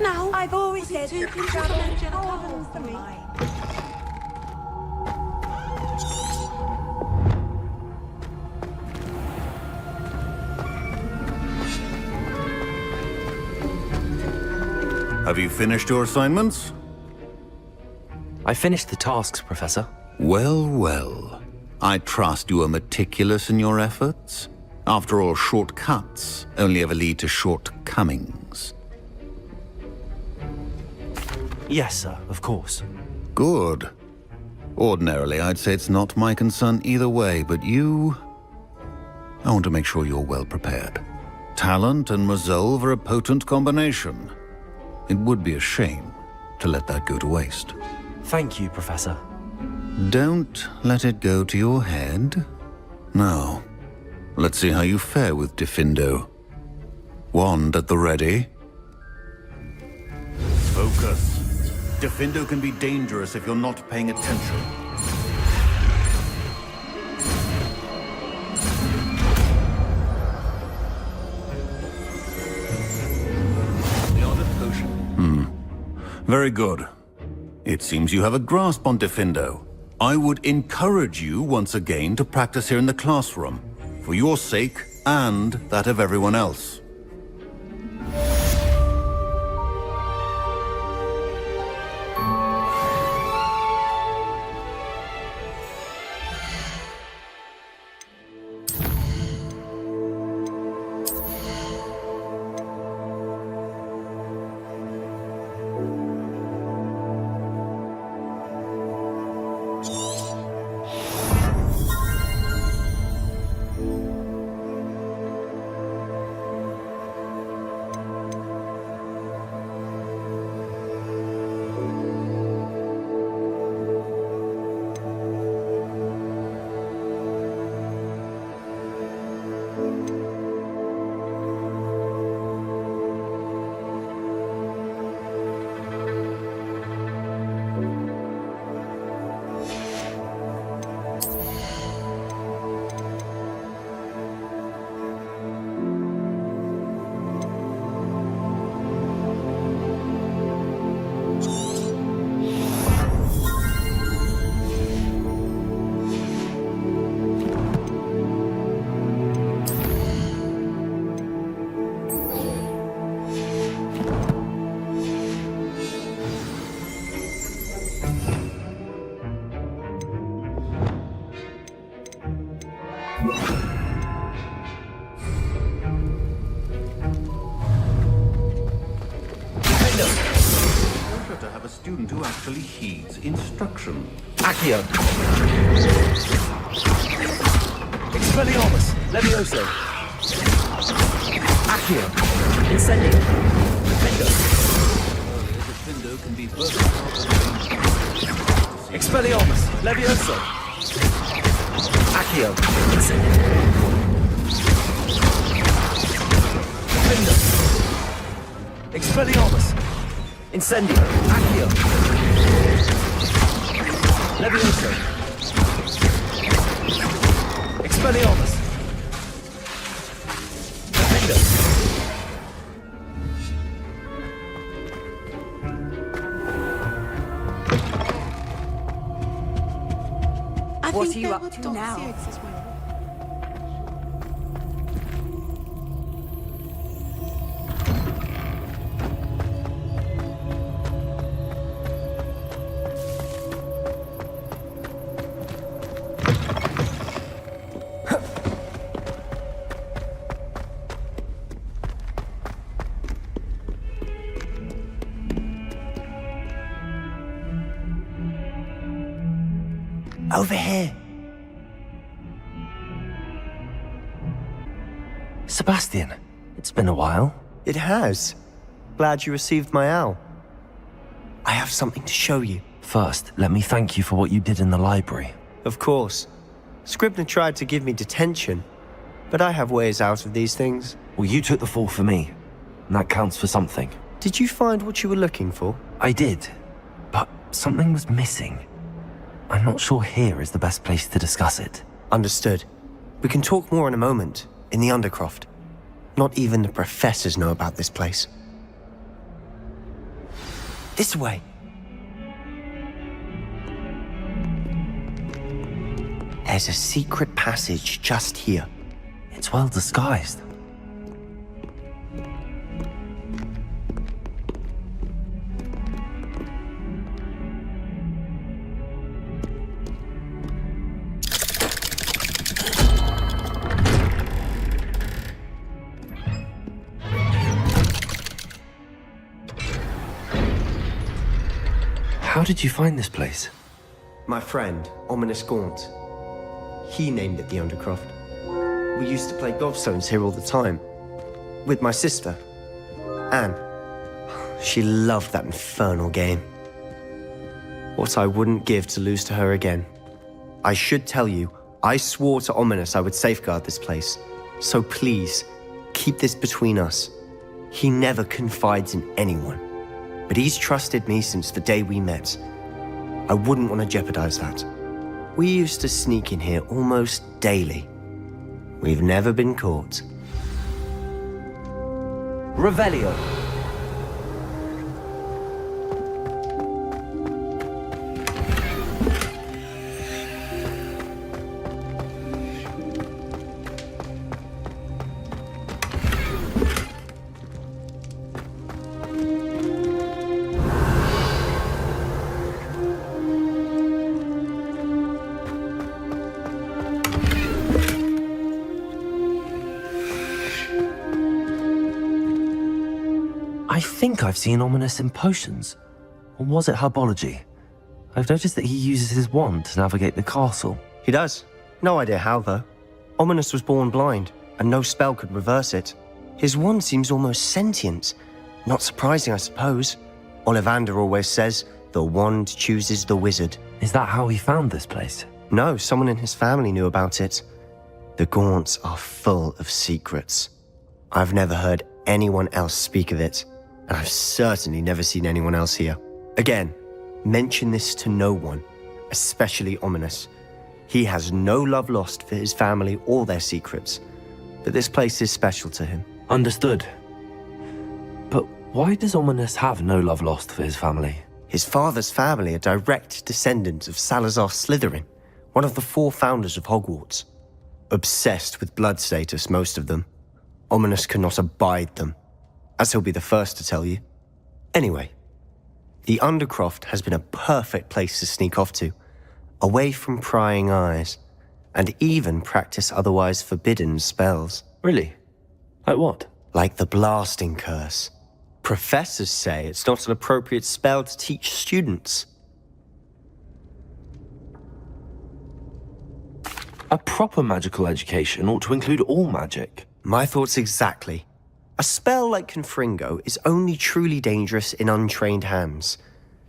Now, I've always said that travel covers the mind. Have you finished your assignments? I finished the tasks, Professor. Well, well. I trust you are meticulous in your efforts. After all, shortcuts only ever lead to shortcomings. Yes, sir, of course. Good. Ordinarily, I'd say it's not my concern either way, but you... I want to make sure you're well prepared. Talent and resolve are a potent combination. It would be a shame to let that go to waste. Thank you, Professor. Don't let it go to your head. Now, let's see how you fare with Diffindo. Wand at the ready. Focus. Diffindo can be dangerous if you're not paying attention. Very good. It seems you have a grasp on Diffindo. I would encourage you once again to practice here in the classroom, for your sake and that of everyone else. To have a student who actually heeds instruction. Accio. Expelliarmus. Levioso. Accio. Incendio. Defendo. Diffindo can be versatile. Expelliarmus. Levioso. Accio. Incendio. Defendo. Expelliarmus. Incendio. Accio. Levioso. Expelliarmus. Defendo. What are you up to now? Over here. Sebastian, it's been a while. It has. Glad you received my owl. I have something to show you. First, let me thank you for what you did in the library. Of course. Scribner tried to give me detention, but I have ways out of these things. Well, you took the fall for me, and that counts for something. Did you find what you were looking for? I did, but something was missing. I'm not sure here is the best place to discuss it. Understood. We can talk more in a moment, in the Undercroft. Not even the professors know about this place. This way. There's a secret passage just here. It's well disguised. How did you find this place? My friend, Ominous Gaunt. He named it the Undercroft. We used to play gobstones here all the time. With my sister, Anne. She loved that infernal game. What I wouldn't give to lose to her again. I should tell you, I swore to Ominous I would safeguard this place. So please, keep this between us. He never confides in anyone. But he's trusted me since the day we met. I wouldn't want to jeopardize that. We used to sneak in here almost daily. We've never been caught. Revelio. I think I've seen Ominous in potions. Or was it herbology? I've noticed that he uses his wand to navigate the castle. He does. No idea how, though. Ominous was born blind, and no spell could reverse it. His wand seems almost sentient. Not surprising, I suppose. Ollivander always says, the wand chooses the wizard. Is that how he found this place? No, someone in his family knew about it. The Gaunts are full of secrets. I've never heard anyone else speak of it, and I've certainly never seen anyone else here. Again, mention this to no one, especially Ominous. He has no love lost for his family or their secrets, but this place is special to him. Understood. But why does Ominous have no love lost for his family? His father's family are direct descendants of Salazar Slytherin, one of the 4 founders of Hogwarts. Obsessed with blood status, most of them. Ominous cannot abide them, as he'll be the first to tell you. Anyway, the Undercroft has been a perfect place to sneak off to, away from prying eyes, and even practice otherwise forbidden spells. Really? Like what? Like the blasting curse. Professors say it's not an appropriate spell to teach students. A proper magical education ought to include all magic. My thoughts exactly. A spell like Confringo is only truly dangerous in untrained hands.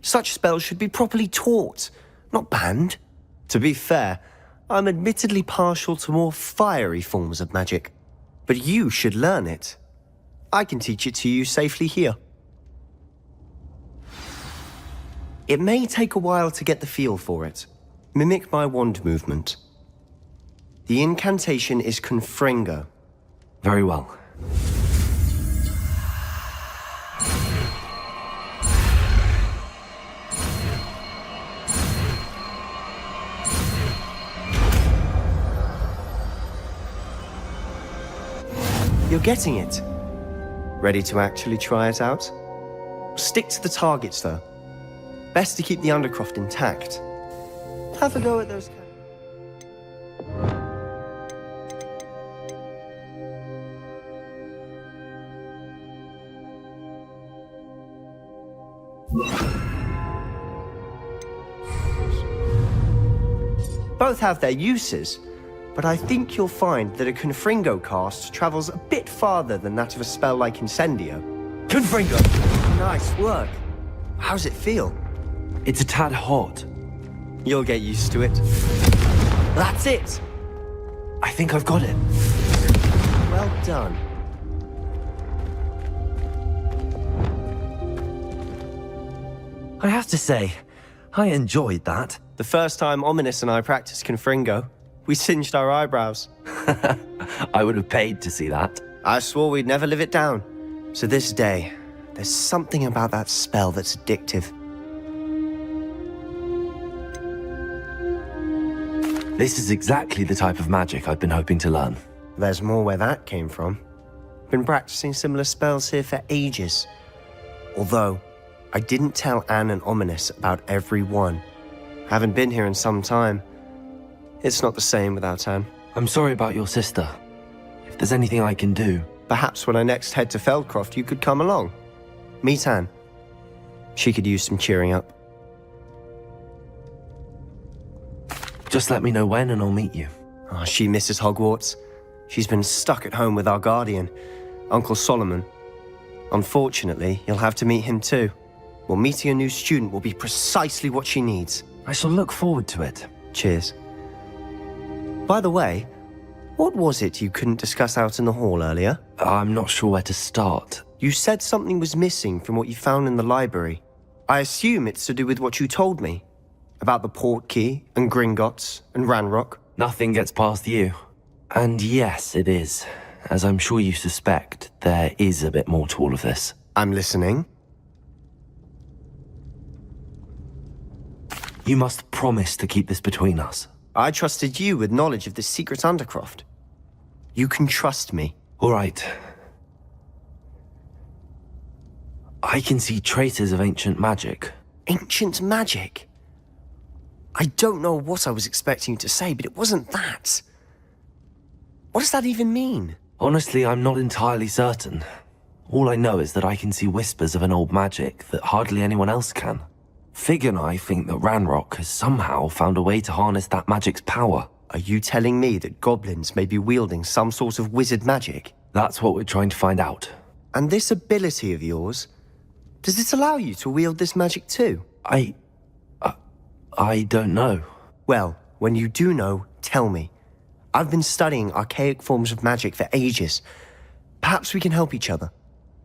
Such spells should be properly taught, not banned. To be fair, I'm admittedly partial to more fiery forms of magic. But you should learn it. I can teach it to you safely here. It may take a while to get the feel for it. Mimic my wand movement. The incantation is Confringo. Very well. You're getting it. Ready to actually try it out? Stick to the targets, though. Best to keep the Undercroft intact. Have a go at those. Both have their uses, but I think you'll find that a Confringo cast travels a bit farther than that of a spell like Incendio. Confringo! Nice work. How's it feel? It's a tad hot. You'll get used to it. That's it! I think I've got it. Well done. I have to say, I enjoyed that. The first time Ominous and I practiced Confringo, we singed our eyebrows. I would have paid to see that. I swore we'd never live it down. So this day, there's something about that spell that's addictive. This is exactly the type of magic I've been hoping to learn. There's more where that came from. Been practicing similar spells here for ages. Although, I didn't tell Anne and Ominous about every one. Haven't been here in some time. It's not the same without Anne. I'm sorry about your sister. If there's anything I can do... Perhaps when I next head to Feldcroft, you could come along. Meet Anne. She could use some cheering up. Just let me know when and I'll meet you. Oh, she misses Hogwarts. She's been stuck at home with our guardian, Uncle Solomon. Unfortunately, you'll have to meet him too. Well, meeting a new student will be precisely what she needs. I shall look forward to it. Cheers. By the way, what was it you couldn't discuss out in the hall earlier? I'm not sure where to start. You said something was missing from what you found in the library. I assume it's to do with what you told me. About the Portkey, and Gringotts, and Ranrock. Nothing gets past you. And yes, it is. As I'm sure you suspect, there is a bit more to all of this. I'm listening. You must promise to keep this between us. I trusted you with knowledge of this secret undercroft. You can trust me. All right. I can see traces of ancient magic. Ancient magic? I don't know what I was expecting you to say, but it wasn't that. What does that even mean? Honestly, I'm not entirely certain. All I know is that I can see whispers of an old magic that hardly anyone else can. Fig and I think that Ranrock has somehow found a way to harness that magic's power. Are you telling me that goblins may be wielding some sort of wizard magic? That's what we're trying to find out. And this ability of yours, does it allow you to wield this magic too? I don't know. Well, when you do know, tell me. I've been studying archaic forms of magic for ages. Perhaps we can help each other.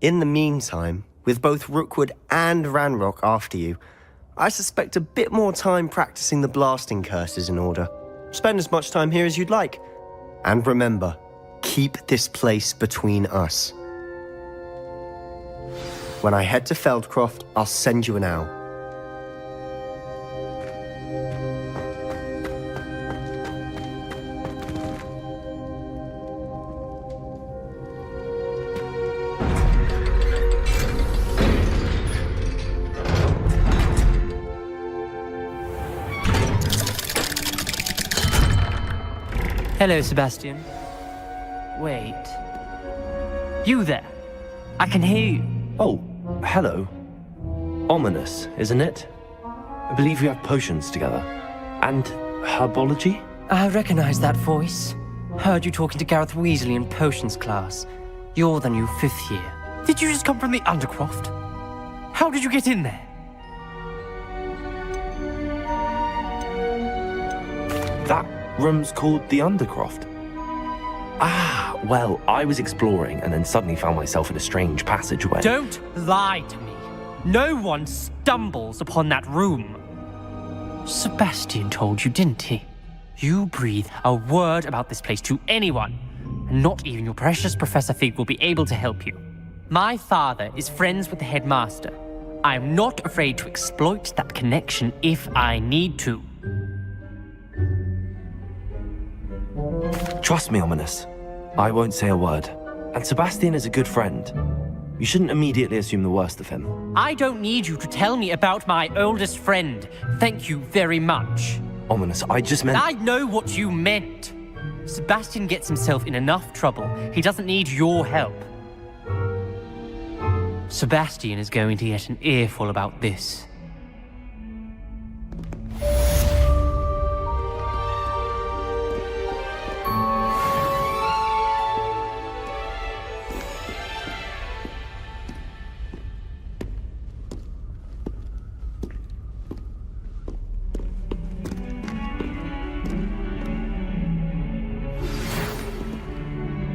In the meantime, with both Rookwood and Ranrock after you, I suspect a bit more time practicing the blasting curse is in order. Spend as much time here as you'd like. And remember, keep this place between us. When I head to Feldcroft, I'll send you an owl. Hello, Sebastian. Wait. You there? I can hear you. Oh, hello. Ominous, isn't it? I believe we have potions together. And herbology? I recognize that voice. Heard you talking to Gareth Weasley in potions class. You're the new 5th year. Did you just come from the Undercroft? How did you get in there? That room's called the Undercroft. Ah, well, I was exploring and then suddenly found myself in a strange passageway. Don't lie to me. No one stumbles upon that room. Sebastian told you, didn't he? You breathe a word about this place to anyone, and not even your precious Professor Fig will be able to help you. My father is friends with the headmaster. I am not afraid to exploit that connection if I need to. Trust me, Ominous. I won't say a word. And Sebastian is a good friend. You shouldn't immediately assume the worst of him. I don't need you to tell me about my oldest friend. Thank you very much. Ominous, I just meant... I know what you meant. Sebastian gets himself in enough trouble. He doesn't need your help. Sebastian is going to get an earful about this.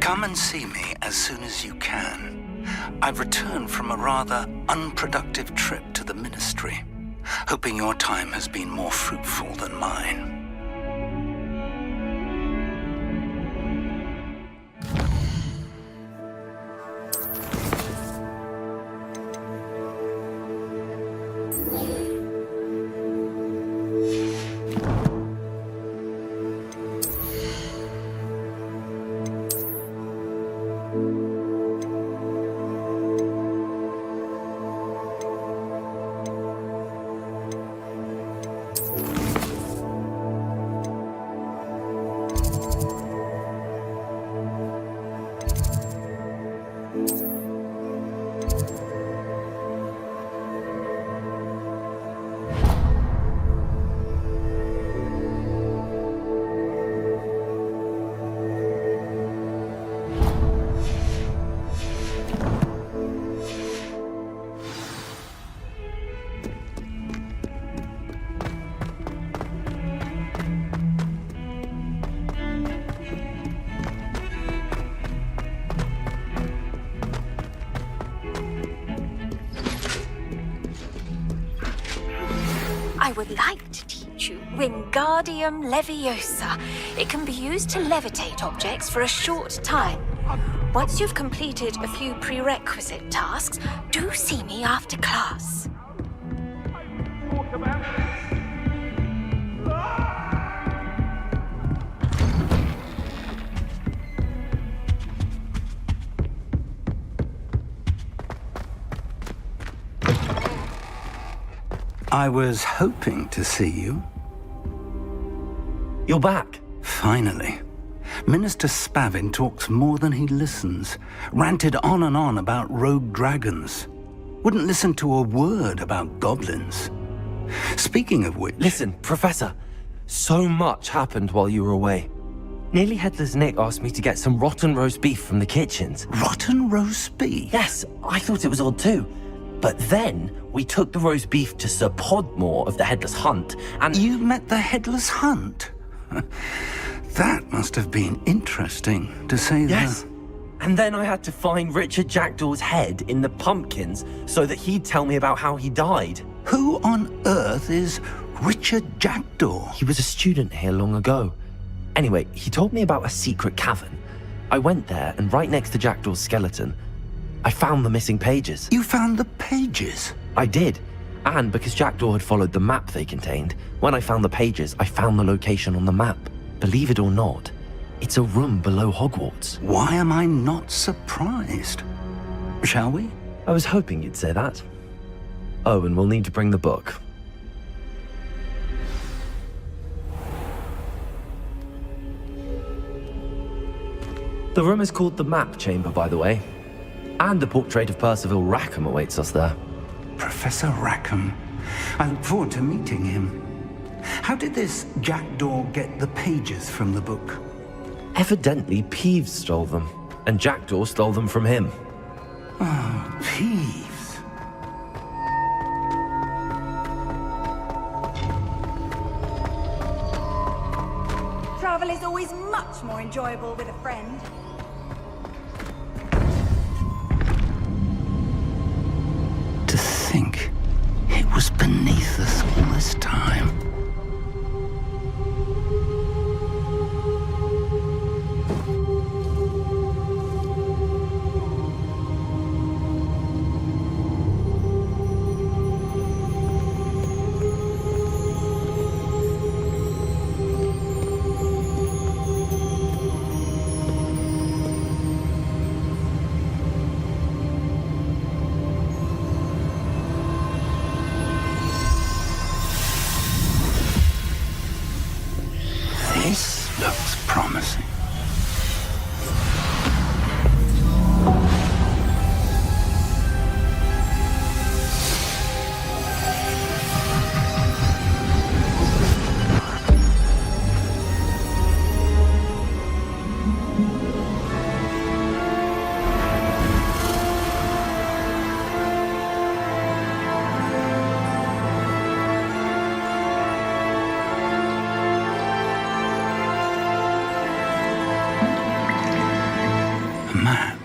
Come and see me as soon as you can. I've returned from a rather unproductive trip to the Ministry, hoping your time has been more fruitful than mine. I would like to teach you Wingardium Leviosa. It can be used to levitate objects for a short time. Once you've completed a few prerequisite tasks, do see me after class. I was hoping to see you. You're back. Finally. Minister Spavin talks more than he listens. Ranted on and on about rogue dragons. Wouldn't listen to a word about goblins. Speaking of which... Listen, Professor. So much happened while you were away. Nearly Headless Nick asked me to get some rotten roast beef from the kitchens. Rotten roast beef? Yes, I thought it was odd too. But then we took the roast beef to Sir Podmore of the Headless Hunt, and... You met the Headless Hunt? That must have been interesting, to say the... Yes. And then I had to find Richard Jackdaw's head in the pumpkins so that he'd tell me about how he died. Who on earth is Richard Jackdaw? He was a student here long ago. Anyway, he told me about a secret cavern. I went there, and right next to Jackdaw's skeleton, I found the missing pages. You found the pages? I did. And because Jackdaw had followed the map they contained, when I found the pages, I found the location on the map. Believe it or not, it's a room below Hogwarts. Why am I not surprised? Shall we? I was hoping you'd say that. Oh, and we'll need to bring the book. The room is called the Map Chamber, by the way. And a portrait of Percival Rackham awaits us there. Professor Rackham. I look forward to meeting him. How did this Jackdaw get the pages from the book? Evidently, Peeves stole them, and Jackdaw stole them from him. Oh, Peeves. Travel is always much more enjoyable with a friend. To think it was beneath us all this time. This looks promising. Map.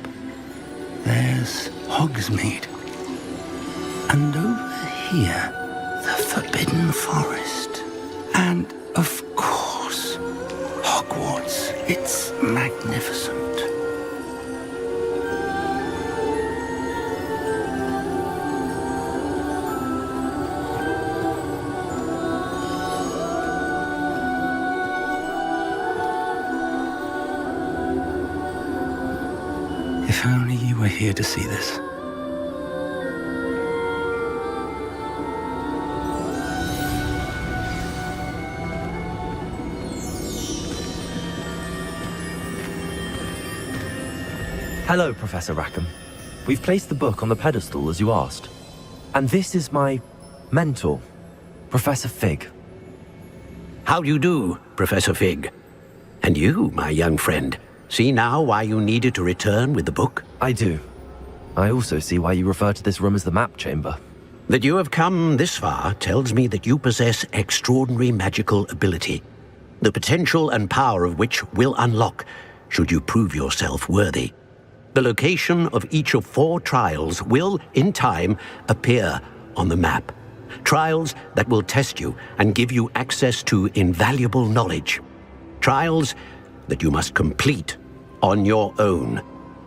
There's Hogsmeade. And over here, the Forbidden Forest. And, of course, Hogwarts. It's magnificent. If only you were here to see this. Hello, Professor Rackham. We've placed the book on the pedestal as you asked. And this is my mentor, Professor Fig. How do you do, Professor Fig? And you, my young friend, see now why you needed to return with the book? I do. I also see why you refer to this room as the Map Chamber. That you have come this far tells me that you possess extraordinary magical ability, the potential and power of which will unlock should you prove yourself worthy. The location of each of 4 trials will, in time, appear on the map. Trials that will test you and give you access to invaluable knowledge. Trials that you must complete on your own.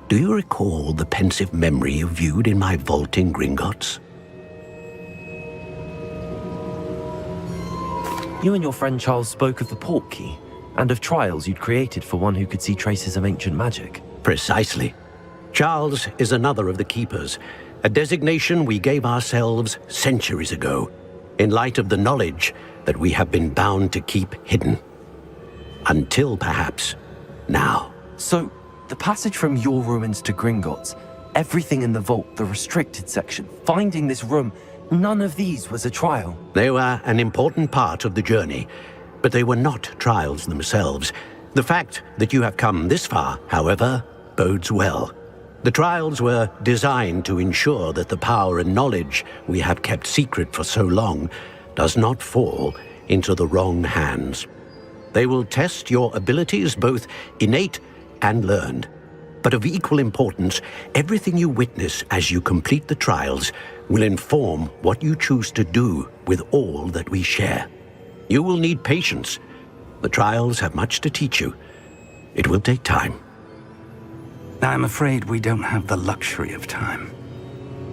Do you recall the pensive memory you viewed in my vault in Gringotts? You and your friend Charles spoke of the port key, and of trials you'd created for one who could see traces of ancient magic. Precisely. Charles is another of the Keepers, a designation we gave ourselves centuries ago, in light of the knowledge that we have been bound to keep hidden. Until, perhaps, now. So, the passage from your ruins to Gringotts, everything in the vault, the restricted section, finding this room, none of these was a trial. They were an important part of the journey, but they were not trials themselves. The fact that you have come this far, however, bodes well. The trials were designed to ensure that the power and knowledge we have kept secret for so long does not fall into the wrong hands. They will test your abilities, both innate and learned. But of equal importance, everything you witness as you complete the trials will inform what you choose to do with all that we share. You will need patience. The trials have much to teach you. It will take time. I'm afraid we don't have the luxury of time.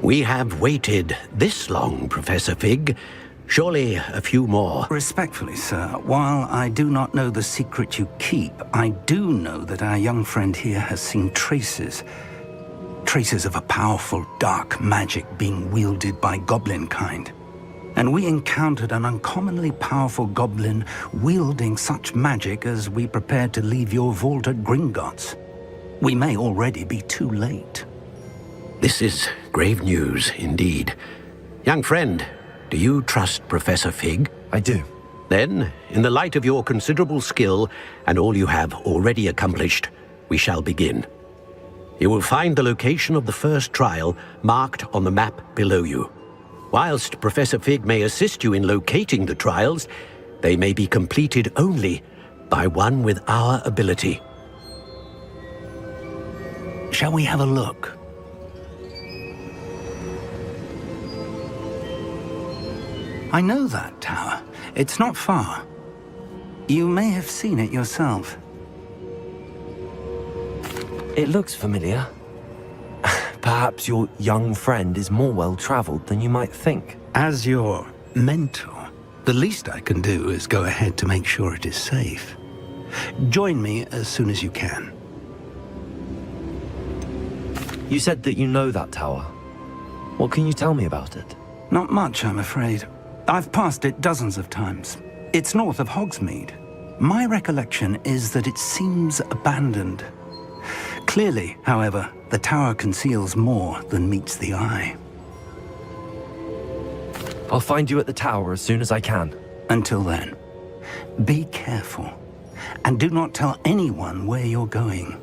We have waited this long, Professor Fig. Surely a few more. Respectfully, sir, while I do not know the secret you keep, I do know that our young friend here has seen traces of a powerful dark magic being wielded by goblin kind. And we encountered an uncommonly powerful goblin wielding such magic as we prepared to leave your vault at Gringotts. We may already be too late. This is grave news indeed. Young friend, do you trust Professor Fig? I do. Then, in the light of your considerable skill and all you have already accomplished, we shall begin. You will find the location of the first trial marked on the map below you. Whilst Professor Fig may assist you in locating the trials, they may be completed only by one with our ability. Shall we have a look? I know that tower. It's not far. You may have seen it yourself. It looks familiar. Perhaps your young friend is more well-traveled than you might think. As your mentor, the least I can do is go ahead to make sure it is safe. Join me as soon as you can. You said that you know that tower. What can you tell me about it? Not much, I'm afraid. I've passed it dozens of times. It's north of Hogsmeade. My recollection is that it seems abandoned. Clearly, however, the tower conceals more than meets the eye. I'll find you at the tower as soon as I can. Until then, be careful, and do not tell anyone where you're going.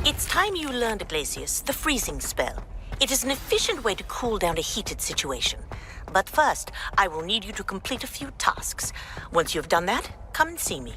It's time you learned, Iglesias, the freezing spell. It is an efficient way to cool down a heated situation. But first, I will need you to complete a few tasks. Once you've done that, come and see me.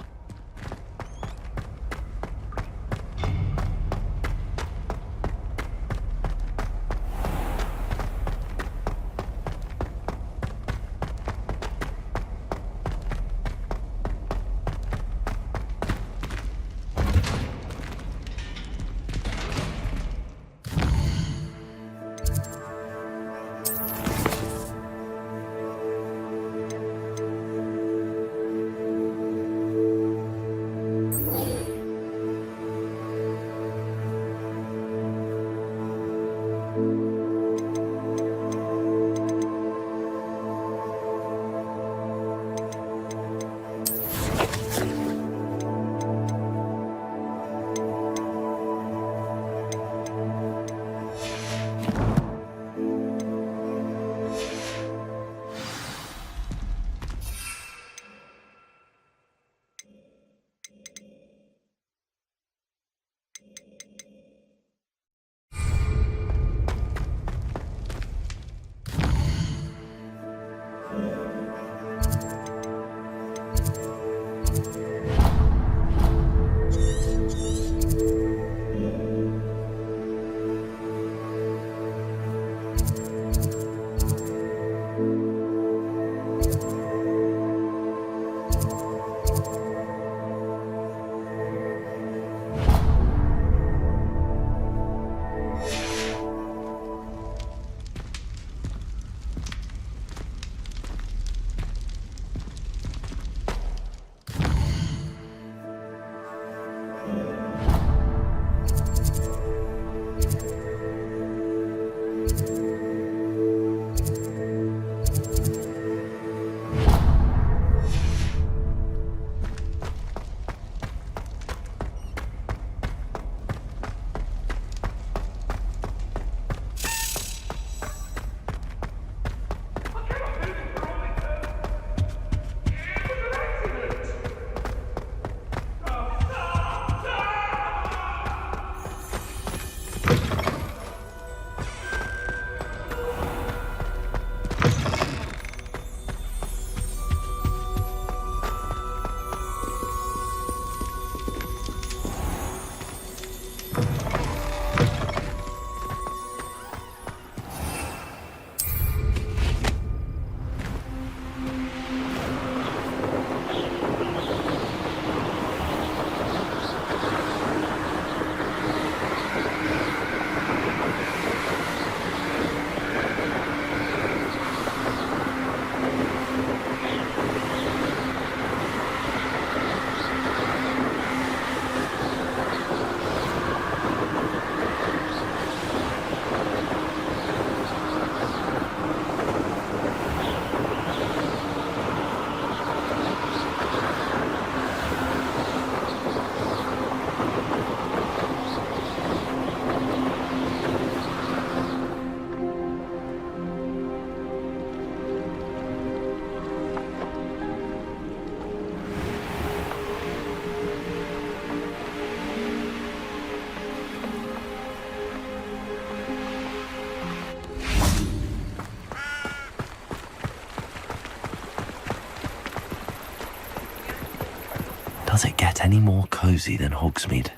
Does it get any more cozy than Hogsmeade?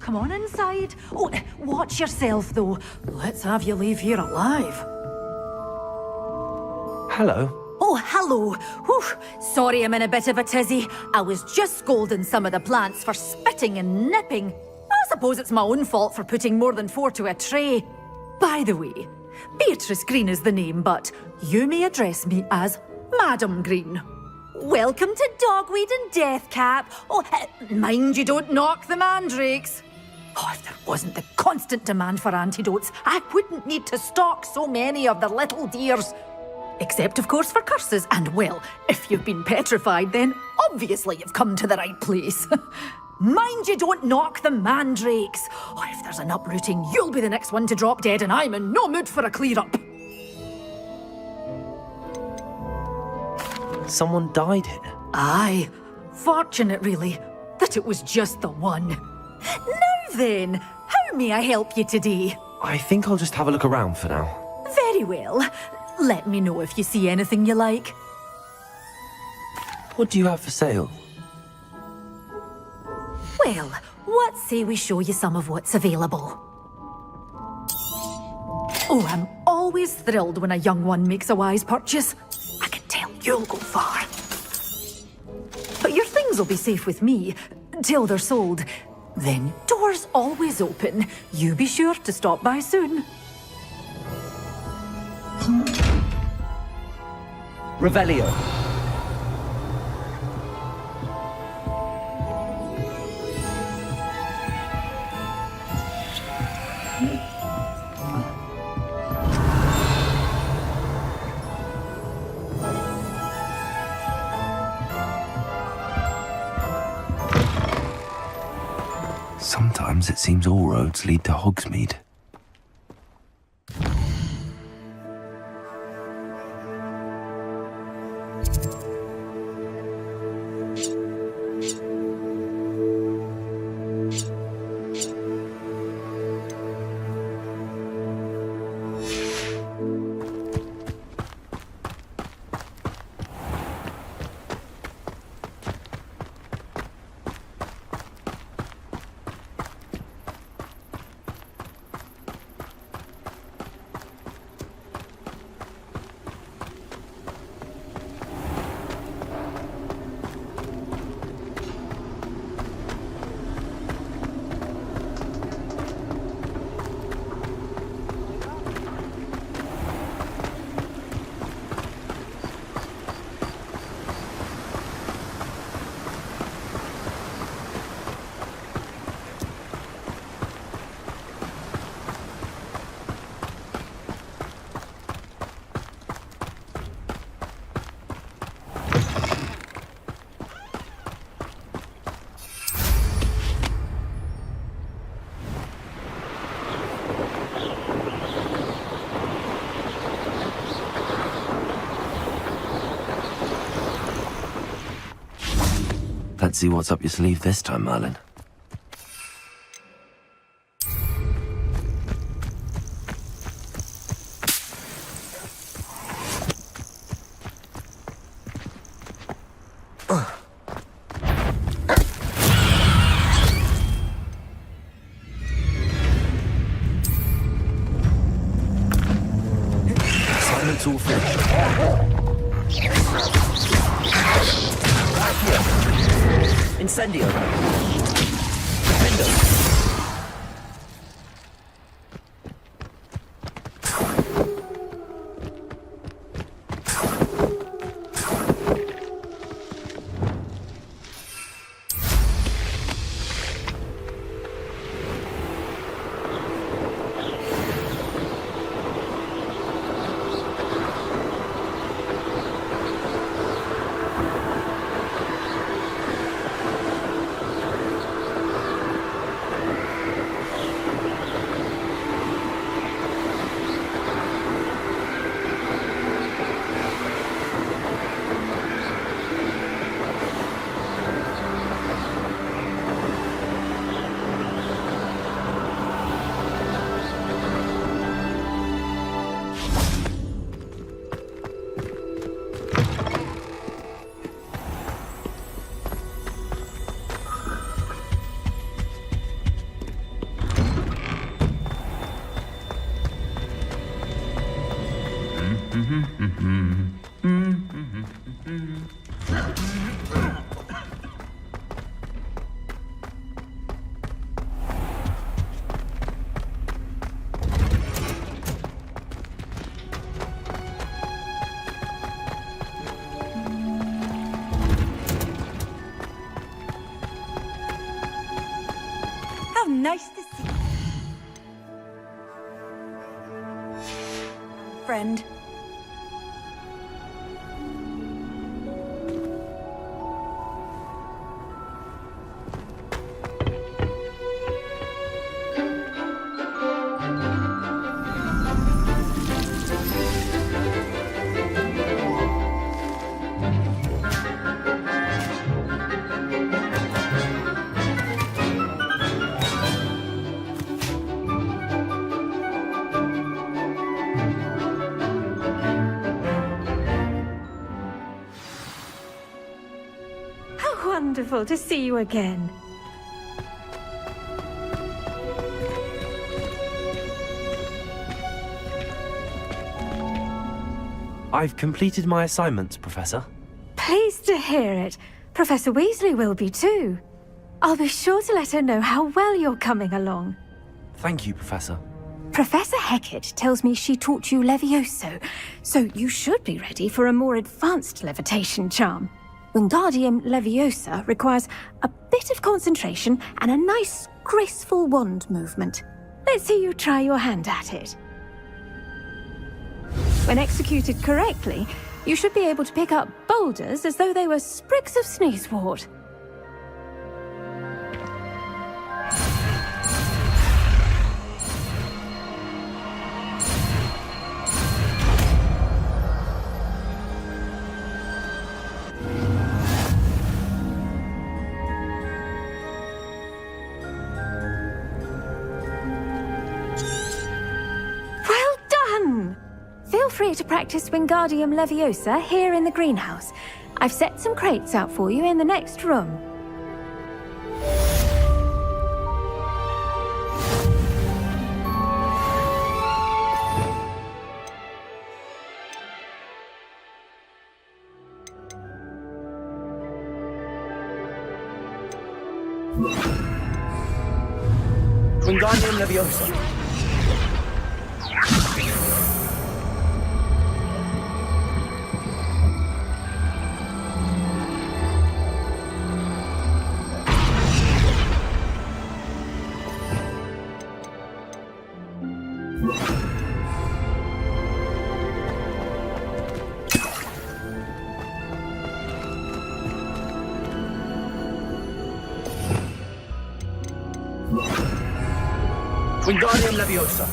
Come on inside. Oh, watch yourself, though. Let's have you leave here alive. Hello. Oh, hello. Whew. Sorry I'm in a bit of a tizzy. I was just scolding some of the plants for spitting and nipping. I suppose it's my own fault for putting more than 4 to a tray. By the way, Beatrice Green is the name, but you may address me as Madam Green. Welcome to Dogweed and Deathcap. Oh, mind you don't knock the mandrakes. Oh, if there wasn't the constant demand for antidotes, I wouldn't need to stock so many of the little dears. Except, of course, for curses. And, well, if you've been petrified, then obviously you've come to the right place. Mind you don't knock the mandrakes. Oh, if there's an uprooting, you'll be the next one to drop dead, and I'm in no mood for a clear-up. Someone died here? Aye. Fortunate, really, that it was just the one. Now then, how may I help you today? I think I'll just have a look around for now. Very well. Let me know if you see anything you like. What do you have for sale? Well, what say we show you some of what's available? Oh, I'm always thrilled when a young one makes a wise purchase. I can tell you'll go far. But your things will be safe with me, till they're sold. Then, doors always open. You be sure to stop by soon. Revelio. Sometimes it seems all roads lead to Hogsmeade. Let's see what's up your sleeve this time, Merlin. Incendio. Defendo. How nice to see you. Friend. Wonderful to see you again. I've completed my assignments, Professor. Pleased to hear it. Professor Weasley will be too. I'll be sure to let her know how well you're coming along. Thank you, Professor. Professor Hecat tells me she taught you Levioso, so you should be ready for a more advanced levitation charm. Wingardium Leviosa requires a bit of concentration and a nice, graceful wand movement. Let's see you try your hand at it. When executed correctly, you should be able to pick up boulders as though they were sprigs of sneezewort. Feel free to practice Wingardium Leviosa here in the greenhouse. I've set some crates out for you in the next room. Wingardium Leviosa. Wingardium Leviosa.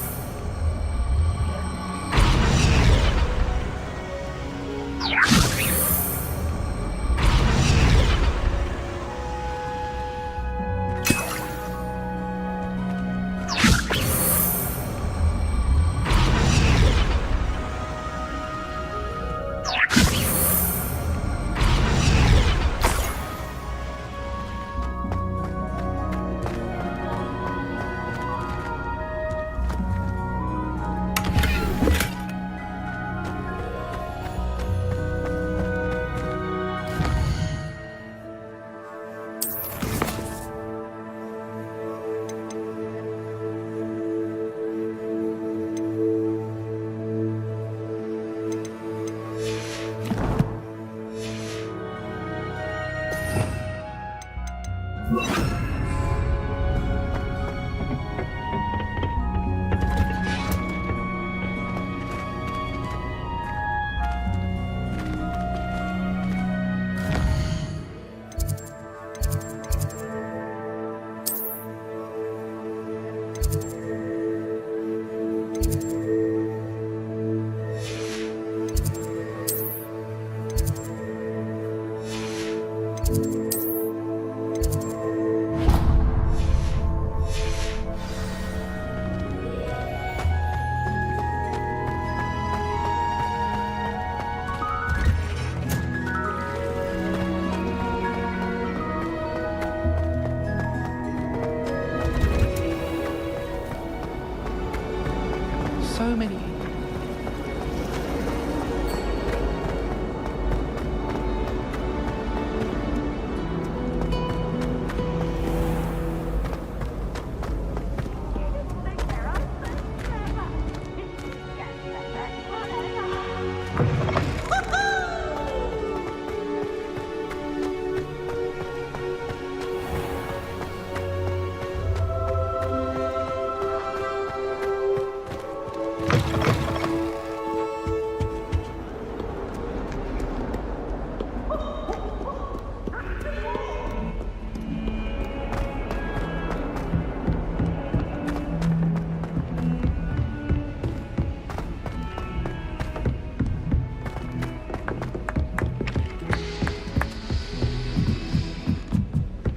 so many.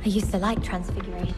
I used to like Transfiguration.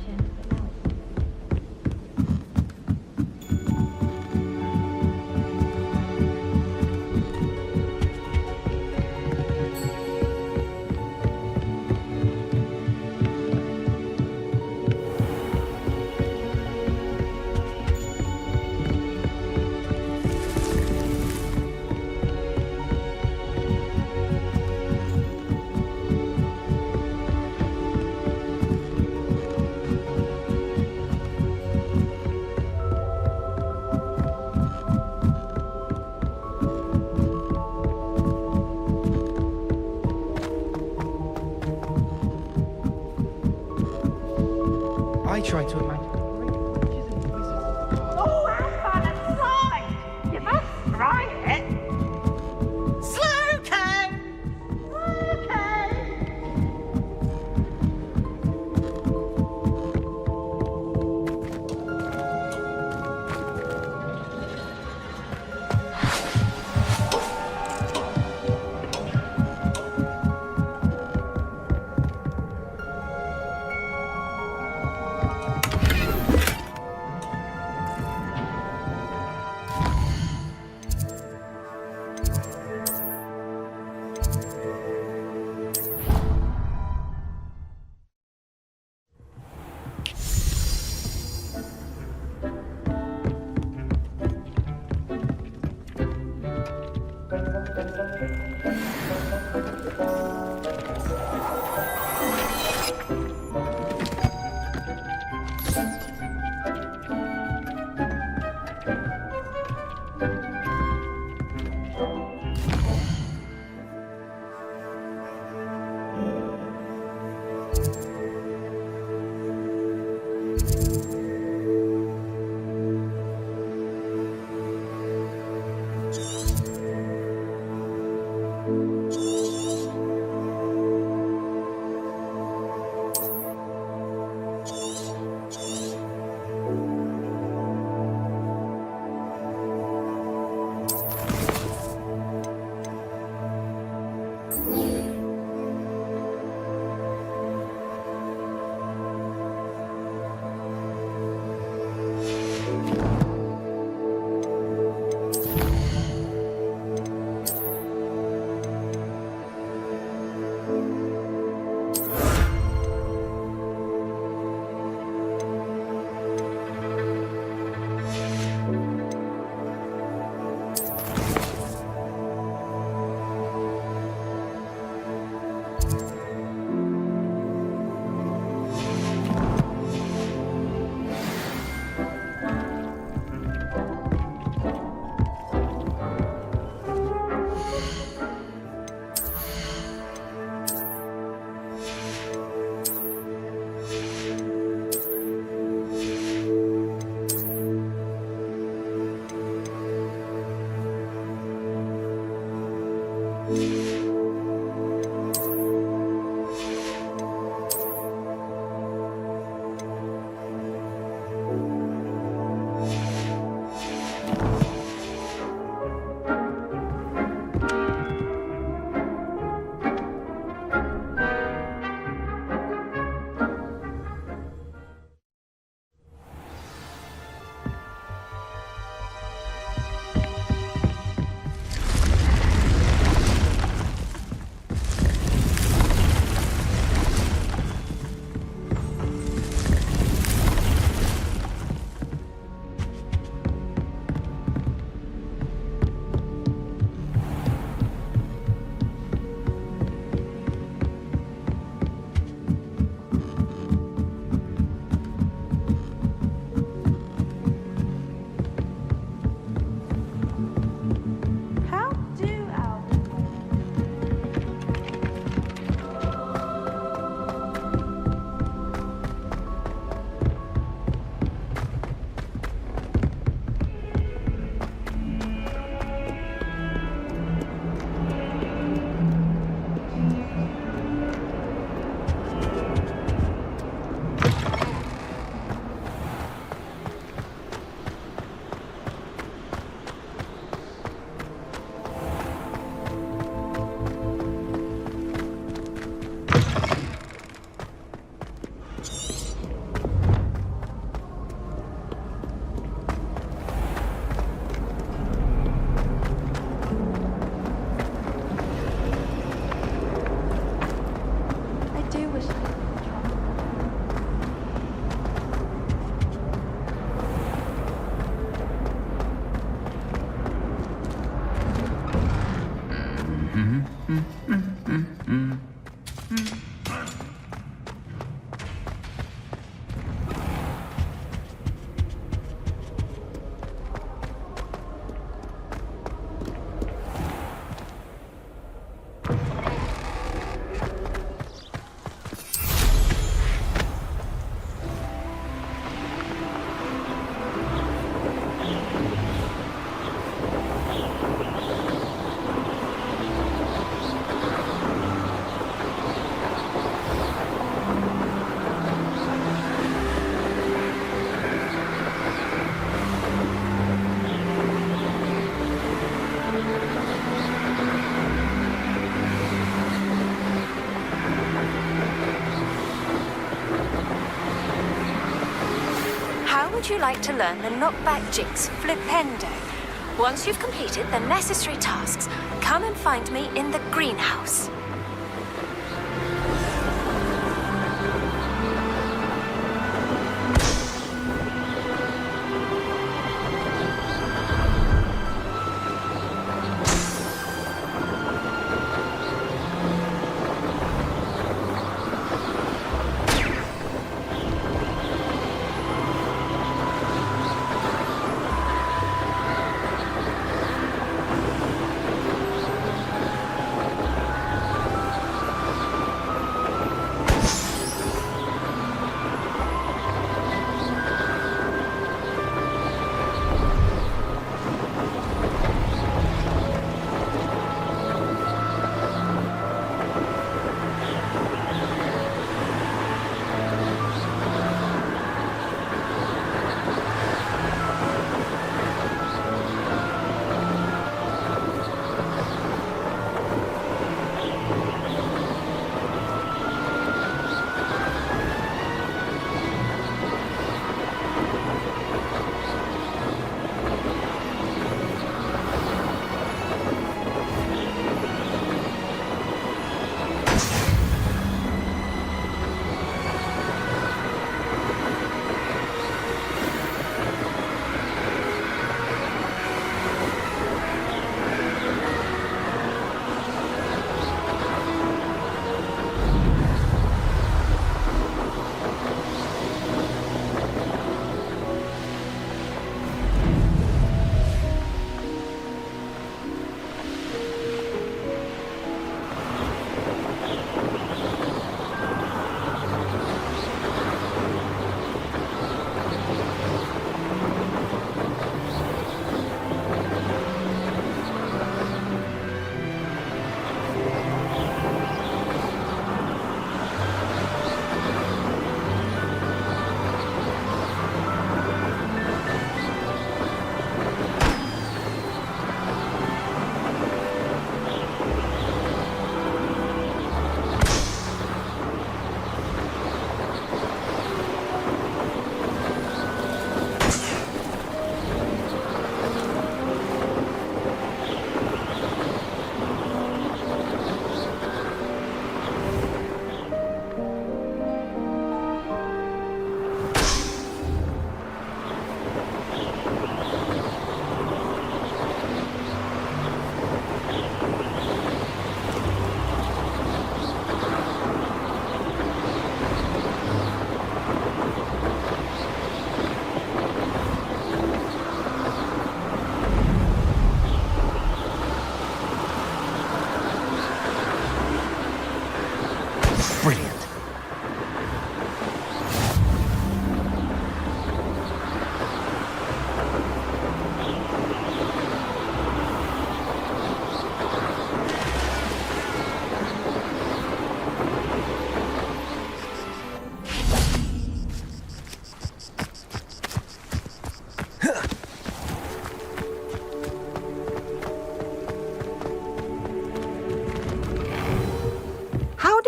I try to imagine. Oh, have fun inside! You must try it! Slow cone! Slow cone! you like to learn the knockback jinx flipendo? Once you've completed the necessary tasks, come and find me in the greenhouse.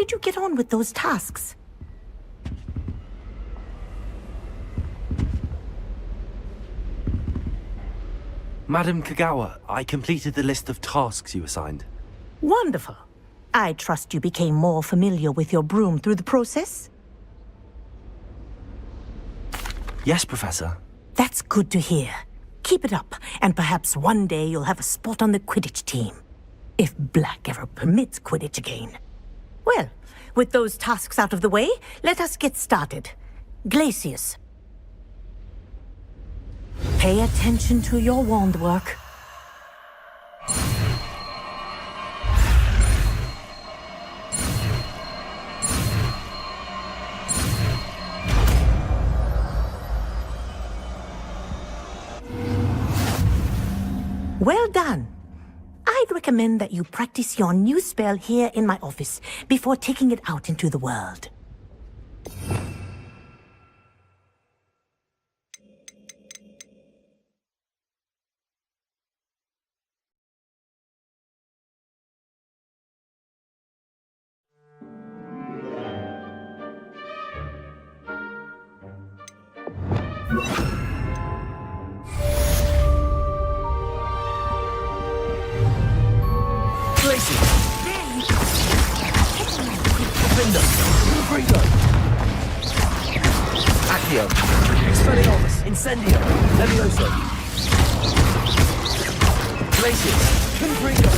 did you get on with those tasks? Madam Kagawa, I completed the list of tasks you assigned. Wonderful. I trust you became more familiar with your broom through the process? Yes, Professor. That's good to hear. Keep it up, and perhaps one day you'll have a spot on the Quidditch team. If Black ever permits Quidditch again. Well, with those tasks out of the way, let us get started. Glacius. Pay attention to your wand work. Well done. I'd recommend that you practice your new spell here in my office before taking it out into the world. Incendio! Levioso! Glacius! Confringo!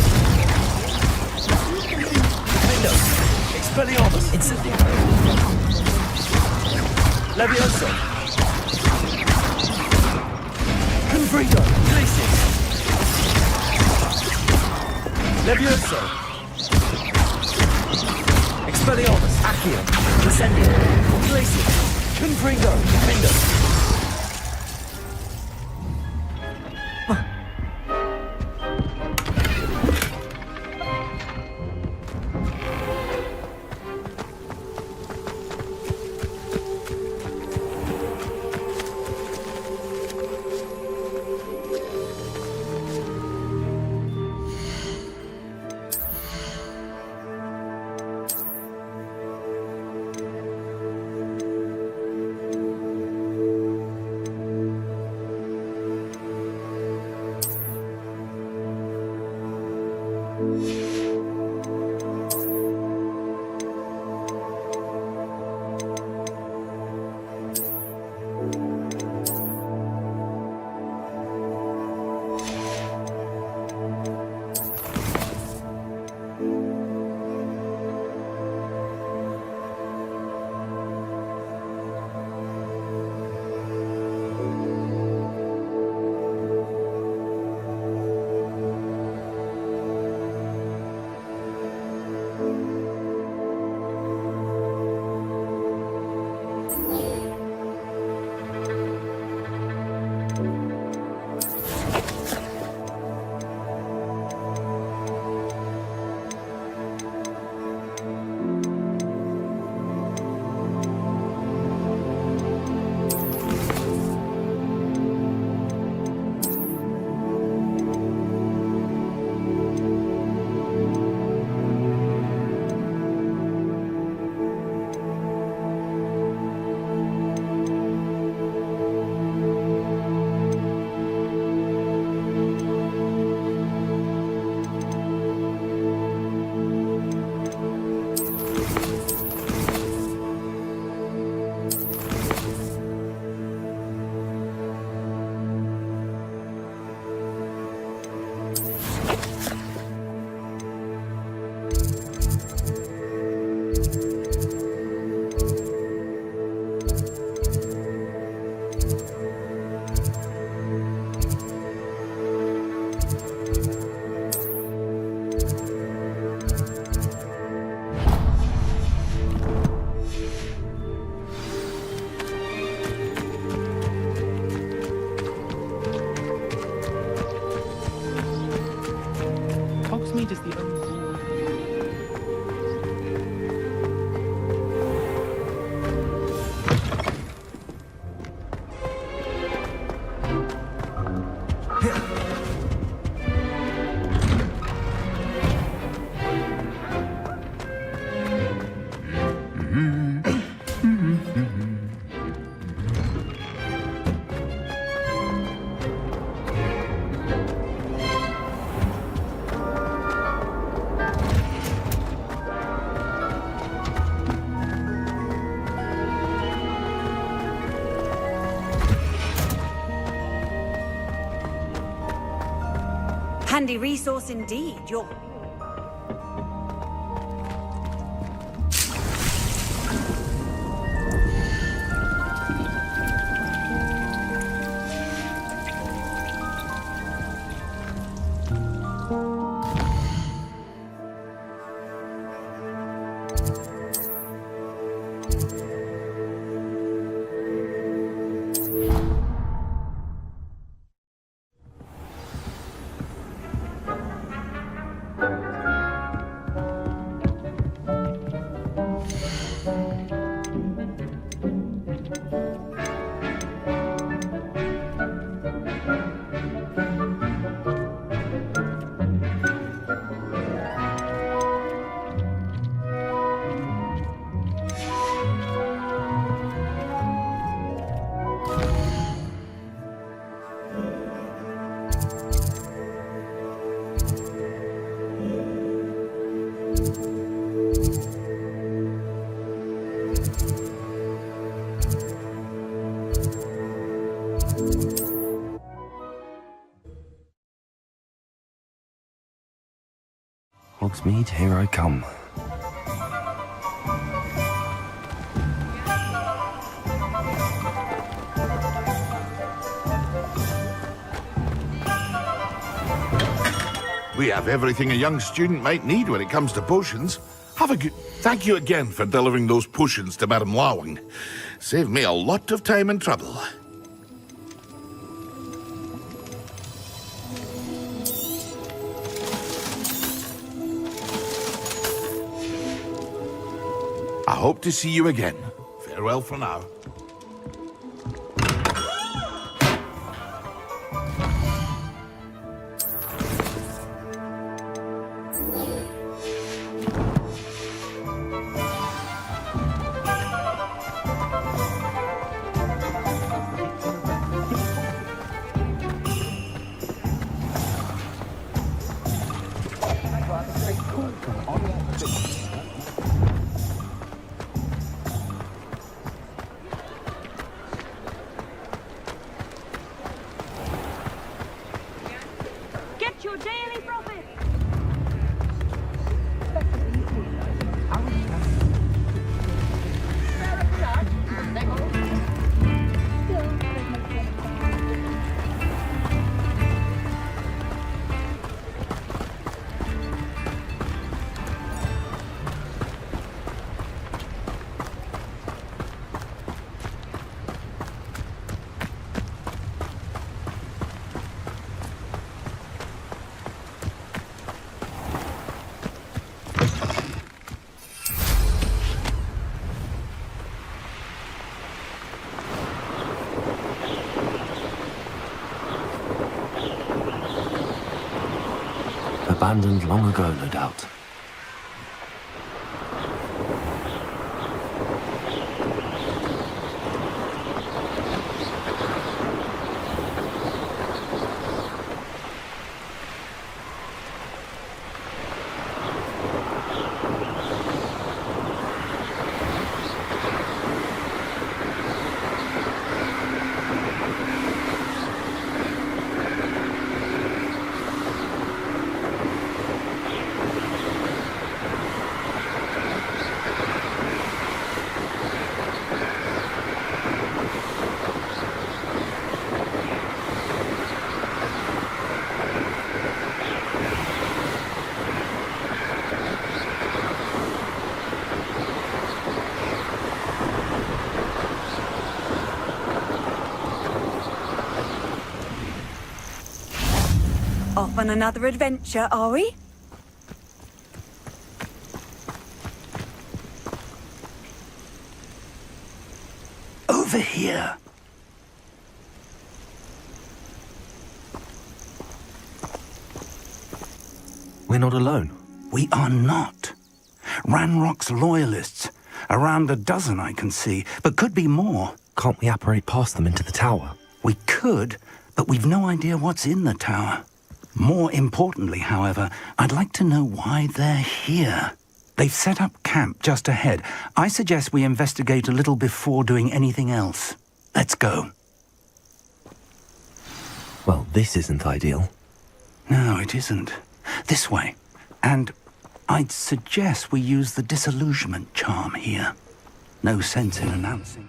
Defendo! Expelliarmus! Incendio! Levioso! Confringo! Glacius! Levioso! Expelliarmus! Accio! Incendio! Glacius! Confringo! Defendo! Hogsmeade is the only... Handy resource indeed. You're... Hogsmeade, here I come. We have everything a young student might need when it comes to potions. Thank you again for delivering those potions to Madame Lawing. Saved me a lot of time and trouble. I hope to see you again. Farewell for now. Get your daily profit! Abandoned long ago, no doubt. Off on another adventure, are we? Over here. We're not alone. We are not. Ranrock's loyalists. Around a dozen I can see, but could be more. Can't we apparate past them into the tower? We could, but we've no idea what's in the tower. More importantly, however, I'd like to know why they're here. They've set up camp just ahead. I suggest we investigate a little before doing anything else. Let's go. Well, this isn't ideal. No, it isn't. This way. And I'd suggest we use the disillusionment charm here. No sense in announcing.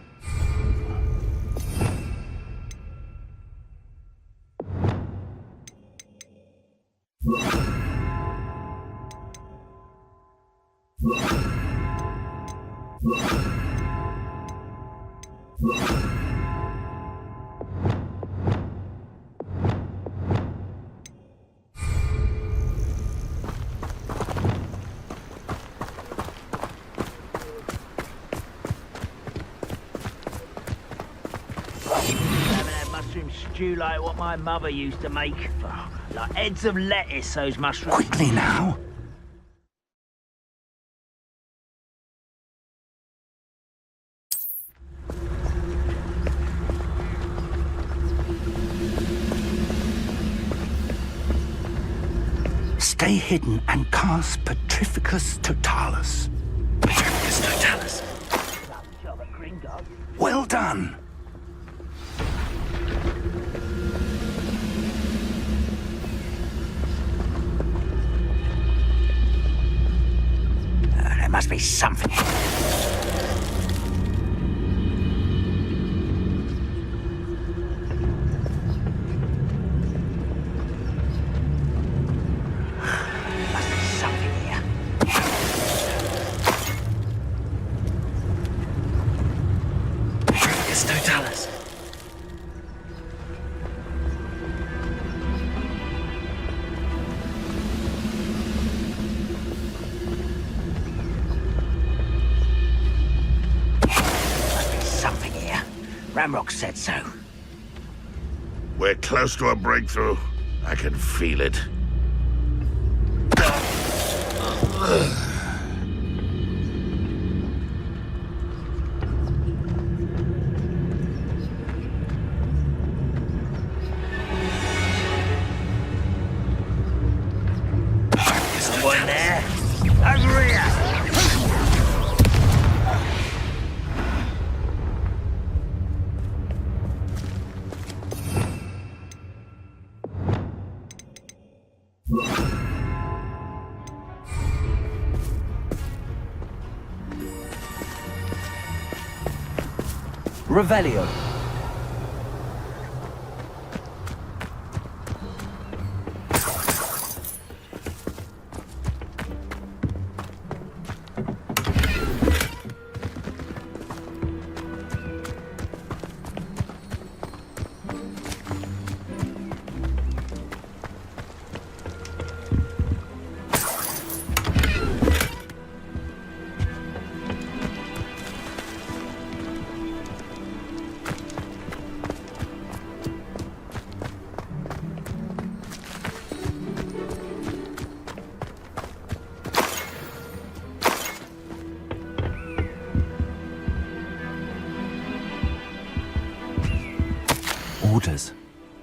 Mushroom stew like what my mother used to make. Like heads of lettuce, those mushrooms. Quickly now. Stay hidden and cast Petrificus Totalis. Petrificus Totalis. Well done. Must be something. Must be something here. It's Totalis. Something here. Ramrock said so. We're close to a breakthrough. I can feel it. Someone there? Over here! Revelio. Orders.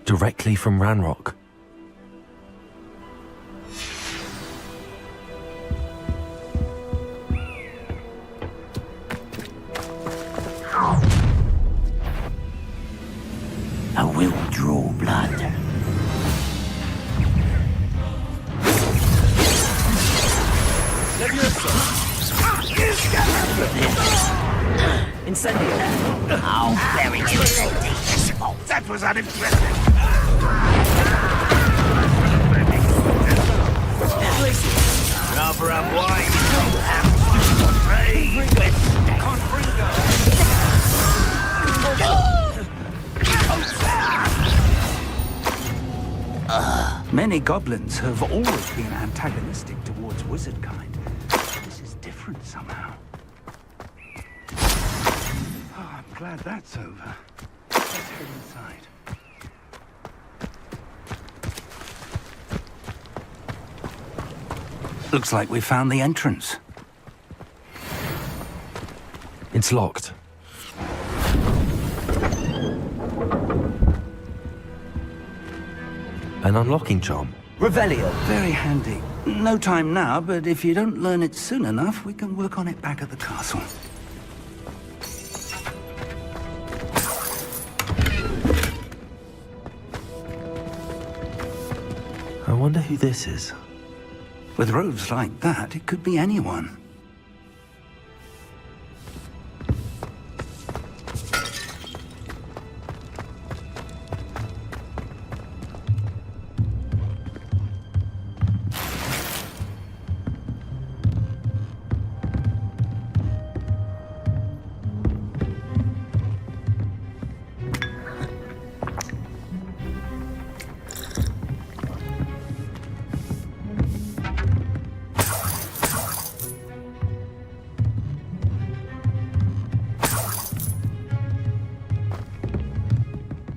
Directly from Ranrock. I will draw blood. Incendio. Oh, very incendiary. That was unimpressive. Rather unwise. Hey, Many goblins have always been antagonistic towards wizard kind. This is different somehow. Oh, I'm glad that's over. Let's head inside. Looks like we found the entrance. It's locked. An unlocking charm. Revelio. Very handy. No time now, but if you don't learn it soon enough, we can work on it back at the castle. I wonder who this is. With robes like that, it could be anyone.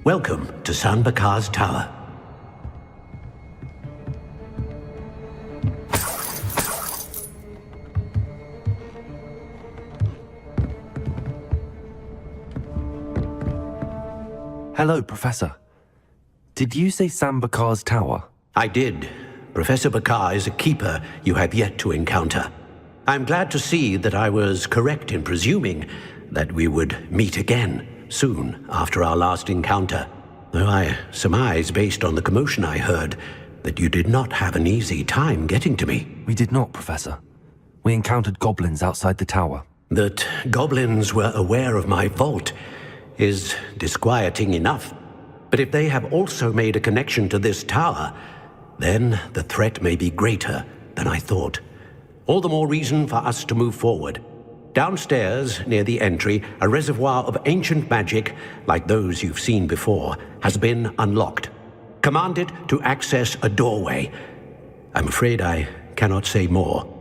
Welcome to San Bakar's Tower. Hello, Professor. Did you say San Bakar's Tower? I did. Professor Bakar is a keeper you have yet to encounter. I'm glad to see that I was correct in presuming that we would meet again soon after our last encounter, though I surmise, based on the commotion I heard, that you did not have an easy time getting to me. We did not, Professor. We encountered goblins outside the tower. That goblins were aware of my vault is disquieting enough. But if they have also made a connection to this tower, then the threat may be greater than I thought. All the more reason for us to move forward. Downstairs, near the entry, a reservoir of ancient magic, like those you've seen before, has been unlocked. Command it to access a doorway. I'm afraid I cannot say more.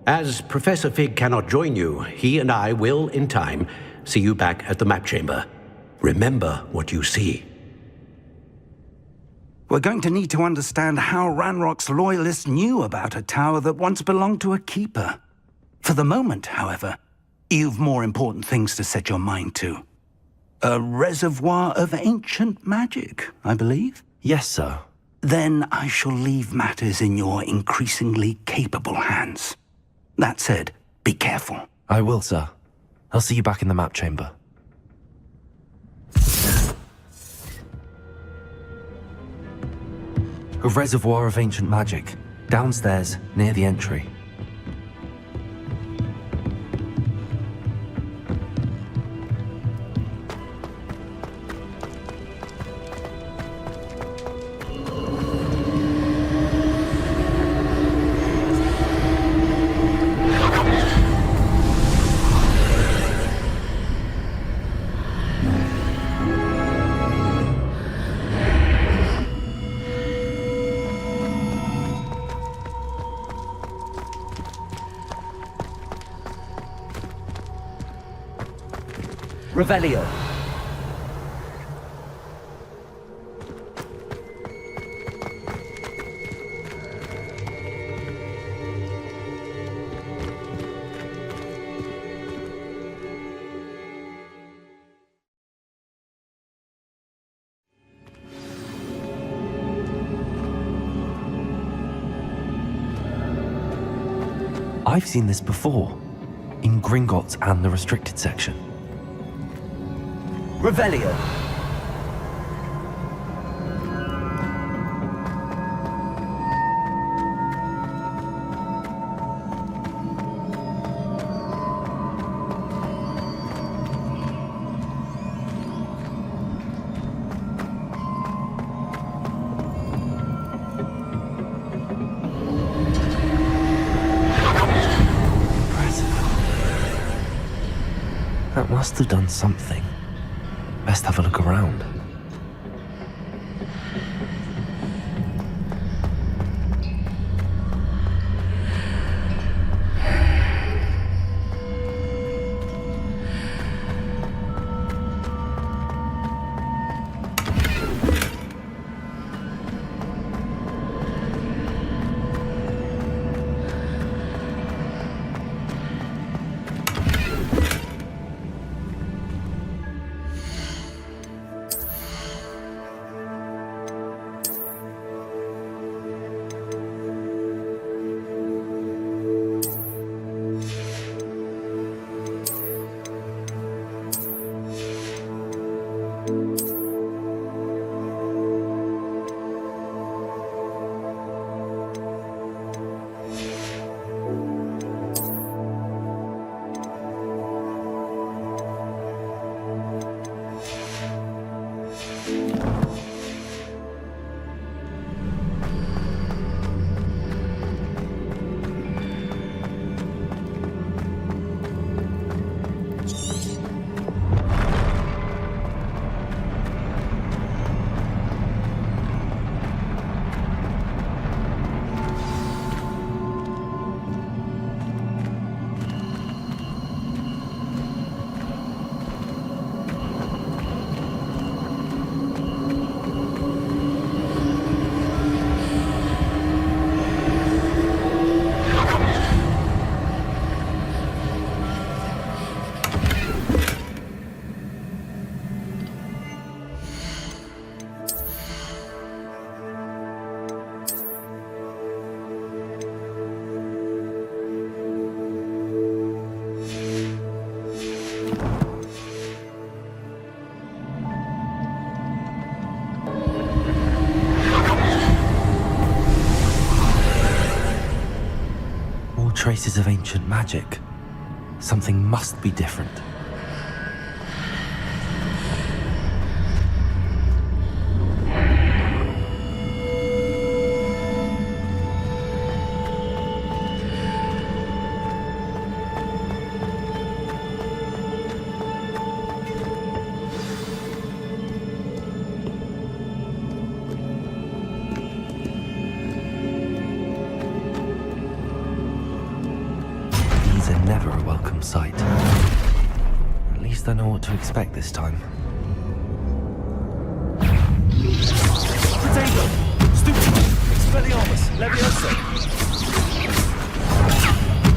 As Professor Fig cannot join you, he and I will, in time, see you back at the map chamber. Remember what you see. We're going to need to understand how Ranrock's loyalists knew about a tower that once belonged to a keeper. For the moment, however, you've more important things to set your mind to. A reservoir of ancient magic, I believe? Yes, sir. Then I shall leave matters in your increasingly capable hands. That said, be careful. I will, sir. I'll see you back in the map chamber. A reservoir of ancient magic, downstairs, near the entry. Revelio. I've seen this before, in Gringotts and the restricted section. Revelio. That must have done something. Best have a look around. traces of ancient magic. Something must be different. Never a welcome sight. At least I know what to expect this time. Potato! Stupid! Expelliarmus! Leviosa!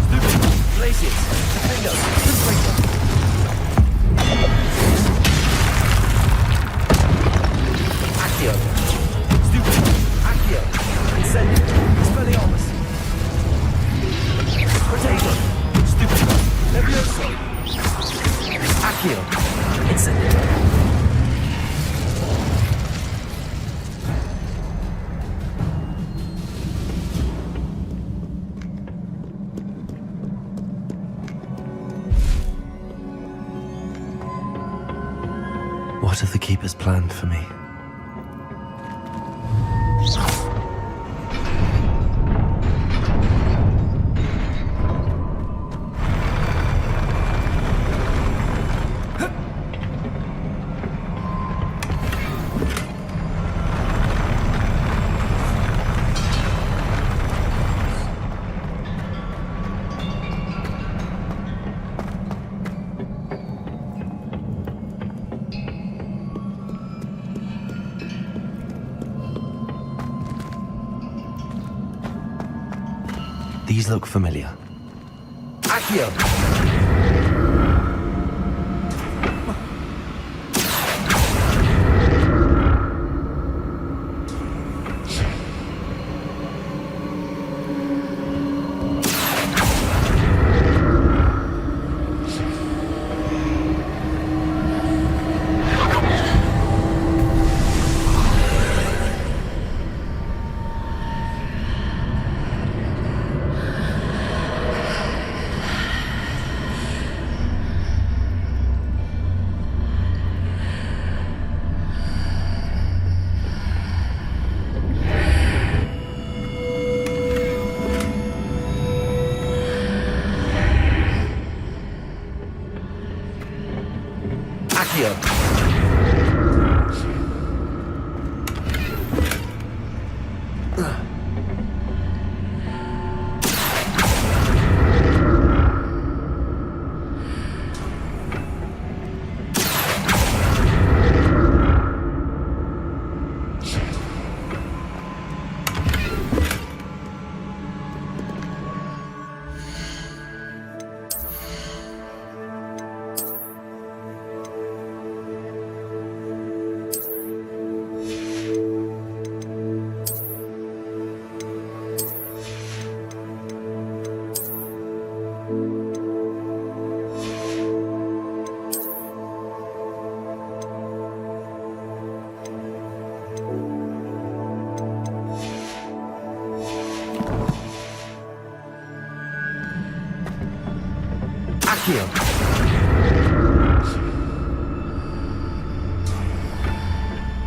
Stupid! Glacius! Defender! Confringo! Accio! Stupid! Accio! Incendio! Expelliarmus! Potato! Leviosa! Accio! Incendio! What have the Keepers planned for me? These look familiar. Accio!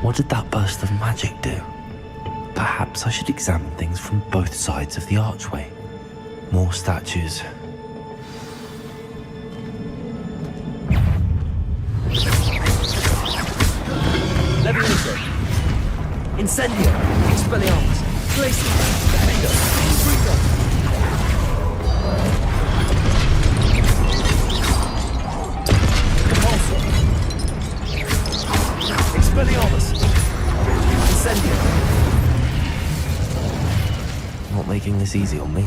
What did that burst of magic do? Perhaps I should examine things from both sides of the archway. More statues. Leviosa! Incendio! Expelliarmus! Glacius! Defender! Confringo! Expelliarmus! Incendio! Not making this easy on me.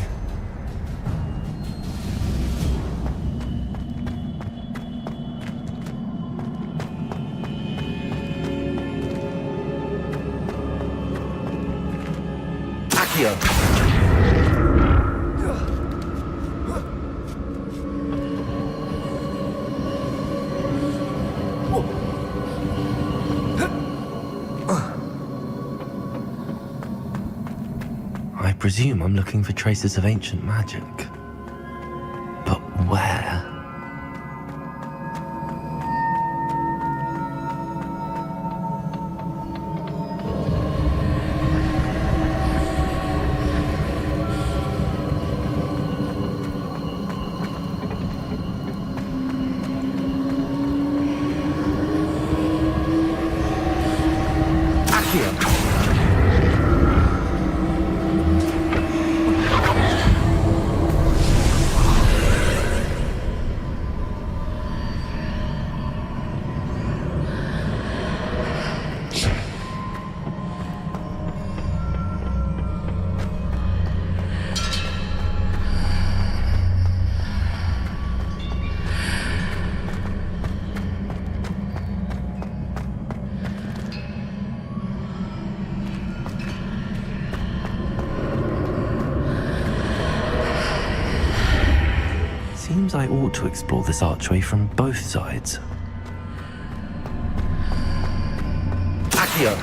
Accio! I presume I'm looking for traces of ancient magic. seems I ought to explore this archway from both sides. Accio!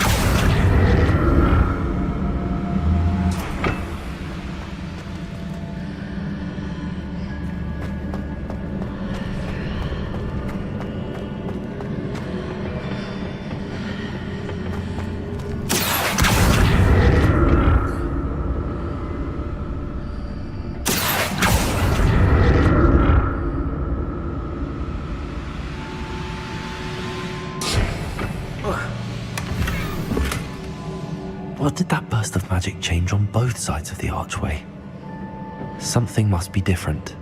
What did that burst of magic change on both sides of the archway? Something must be different.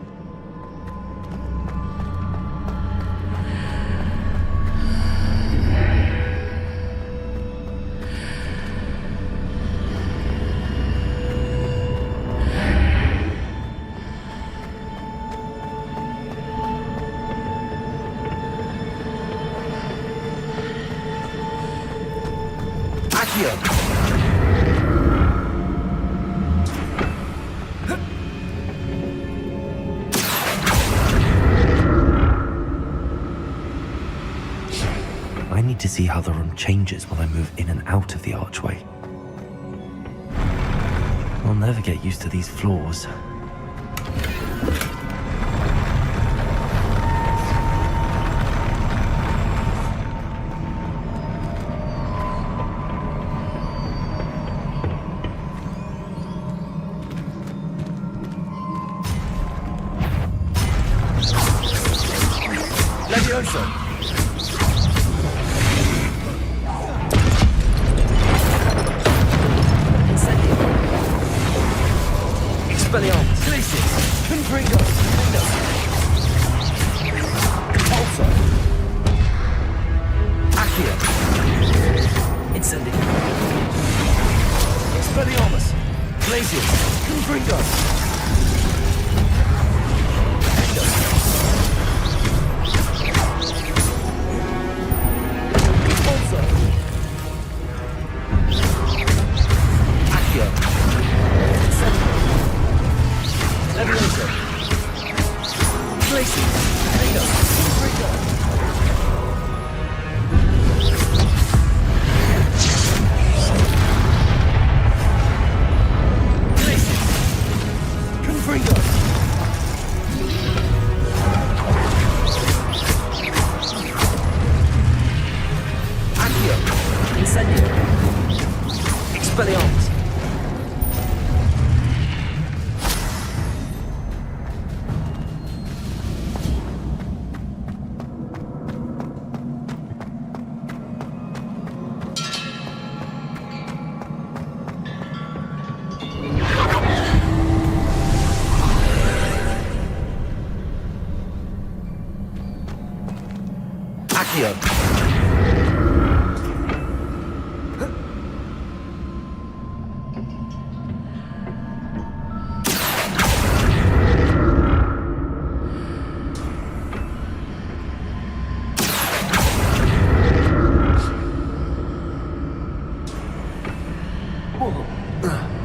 I need to see how the room changes when I move in and out of the archway. I'll never get used to these floors. Leviosa! Expelliarmus! Glacius! Confringo! Pulsar! Accio! Incendio! Expelliarmus! Glacius! Confringo! Pulsar! Accio! Incendio! Leviosa! Glacius! Confringo! Confringo! Confringo! Accio! Incendio! Expelliarmus! Accio! Whoa.